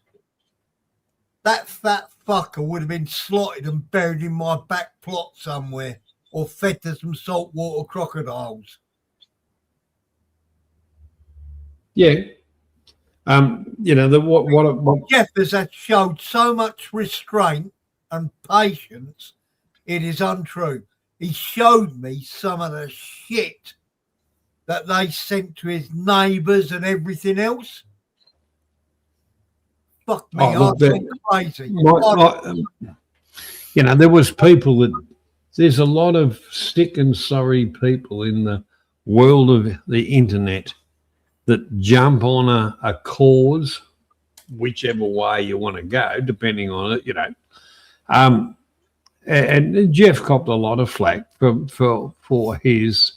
that fat fucker would have been slotted and buried in my back plot somewhere or fed to some saltwater crocodiles. Yeah. What Jeff has showed so much restraint and patience, it is untrue. he showed me some of the shit that they sent to his neighbours and everything else. Fuck me, Oh, look, I went crazy. you know, there was people that there's a lot of sick and sorry people in the world of the internet that jump on a cause, whichever way you want to go, depending on it, you know. And Jeff copped a lot of flack for his.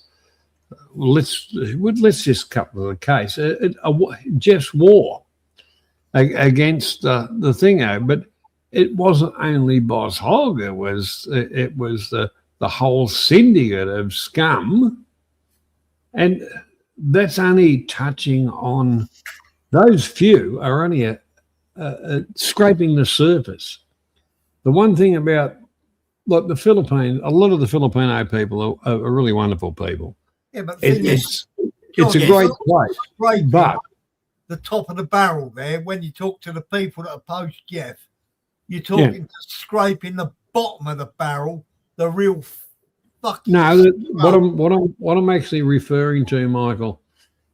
Let's just cut to the case. Jeff's war against the thingo, but it wasn't only Boss Hogg. It was the whole syndicate of scum, and that's only touching on those few are only scraping the surface. The one thing about like the Philippines, a lot of the Filipino people are really wonderful people. Yeah, but It's a great place, great, but the top of the barrel there. When you talk to the people that oppose Jeff, you're talking to scraping the bottom of the barrel, the real fucking. no. What I'm actually referring to, Michael,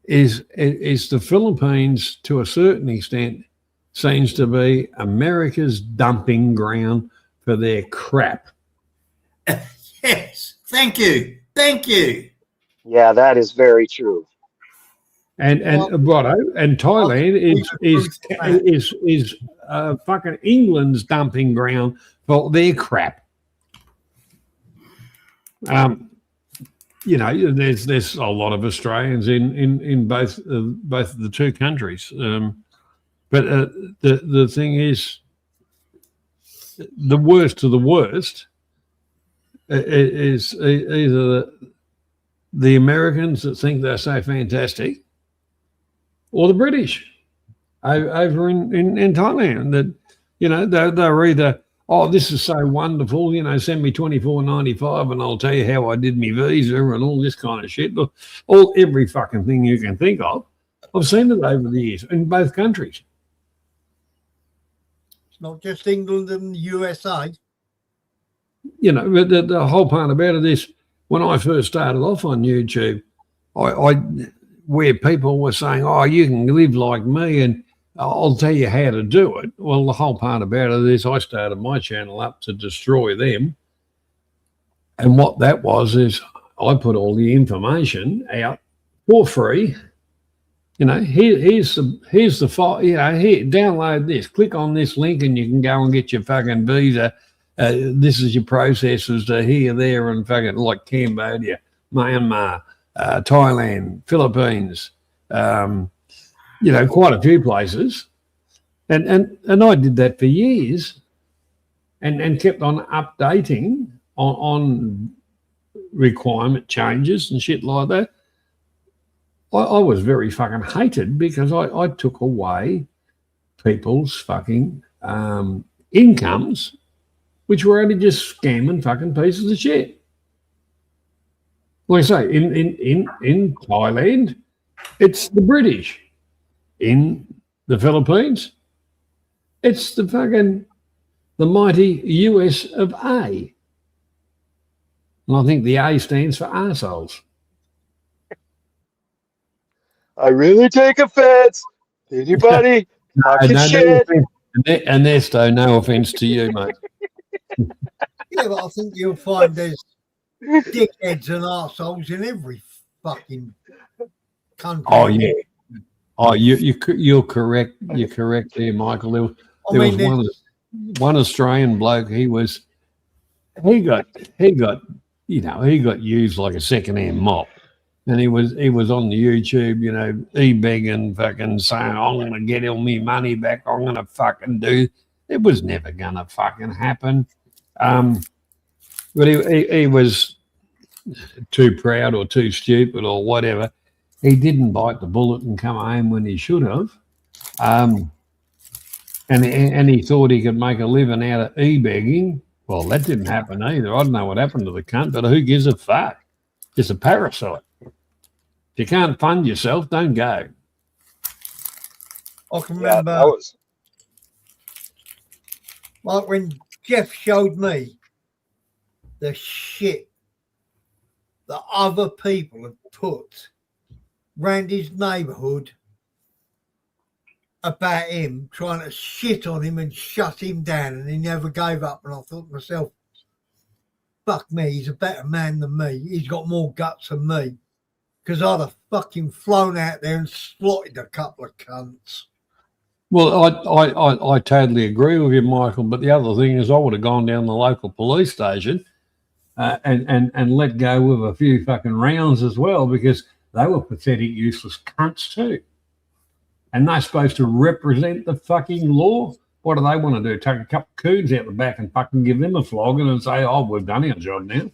is the Philippines to a certain extent seems to be America's dumping ground for their crap. Yes. Thank you. Yeah, that is very true. And Thailand is fucking England's dumping ground for their crap. You know, there's a lot of Australians in both of the two countries. But the thing is, the worst of the worst is either the Americans that think they're so fantastic, or the British over in Thailand that, you know, they're either, oh, this is so wonderful, you know, send me $24.95 and I'll tell you how I did my visa and all this kind of shit. Every fucking thing you can think of. I've seen it over the years in both countries. It's not just England and the USA. You know, the whole part about it is when I first started off on YouTube, I where people were saying, oh, you can live like me and I'll tell you how to do it. Well, the whole part about it is I started my channel up to destroy them. And what that was is I put all the information out for free. You know, here's the file, you know, here, download this, click on this link and you can go and get your fucking visa. This is your processes to here, there, and fucking like Cambodia, Myanmar, Thailand, Philippines, you know, quite a few places. And I did that for years and kept on updating on requirement changes and shit like that. I was very fucking hated because I took away people's fucking incomes, which were only just scamming fucking pieces of shit. Like I say, in Thailand, it's the British. In the Philippines, it's the mighty US of A. And I think the A stands for arseholes. I really take offense. Anybody talking shit? Ernesto, no offense to you, mate. Yeah, but I think you'll find there's dickheads and arseholes in every fucking country. Oh yeah. Oh, you're correct. You're correct there, Michael. There was one Australian bloke. He got used like a second-hand mop, and he was on the YouTube, you know, e-begging, fucking saying, "I'm gonna get all my money back. I'm gonna fucking do." It was never gonna fucking happen. But he was too proud or too stupid or whatever. He didn't bite the bullet and come home when he should have. And he thought he could make a living out of e-begging. Well, that didn't happen either. I don't know what happened to the cunt, but who gives a fuck? It's a parasite. If you can't fund yourself, don't go. I can remember like when Jeff showed me the shit that other people had put round his neighbourhood about him, trying to shit on him and shut him down, and he never gave up. And I thought to myself, fuck me, he's a better man than me. He's got more guts than me. Because I'd have fucking flown out there and slotted a couple of cunts. Well, I totally agree with you, Michael. But the other thing is, I would have gone down the local police station and let go with a few fucking rounds as well, because they were pathetic, useless cunts too. And they're supposed to represent the fucking law. What do they want to do? Take a couple of coons out the back and fucking give them a flogging and say, "Oh, we've done our job now."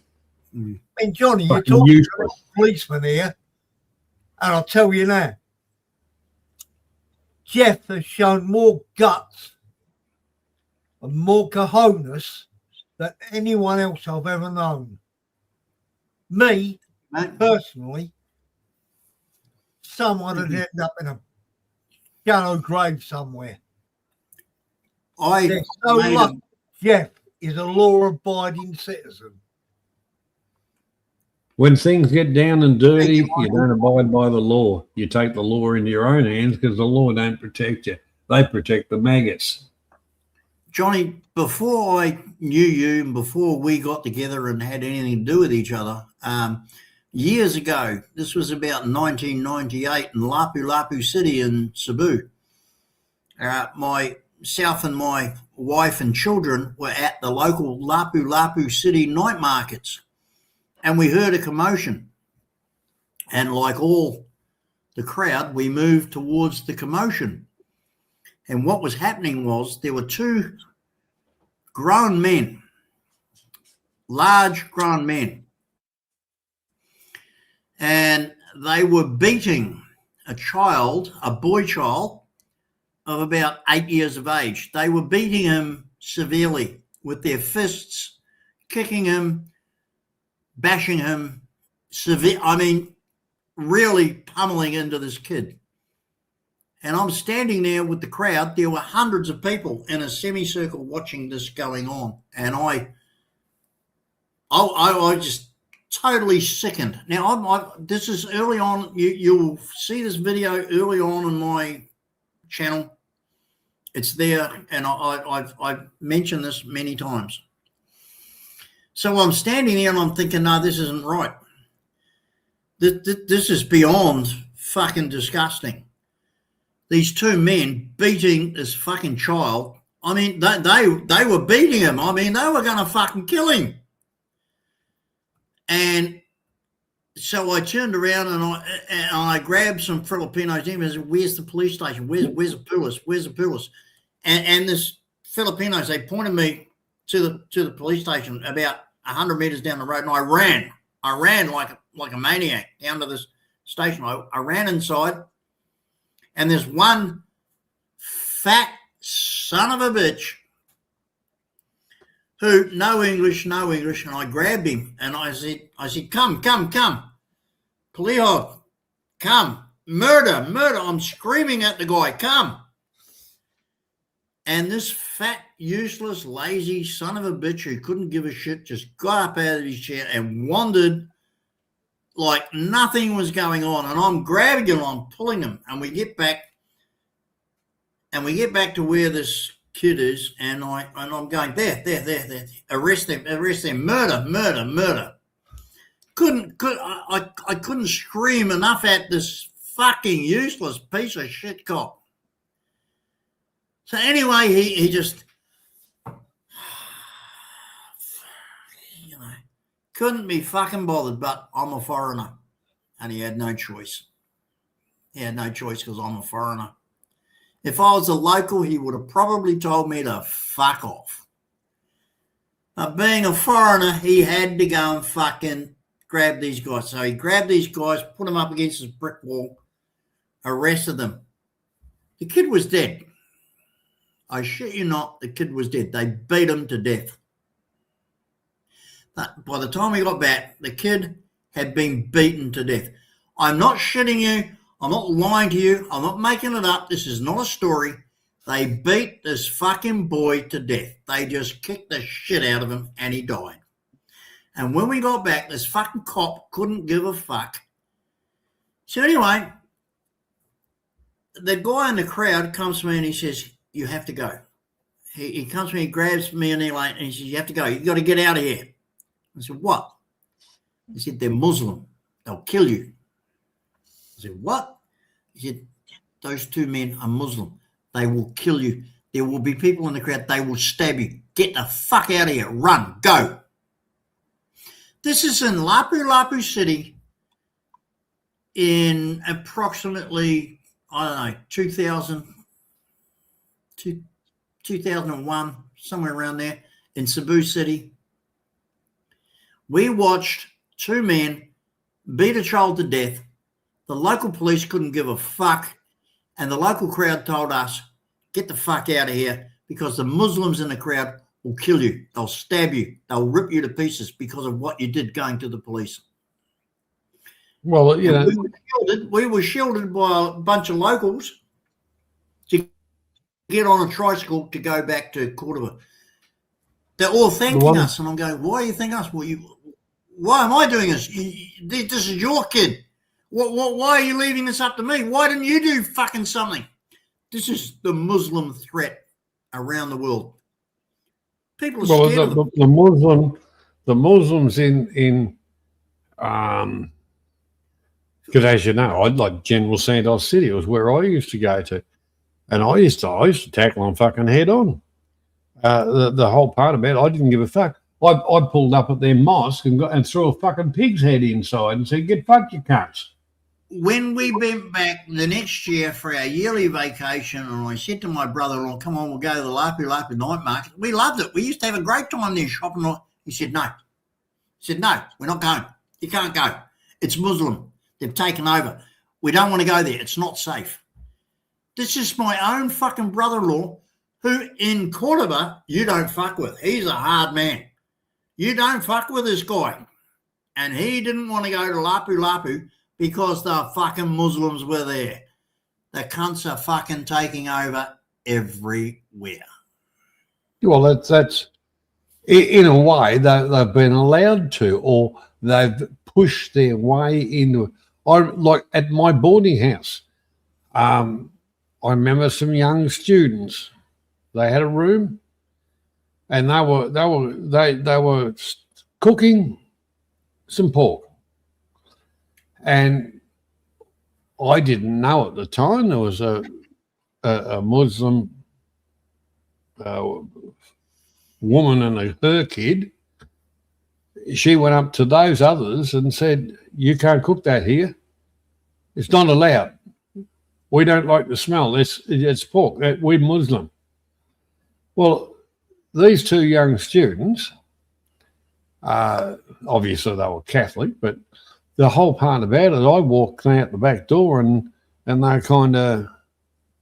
And Johnny, you're Fucking talking useless. to a policeman here, and I'll tell you now, Jeff has shown more guts and more cojones than anyone else I've ever known. Me, personally, someone would end up in a shallow grave somewhere. They're so lucky Jeff is a law-abiding citizen. When things get down and dirty, you don't abide by the law. You take the law into your own hands because the law don't protect you. They protect the maggots. Johnny, before I knew you and before we got together and had anything to do with each other, years ago, this was about 1998 in Lapu Lapu City in Cebu. Myself and my wife and children were at the local Lapu Lapu City night markets, and we heard a commotion. And like all the crowd, we moved towards the commotion. And what was happening was there were two grown men, large grown men, and they were beating a child, a boy child of about 8 years of age. They were beating him severely with their fists, kicking him, bashing him, really pummeling into this kid. And I'm standing there with the crowd. There were hundreds of people in a semicircle watching this going on. And I just totally sickened. Now, this is early on. You'll see this video early on in my channel. It's there, and I've mentioned this many times. So I'm standing there and I'm thinking, no, this isn't right. This is beyond fucking disgusting. These two men beating this fucking child. I mean, they were beating him. I mean, they were going to fucking kill him. And so I turned around and I grabbed some Filipinos and said, "Where's the police station? Where's the police? Where's the police?" And this Filipinos, they pointed me to the police station about 100 meters down the road, and I ran like a maniac down to this station. I ran inside, and there's one fat son of a bitch who no English, and I grabbed him and I said, come, Paliho, come, murder, I'm screaming at the guy, come. And this fat, useless, lazy son of a bitch who couldn't give a shit just got up out of his chair and wandered like nothing was going on. And I'm grabbing him, I'm pulling him, and we get back to where this kid is, and I'm going, there, arrest them, murder. I couldn't scream enough at this fucking useless piece of shit cop. So anyway, he just, couldn't be fucking bothered, but I'm a foreigner, and he had no choice. He had no choice because I'm a foreigner. If I was a local, he would have probably told me to fuck off. But being a foreigner, he had to go and fucking grab these guys. So he grabbed these guys, put them up against this brick wall, arrested them. The kid was dead. I shit you not, the kid was dead. They beat him to death. But by the time we got back, the kid had been beaten to death. I'm not shitting you. I'm not lying to you. I'm not making it up. This is not a story. They beat this fucking boy to death. They just kicked the shit out of him and he died. And when we got back, this fucking cop couldn't give a fuck. So anyway, the guy in the crowd comes to me and he says, you have to go. He comes to me, he grabs me and Elaine, and he says, you have to go. You've got to get out of here. I said, what? He said, they're Muslim. They'll kill you. I said, what? He said, those two men are Muslim. They will kill you. There will be people in the crowd. They will stab you. Get the fuck out of here. Run. Go. This is in Lapu-Lapu City in approximately, I don't know, 2001, somewhere around there, in Cebu City. We watched two men beat a child to death. The local police couldn't give a fuck, and the local crowd told us, get the fuck out of here, because the Muslims in the crowd will kill you. They'll stab you. They'll rip you to pieces because of what you did going to the police. Well, you know, we were shielded by a bunch of locals to get on a tricycle to go back to Cordoba. They're all thanking us, and I'm going, why are you thanking us? Well, why am I doing this? This is your kid. Why are you leaving this up to me? Why didn't you do fucking something? This is the Muslim threat around the world. People are scared of them. The Muslims in because as you know, I'd like General Santos City. It was where I used to go to, and I used to tackle them fucking head on. The whole part about it, I didn't give a fuck. I pulled up at their mosque and threw a fucking pig's head inside and said, "Get fucked, you cunts." When we went back the next year for our yearly vacation, and I said to my brother-in-law, come on, we'll go to the Lapu-Lapu night market. We loved it. We used to have a great time there shopping. He said, no. He said, no, we're not going. You can't go. It's Muslim. They've taken over. We don't want to go there. It's not safe. This is my own fucking brother-in-law who in Cordoba you don't fuck with. He's a hard man. You don't fuck with this guy. And he didn't want to go to Lapu-Lapu because the fucking Muslims were there. The cunts are fucking taking over everywhere. Well, that's in a way they've been allowed to, or they've pushed their way into it. Like at my boarding house, I remember some young students. They had a room, and they were cooking some pork. And I didn't know at the time there was a Muslim woman and her kid. She went up to those others and said, "You can't cook that here. It's not allowed. We don't like the smell. It's pork. We're Muslim." Well, these two young students, obviously they were Catholic, but the whole part about it, I walked out the back door and they kind of,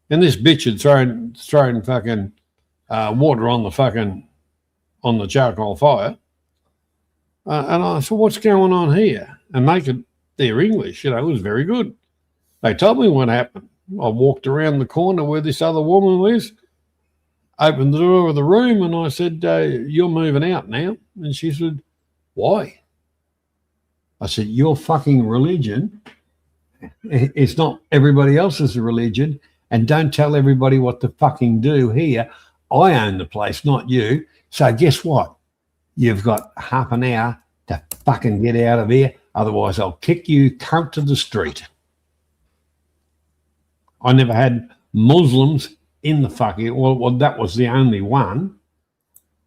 and this bitch had thrown fucking water on the charcoal fire. And I said, "What's going on here?" And their English, it was very good. They told me what happened. I walked around the corner where this other woman was, opened the door of the room, and I said, "You're moving out now." And she said, "Why?" I said, "Your fucking religion, it's not everybody else's religion, and don't tell everybody what to fucking do here. I own the place, not you. So guess what? You've got half an hour to fucking get out of here. Otherwise, I'll kick you cunt to the street." I never had Muslims in the fucking, well, that was the only one.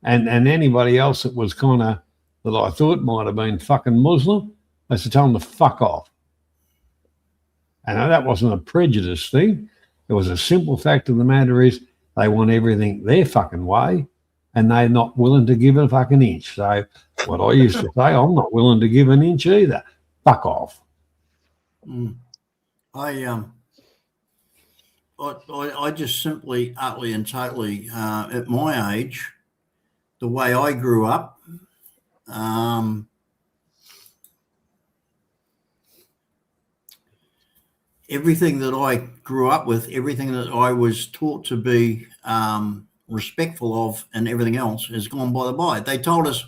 And anybody else that was kind of, that I thought might have been fucking Muslim, I used to tell them to fuck off. And that wasn't a prejudice thing. It was a simple fact of the matter is they want everything their fucking way, and they're not willing to give a fucking inch. So what I used to say, I'm not willing to give an inch either. Fuck off. I just simply, utterly and totally, at my age, the way I grew up, everything that I grew up with, everything that I was taught to be respectful of and everything else has gone by the by. They told us,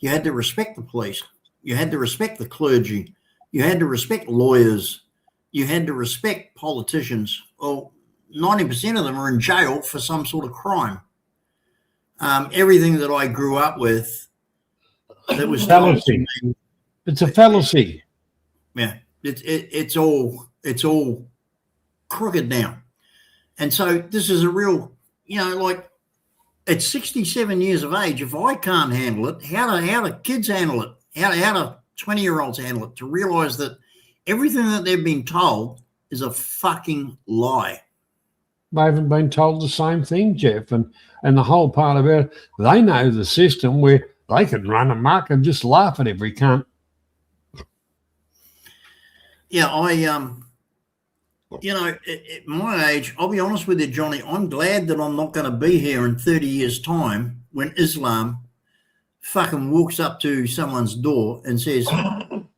You had to respect the police. You had to respect the clergy. You had to respect lawyers. You had to respect politicians. Well, 90% of them are in jail for some sort of crime. Everything that I grew up with that was told to Fallacy. me, It's a fallacy. yeah, it's all crooked now. And so this is a real, like at 67 years of age, if I can't handle it, how do kids handle it? How do 20-year-olds handle it? To realize that everything that they've been told is a fucking lie. They haven't been told the same thing, Jeff. And the whole part about it, they know the system where they can run amok and just laugh at every cunt. Yeah, at my age, I'll be honest with you, Johnny, I'm glad that I'm not going to be here in 30 years' time when Islam fucking walks up to someone's door and says,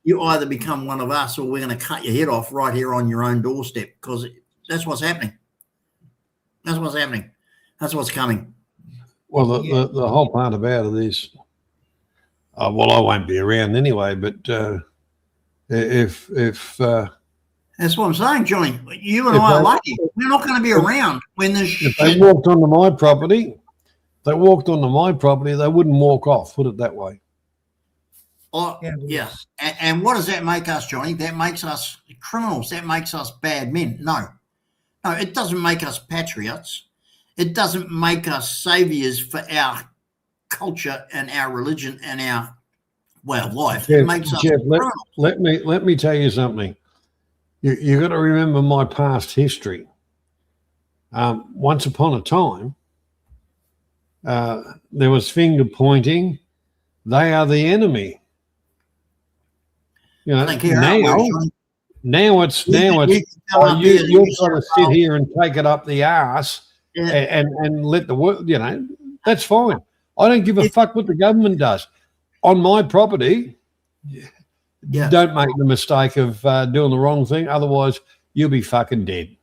you either become one of us or we're going to cut your head off right here on your own doorstep, because that's what's happening. That's what's happening. That's what's coming. Well, the whole part about it is, well, I won't be around anyway, but if that's what I'm saying, Johnny. You and I are lucky. We're not going to be around when this if shit. they walked onto my property, they wouldn't walk off, put it that way. Oh, yeah. And what does that make us, Johnny? That makes us criminals. That makes us bad men. No, it doesn't make us patriots. It doesn't make us saviors for our culture and our religion and our way of life. It makes us criminals. Let me tell you something. You got to remember my past history. Once upon a time, there was finger pointing. They are the enemy. You know, now it's you're going to sit here and take it up the arse and let the world. That's fine. I don't give a fuck what the government does on my property. Yeah. Don't make the mistake of doing the wrong thing. Otherwise, you'll be fucking dead.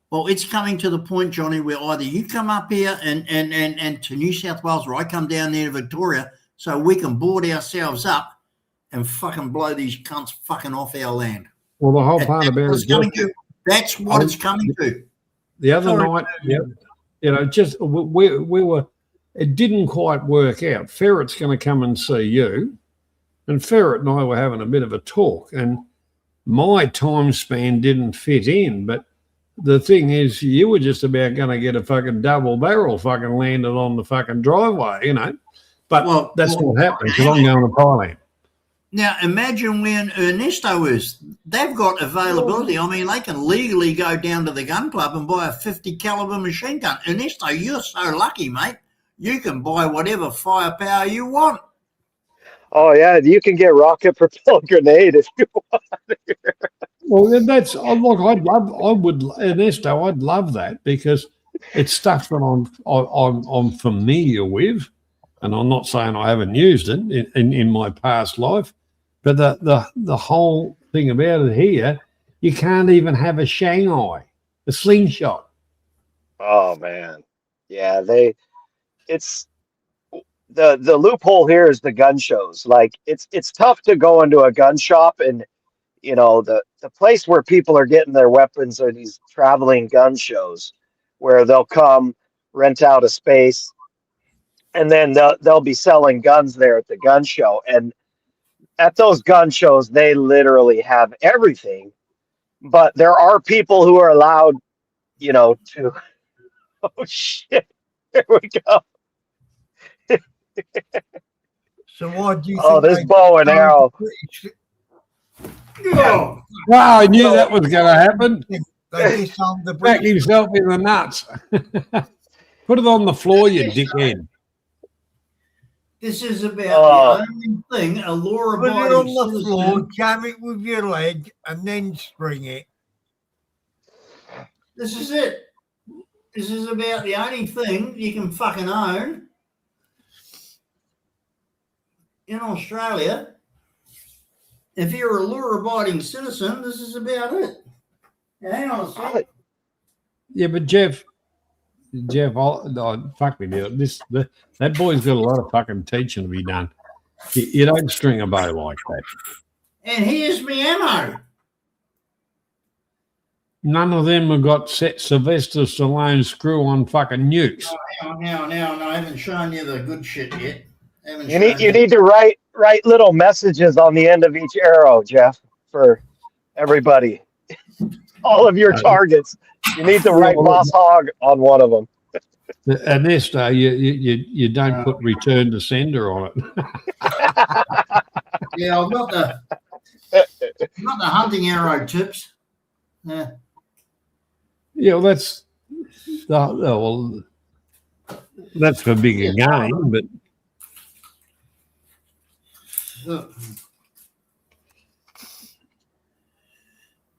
Well, it's coming to the point, Johnny, where either you come up here and to New South Wales, or I come down there to Victoria, so we can board ourselves up and fucking blow these cunts fucking off our land. Well, the whole part about it. That's what it's coming to. The other night, we were. It didn't quite work out. Ferret's going to come and see you. And Ferret and I were having a bit of a talk, and my time span didn't fit in. But the thing is, you were just about going to get a fucking double barrel fucking landed on the fucking driveway, But that's not happening because I'm going to Thailand. Now, imagine when Ernesto is. They've got availability. I mean, they can legally go down to the gun club and buy a 50 caliber machine gun. Ernesto, you're so lucky, mate. You can buy whatever firepower you want. Oh yeah, you can get rocket propelled grenade if you want. Well, that's look. I would Ernesto. I'd love that because it's stuff that I'm familiar with, and I'm not saying I haven't used it in my past life, but the whole thing about it here, you can't even have a Shanghai, a slingshot. Oh man, yeah, it's. The loophole here is the gun shows. Like it's tough to go into a gun shop and the place where people are getting their weapons are these traveling gun shows where they'll come rent out a space and then they'll be selling guns there at the gun show. And at those gun shows they literally have everything, but there are people who are allowed to oh shit, here we go. So why do you think this bow and arrow? Oh. Wow, I knew that was going to happen. They disarmed the Back British. himself in the nuts. Put it on the floor, you dickhead. This is about the only thing a Put it law-abiding on the floor, citizen. jam it with your leg, and then string it. This is it. This is about the only thing you can fucking own in Australia. If you're a law-abiding citizen, this is about it. Now, hang on a second. Yeah, but Jeff, fuck me now. That boy's got a lot of fucking teaching to be done. You don't string a bow like that. And here's me ammo. None of them have got set Sylvester Stallone screw-on fucking nukes. Now, I haven't shown you the good shit yet. You need to write little messages on the end of each arrow, Jeff, for everybody. All of your targets. You need to write Boss Hog on one of them. Ernesto, you don't put return to sender on it. Yeah, I've got the hunting arrow tips. Yeah. Yeah, well, that's for bigger game, but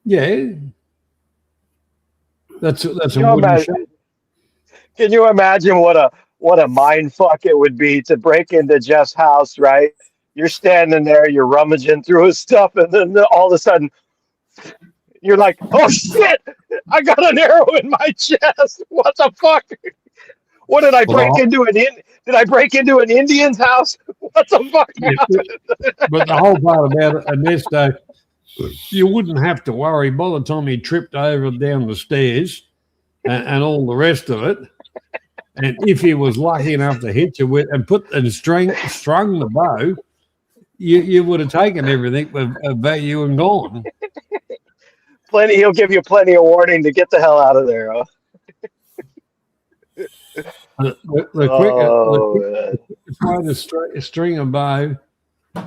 yeah, that's a wooden shot. Can you imagine what a mind fuck it would be to break into Jeff's house, right? You're standing there, you're rummaging through his stuff, and then all of a sudden you're like, oh shit, I got an arrow in my chest. What the fuck? What did I break into did I break into an Indian's house? What the fuck happened? But the whole part about it, Ernesto, you wouldn't have to worry by the time he tripped over down the stairs and all the rest of it. And if he was lucky enough to hit you with and strung the bow, you would have taken everything of value and gone. He'll give you plenty of warning to get the hell out of there. Huh? The quickest way to string a bow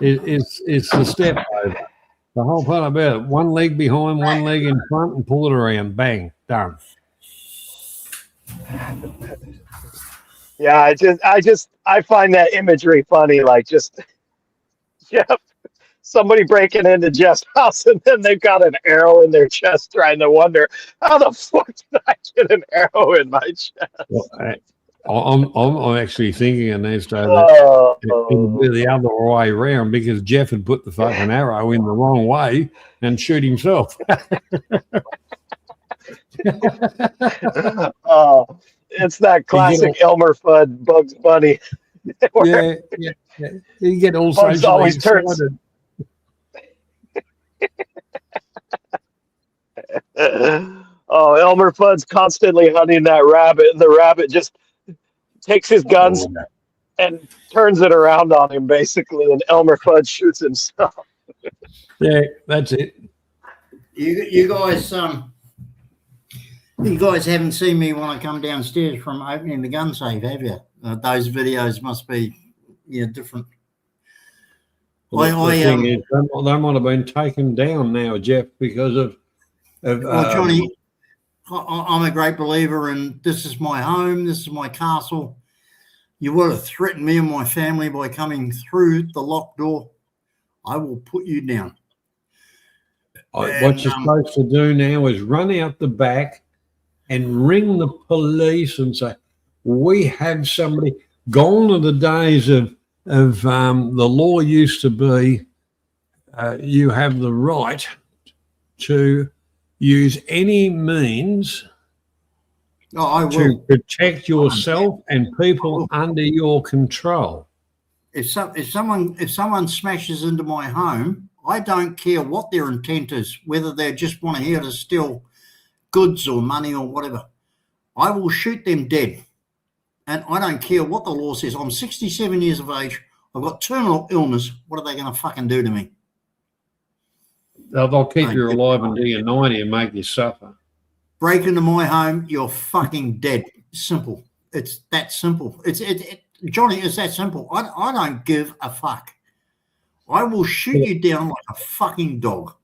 is the step over. The whole part about it, one leg behind, one leg in front, and pull it around. Bang, done. Yeah, I find that imagery funny. Like somebody breaking into Jeff's house and then they've got an arrow in their chest, trying to wonder how the fuck did I get an arrow in my chest? Well, I'm actually thinking, Ernesto, that it would be the other way around because Jeff had put the fucking arrow in the wrong way and shoot himself. It's that classic Elmer Fudd Bugs Bunny. Yeah. You get all Bugs always turns. Elmer Fudd's constantly hunting that rabbit, and the rabbit just takes his guns and turns it around on him, basically, and Elmer Fudd shoots himself. Yeah, that's it. You guys haven't seen me when I come downstairs from opening the gun safe, have you? Those videos must be different. Well, they might have been taken down now, Jeff, because of Johnny, I'm a great believer in this is my home, this is my castle. You would have threatened me and my family by coming through the locked door. I will put you down. What you're supposed to do now is run out the back and ring the police and say, we have somebody. Gone are the days of the law used to be you have the right to use any means to protect yourself and people under your control. If someone smashes into my home, I don't care what their intent is, whether they just want to steal goods or money or whatever. I will shoot them dead. And I don't care what the law says. I'm 67 years of age. I've got terminal illness. What are they going to fucking do to me? They'll keep you alive until you're 90 and make you suffer. Break into my home, you're fucking dead. Simple. It's that simple. Johnny, it's that simple. I don't give a fuck. I will shoot you down like a fucking dog.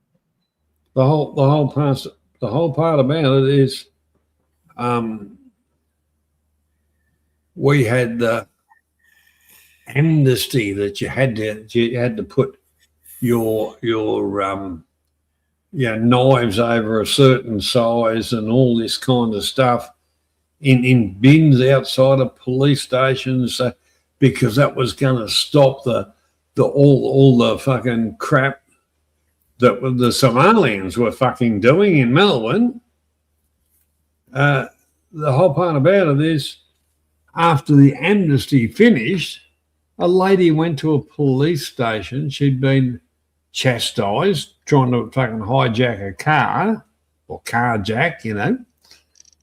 The whole part about it is, we had the amnesty that you had to put your knives over a certain size and all this kind of stuff in bins outside of police stations because that was going to stop all the fucking crap that the Somalians were fucking doing in Melbourne. The whole part about it is, after the amnesty finished, a lady went to a police station. She'd been chastised, trying to fucking hijack a car or carjack, you know.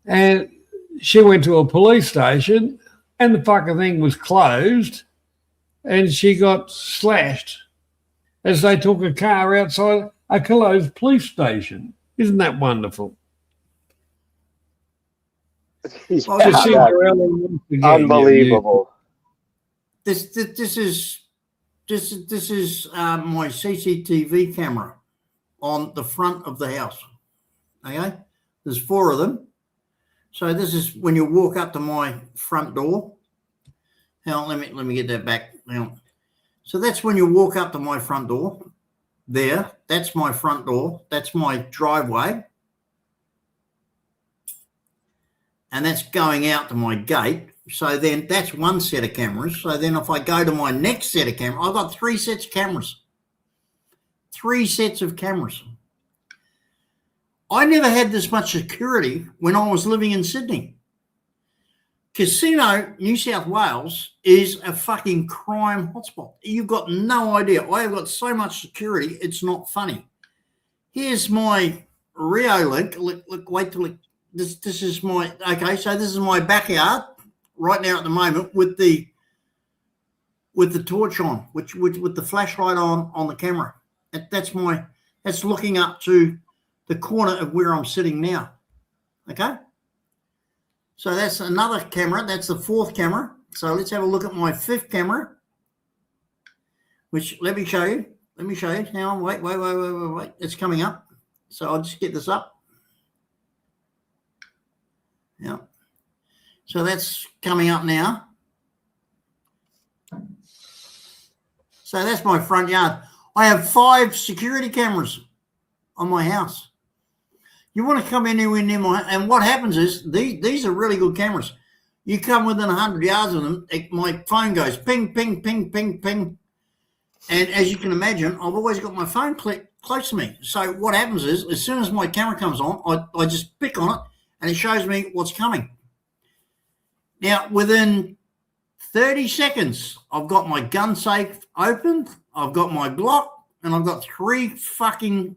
And she went to a police station and the fucking thing was closed and she got slashed as they took a car outside a closed police station. Isn't that wonderful? Well, To yeah, see that's her once again, unbelievable. this is my CCTV camera on the front of the house. Okay, there's 4 of them. So this is when you walk up to my front door. Hang on, let me get that back. Hang on. So that's when you walk up to my front door. There, that's my front door. That's my driveway. And that's going out to my gate. So then that's one set of cameras. So then if I go to my next set of cameras, I've got 3 sets of cameras. 3 sets of cameras. I never had this much security when I was living in Sydney. Casino, New South Wales, is a fucking crime hotspot. You've got no idea. I have got so much security, it's not funny. Here's my Rio link. Look, wait till it. This is my, okay, so this is my backyard right now at the moment with the torch on, which with the flashlight on the camera. That's looking up to the corner of where I'm sitting now. Okay? So that's another camera. That's the 4th camera. So let's have a look at my 5th camera, which let me show you. Hang on, wait. It's coming up. So I'll just get this up. Yeah. So that's coming up now. So that's my front yard. I have 5 security cameras on my house. You want to come anywhere near and what happens is these are really good cameras. You come within 100 yards of them, my phone goes ping, ping, ping, ping, ping. And as you can imagine, I've always got my phone close to me. So what happens is, as soon as my camera comes on, I just pick on it and it shows me what's coming. Now, within 30 seconds, I've got my gun safe open, I've got my Glock, and I've got 3 fucking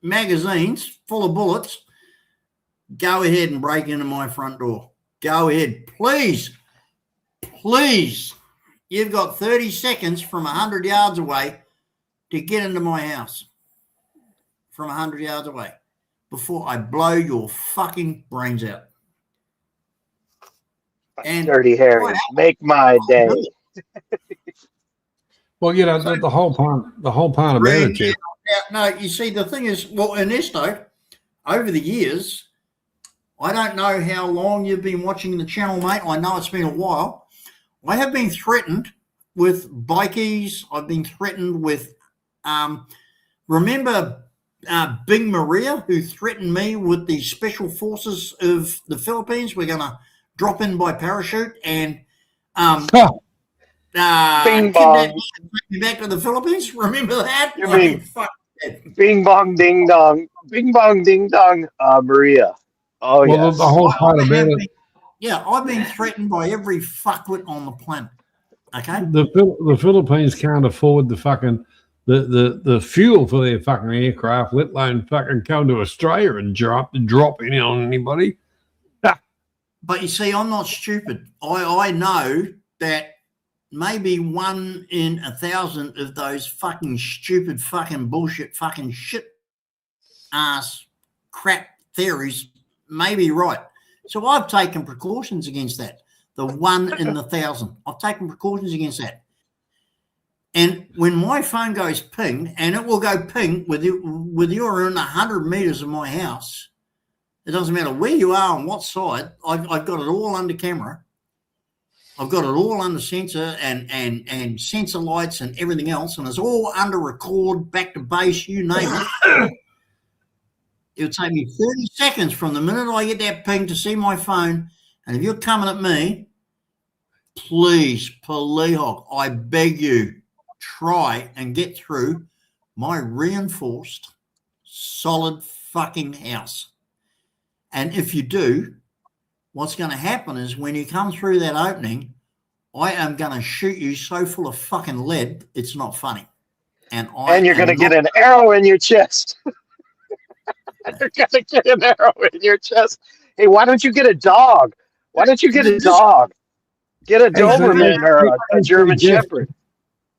magazines full of bullets. Go ahead and break into my front door. Go ahead. Please. You've got 30 seconds from 100 yards away to get into my house. From 100 yards away. Before I blow your fucking brains out. And Dirty Harry, make my day. Well, you know, the whole part about it, Jeff. No, you see, the thing is, well, Ernesto, over the years, I don't know how long you've been watching the channel, mate. I know it's been a while. I have been threatened with bikies. I've been threatened with, remember Bing Maria, who threatened me with the special forces of the Philippines? We're going to drop in by parachute and Bing bong. me back to the Philippines. Remember that? You mean bing bong ding dong, bing bong ding dong, Maria. Oh well, yes. the whole part about it. Yeah, I've been threatened by every fuckwit on the planet. Okay. The Philippines can't afford the fucking the fuel for their fucking aircraft, let alone fucking come to Australia and drop in on anybody. But you see, I'm not stupid. I know that maybe 1 in 1,000 of those fucking stupid fucking bullshit fucking shit ass crap theories may be right. So I've taken precautions against that. The 1 in 1,000. I've taken precautions against that. And when my phone goes ping, and it will go ping with you in 100 meters of my house, it doesn't matter where you are on what side, I've got it all under camera. I've got it all under sensor and sensor lights and everything else, and it's all under record, back to base, you name it. It'll take me 30 seconds from the minute I get that ping to see my phone. And if you're coming at me, please, Palihawk, I beg you, try and get through my reinforced, solid fucking house. And if you do, what's going to happen is when you come through that opening, I am going to shoot you so full of fucking lead, it's not funny. And you're going to get an arrow in your chest. You're going to get an arrow in your chest. Hey, why don't you get a dog? Why don't you get a dog? Get a Doberman or a German Shepherd.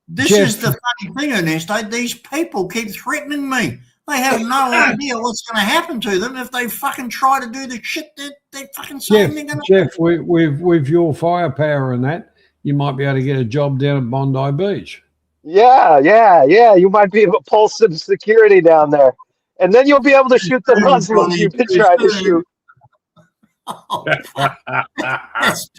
This is the funny thing, Ernesto. These people keep threatening me. They have no idea what's going to happen to them if they fucking try to do the shit that they fucking saying they're going to do. Jeff, with your firepower and that, you might be able to get a job down at Bondi Beach. Yeah. You might be able to pull some security down there. And then you'll be able to shoot the Muslims you've been trying to shoot. Oh, that's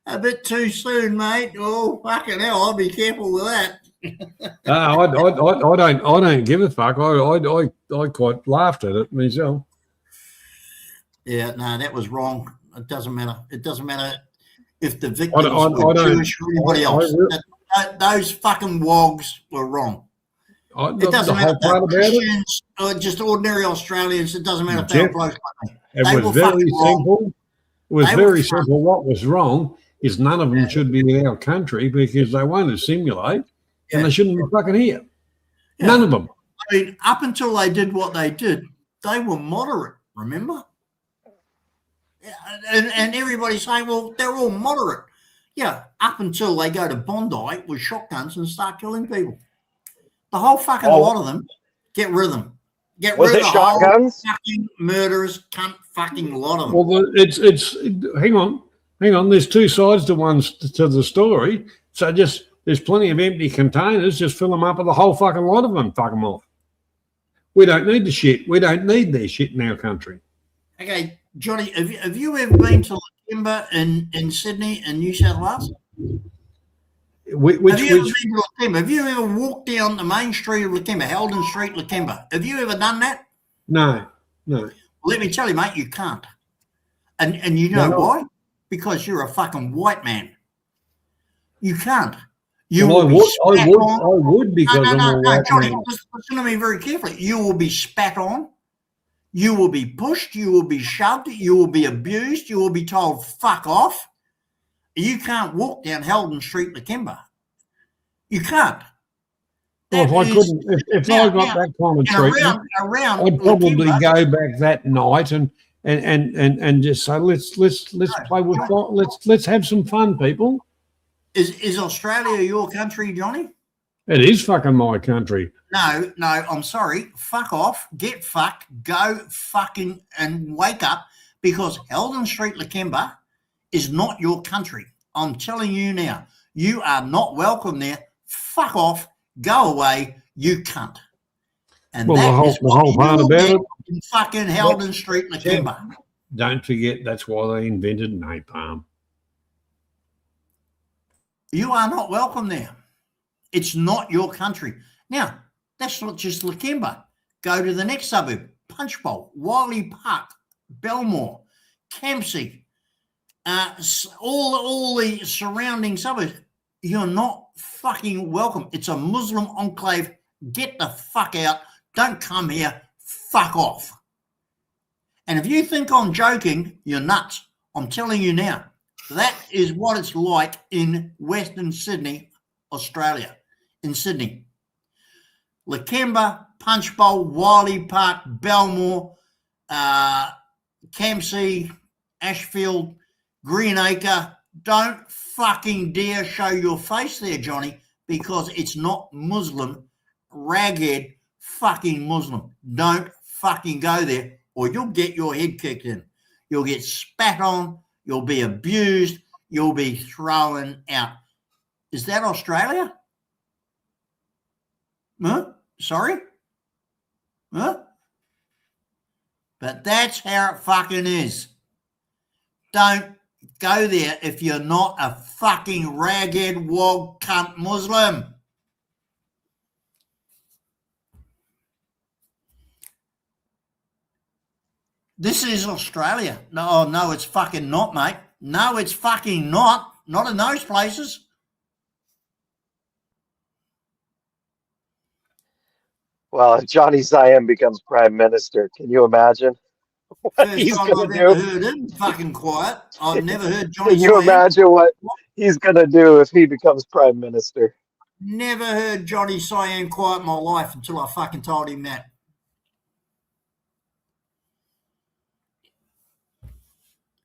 a bit too soon, mate. Oh, fucking hell, I'll be careful with that. I don't give a fuck. I quite laughed at it myself. Yeah, no, that was wrong. It doesn't matter. It doesn't matter if the victims were Jewish or anybody else. Those fucking wogs were wrong. It doesn't matter if they're Christians or just ordinary Australians. It doesn't matter if they're blokes like me. It was very simple. It was very simple. What was wrong is none of them should be in our country because they won't assimilate and they shouldn't be fucking here. Yeah. None of them. I mean, up until they did what they did, they were moderate, remember? And everybody's saying, well, they're all moderate. Yeah, up until they go to Bondi with shotguns and start killing people. The whole fucking lot of them, get rid of them. Get rid of the shotguns? Whole fucking murderers, cunt fucking lot of them. Well, it's hang on. There's two sides to the story. So there's plenty of empty containers. Just fill them up with the whole fucking lot of them. Fuck them off. We don't need the shit. We don't need their shit in our country. Okay, Johnny, have you ever been to Lakemba in Sydney and New South Wales? Have you ever walked down the main street of Lakemba, Heldon Street, Lakemba? Have you ever done that? No. Well, let me tell you, mate, you can't. And you know why? Because you're a fucking white man. You can't. I would because I'm a white Johnny, man. listen to me very carefully. You will be spat on. You will be pushed. You will be shoved. You will be abused. You will be told, fuck off. You can't walk down Heldon Street, Lakemba. You can't. Well, if I got that kind of treatment, I'd probably go back that night and just say, let's play with fire. Let's have some fun, people. Is Australia your country, Johnny? It is fucking my country. No, I'm sorry. Fuck off. Get fucked. Go fucking and wake up because Heldon Street, Lakemba is not your country. I'm telling you now. You are not welcome there. Fuck off. Go away. You cunt. And the whole part about it. In fucking Heldon Street, Lakemba. Don't forget that's why they invented napalm. You are not welcome there. It's not your country. Now, that's not just Lakemba. Go to the next suburb, Punchbowl, Wiley Park, Belmore, Campsie, all the surrounding suburbs. You're not fucking welcome. It's a Muslim enclave. Get the fuck out. Don't come here. Fuck off. And if you think I'm joking, you're nuts. I'm telling you now. That is what it's like in Western Sydney, Australia. In Sydney. Lakemba, Punchbowl, Wiley Park, Belmore, Campsie, Ashfield, Greenacre. Don't fucking dare show your face there, Johnny, because it's not Muslim, raghead fucking Muslim. Don't fucking go there or you'll get your head kicked in. You'll get spat on. You'll be abused. You'll be thrown out. Is that Australia? Huh? Sorry? Huh? But that's how it fucking is. Don't go there if you're not a fucking raghead wog cunt Muslim. This is Australia. No, it's fucking not, mate. No, it's fucking not. Not in those places. Well, if Johnny Siam becomes prime minister, can you imagine? What First he's time gonna I've ever do? heard him fucking quiet. I've never heard Johnny Can you Siam. imagine what he's gonna do if he becomes prime minister? Never heard Johnny Siam quiet in my life until I fucking told him that.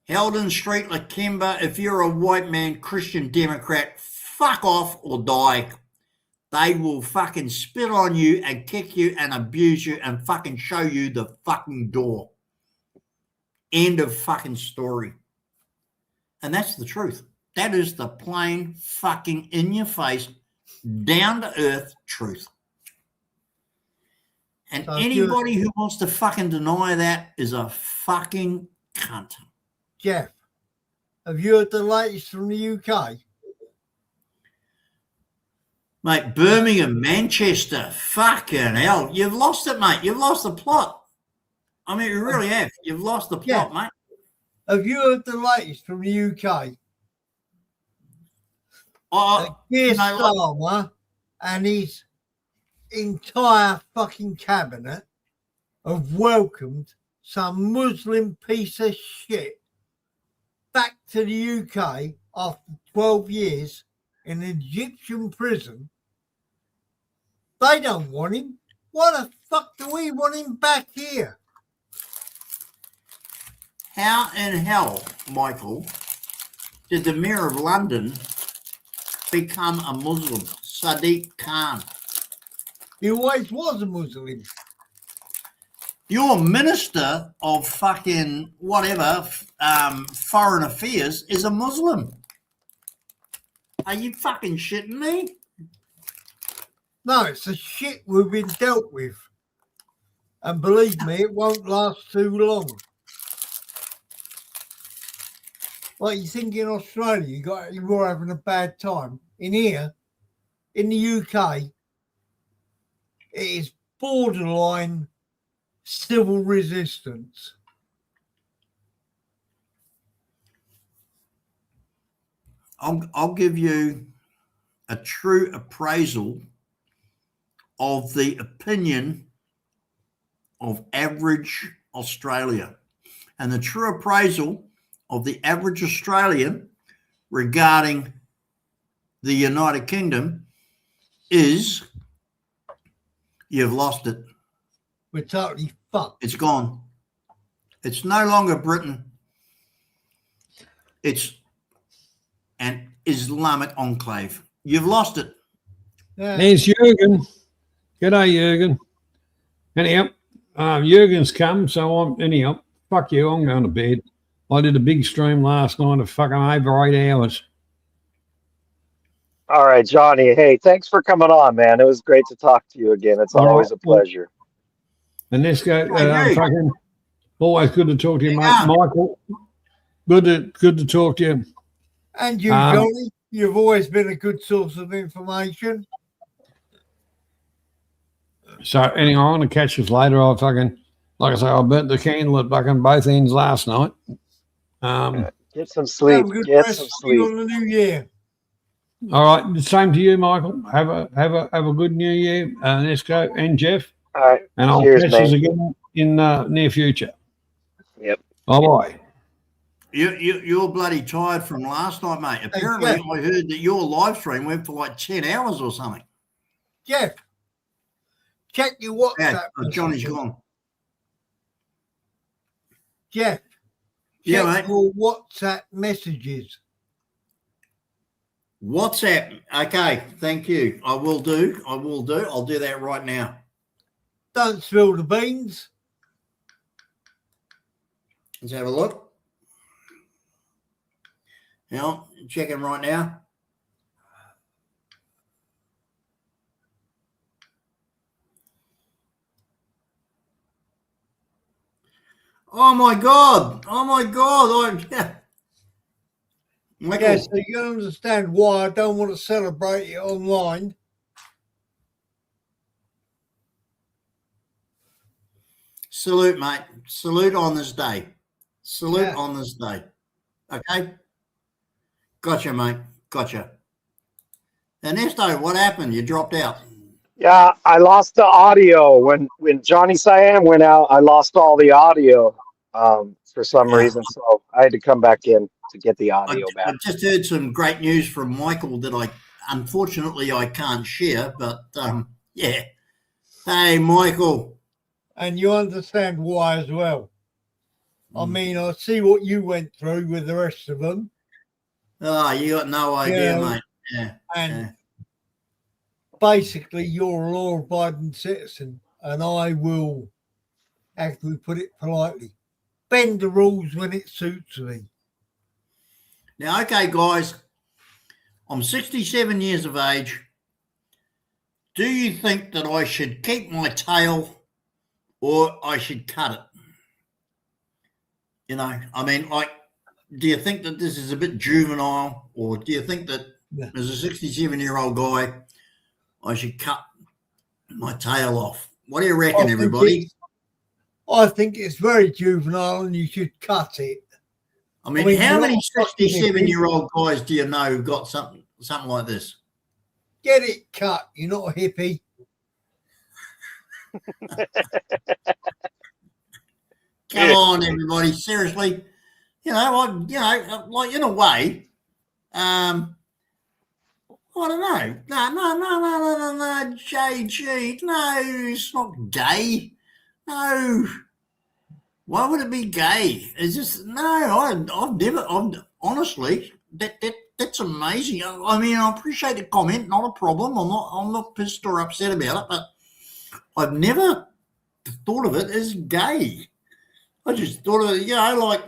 Heldon Street, Lakemba, if you're a white man, Christian Democrat, fuck off or die. They will fucking spit on you and kick you and abuse you and fucking show you the fucking door. End of fucking story. And that's the truth. That is the plain fucking in your face, down to earth truth. And So anybody who wants to fucking deny that is a fucking cunt. Jeff, have you heard the latest from the UK? Mate, Birmingham, Manchester, fucking hell. You've lost it, mate. You've lost the plot. I mean, you really have. You've lost the plot, mate. Have you heard the latest from the UK? Keir Starmer and his entire fucking cabinet have welcomed some Muslim piece of shit back to the UK after 12 years in an Egyptian prison. They don't want him. Why the fuck do we want him back here? How in hell, Michael, did the Mayor of London become a Muslim? Sadiq Khan. He always was a Muslim. Your Minister of fucking whatever, foreign affairs is a Muslim. Are you fucking shitting me? No, it's the shit we've been dealt with. And believe me, it won't last too long. Like you think in Australia, you're having a bad time. In here, in the UK, it is borderline civil resistance. I'll give you a true appraisal of the opinion of average Australia. And the true appraisal of the average Australian regarding the United Kingdom is you've lost it. We're totally fucked. It's gone. It's no longer Britain. It's an Islamic enclave. You've lost it. Yeah. There's Jurgen. G'day, Jurgen. Anyhow, Jurgen's come, so fuck you, I'm going to bed. I did a big stream last night of fucking over 8 hours. All right, Johnny. Hey, thanks for coming on, man. It was great to talk to you again. It's always a pleasure. And let's go. Hey. Fucking always good to talk to you, mate. Yeah. Michael, good to talk to you. And you, Johnny, you've always been a good source of information. So anyway, I'm going to catch us later. Like I say, I burnt the candle at fucking both ends last night. Get some sleep. Get some sleep. On the new year. All right, the same to you, Michael. Have a good New Year. Let's go, and Jeff. All right. And I'll Cheers, catch us again in near future. Yep. Bye bye. You're bloody tired from last night, mate. Apparently, I heard that your live stream went for like 10 hours or something. Jeff, check your WhatsApp. Yeah, Johnny's gone. Jeff, Yeah, check mate. your WhatsApp messages. WhatsApp. Okay, thank you. I will do. I'll do that right now. Don't spill the beans. Let's have a look. Now, checking right now. Oh my God. Michael, Yeah, so you understand why I don't want to celebrate it online. salute, mate. Salute on this day. Salute Yeah. on this day. Okay? Gotcha, mate. Gotcha. Ernesto, what happened? You dropped out. Yeah, I lost the audio when Johnny Siam went out. I lost all the audio. for some Yeah. reason. So I had to come back in to get the I, audio I back. just heard some great news from Michael that unfortunately I can't share, but yeah. Hey, Michael. And you understand why as well. I mean, I see what you went through with the rest of them. Oh, you got no idea, Yeah. mate. Yeah. And basically, you're a law-abiding citizen, and I will, how can we put it politely, bend the rules when it suits me. Now, okay, guys, I'm 67 years of age. Do you think that I should keep my tail or I should cut it? You know, I mean, do you think that this is a bit juvenile, or do you think that as a 67-year-old guy, I should cut my tail off? What do you reckon, everybody? I think it's very juvenile and you should cut it. I mean how many 67-year-old guys do you know who've got something like this? Get it cut. You're not a hippie. Come on, everybody. Seriously. You know, like in a way, I don't know. No, JG. No, it's not gay. No. Why would it be gay? It's just, no, honestly, that's amazing. I mean, I appreciate the comment, not a problem. I'm not pissed or upset about it, but I've never thought of it as gay. I just thought of it, like,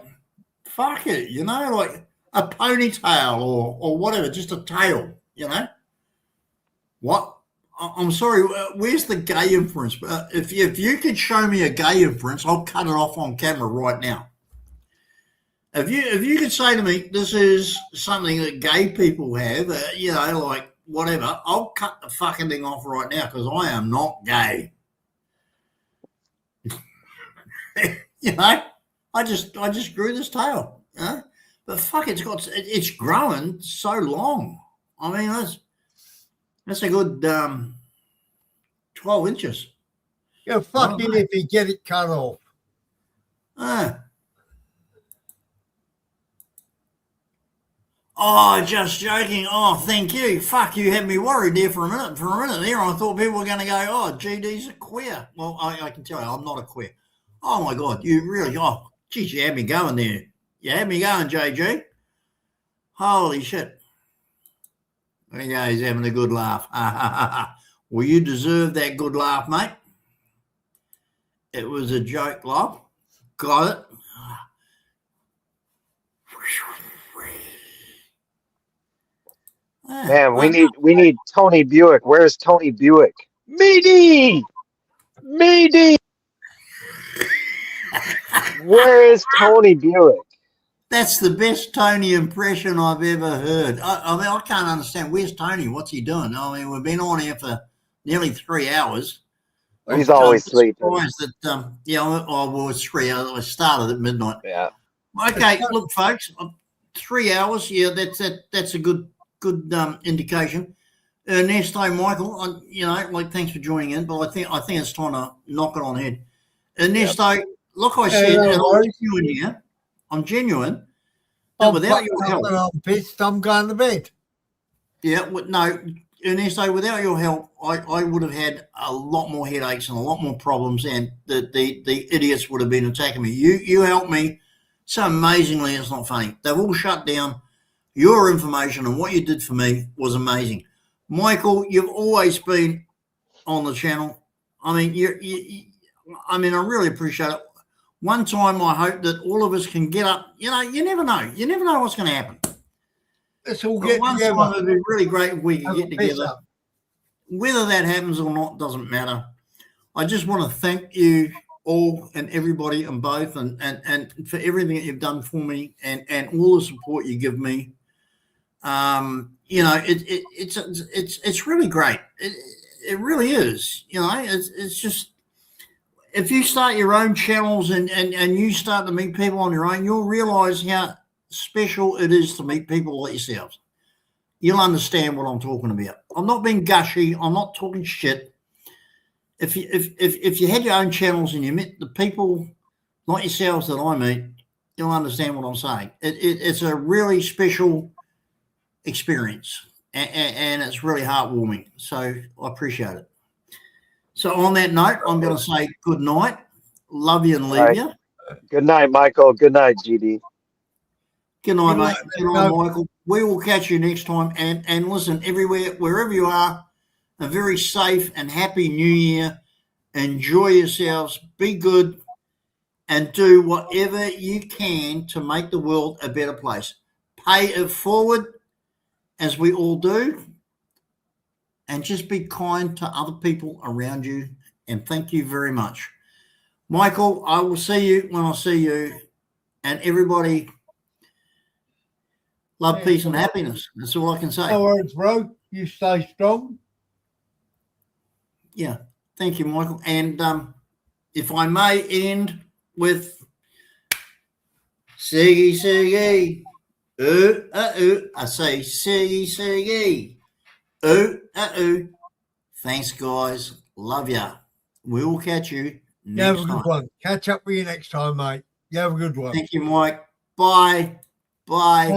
fuck it, like a ponytail or whatever, just a tail, What? I'm sorry, where's the gay inference? If you could show me a gay inference, I'll cut it off on camera right now. If you could say to me, this is something that gay people have, like whatever, I'll cut the fucking thing off right now because I am not gay. I just grew this tail, but fuck, it's growing so long. I mean, that's a good 12 inches. You're fucking if you get it cut off. Oh, just joking. Oh, thank you. Fuck, you had me worried there for a minute. For a minute there, I thought people were going to go, oh, GD's a queer. Well, I can tell you, I'm not a queer. Oh, my God, you really, geez, you had me going there. You had me going, JG. Holy shit. There you go, he's having a good laugh. Well, you deserve that good laugh, mate. It was a joke, love. Got it. Man, we need Tony Buick. Where's Tony Buick? Meaty! Where is Tony Buick? That's the best Tony impression I've ever heard. I mean, I can't understand. Where's Tony? What's he doing? I mean, we've been on here for nearly 3 hours. He's always sleeping. That, well, it's 3 hours. I started at midnight. Yeah. Okay, look, folks, 3 hours. Yeah, that's a good indication. Ernesto, Michael, thanks for joining in, but I think it's time to knock it on head. Ernesto, look, I said, and I'm genuine here. I'm genuine. But without your help, I'm pissed. I'm going to bed. Yeah, no, Ernesto, without your help, I would have had a lot more headaches and a lot more problems, and the idiots would have been attacking me. You helped me so amazingly, it's not funny. They've all shut down. Your information and what you did for me was amazing. Michael, you've always been on the channel. I mean, I really appreciate it. One time, I hope that all of us can get up. You never know. You never know what's going to happen. Let's all get one together. time, it'd be really great if we can get together. Whether that happens or not doesn't matter. I just want to thank you all and everybody and both and for everything that you've done for me and all the support you give me. It's really great. It really is. It's just, if you start your own channels and you start to meet people on your own, you'll realize how special it is to meet people like yourselves. You'll understand what I'm talking about. I'm not being gushy. I'm not talking shit. If you had your own channels and you met the people like yourselves that I meet, you'll understand what I'm saying. It's a really special experience, and it's really heartwarming. So I appreciate it. So on that note, I'm going to say good night. Love you and leave Right. you. Good night, Michael. Good night, GD. Good night, Good mate. night, Good night, Michael. We will catch you next time. And listen, everywhere, wherever you are, a very safe and happy New Year. Enjoy yourselves. Be good. And do whatever you can to make the world a better place. Pay it forward, as we all do. And just be kind to other people around you. And thank you very much. Michael, I will see you when I see you. And everybody, love, Yeah, peace, and happiness. That's all I can say. No worries, bro. You stay strong. Yeah. Thank you, Michael. And if I may end with Siggy, Siggy. I say Siggy, Siggy. Thanks, guys. Love ya. We will catch you You have next a good time. one. Catch up with you next time, mate. You have a good one. Thank you, Mike. Bye. Bye.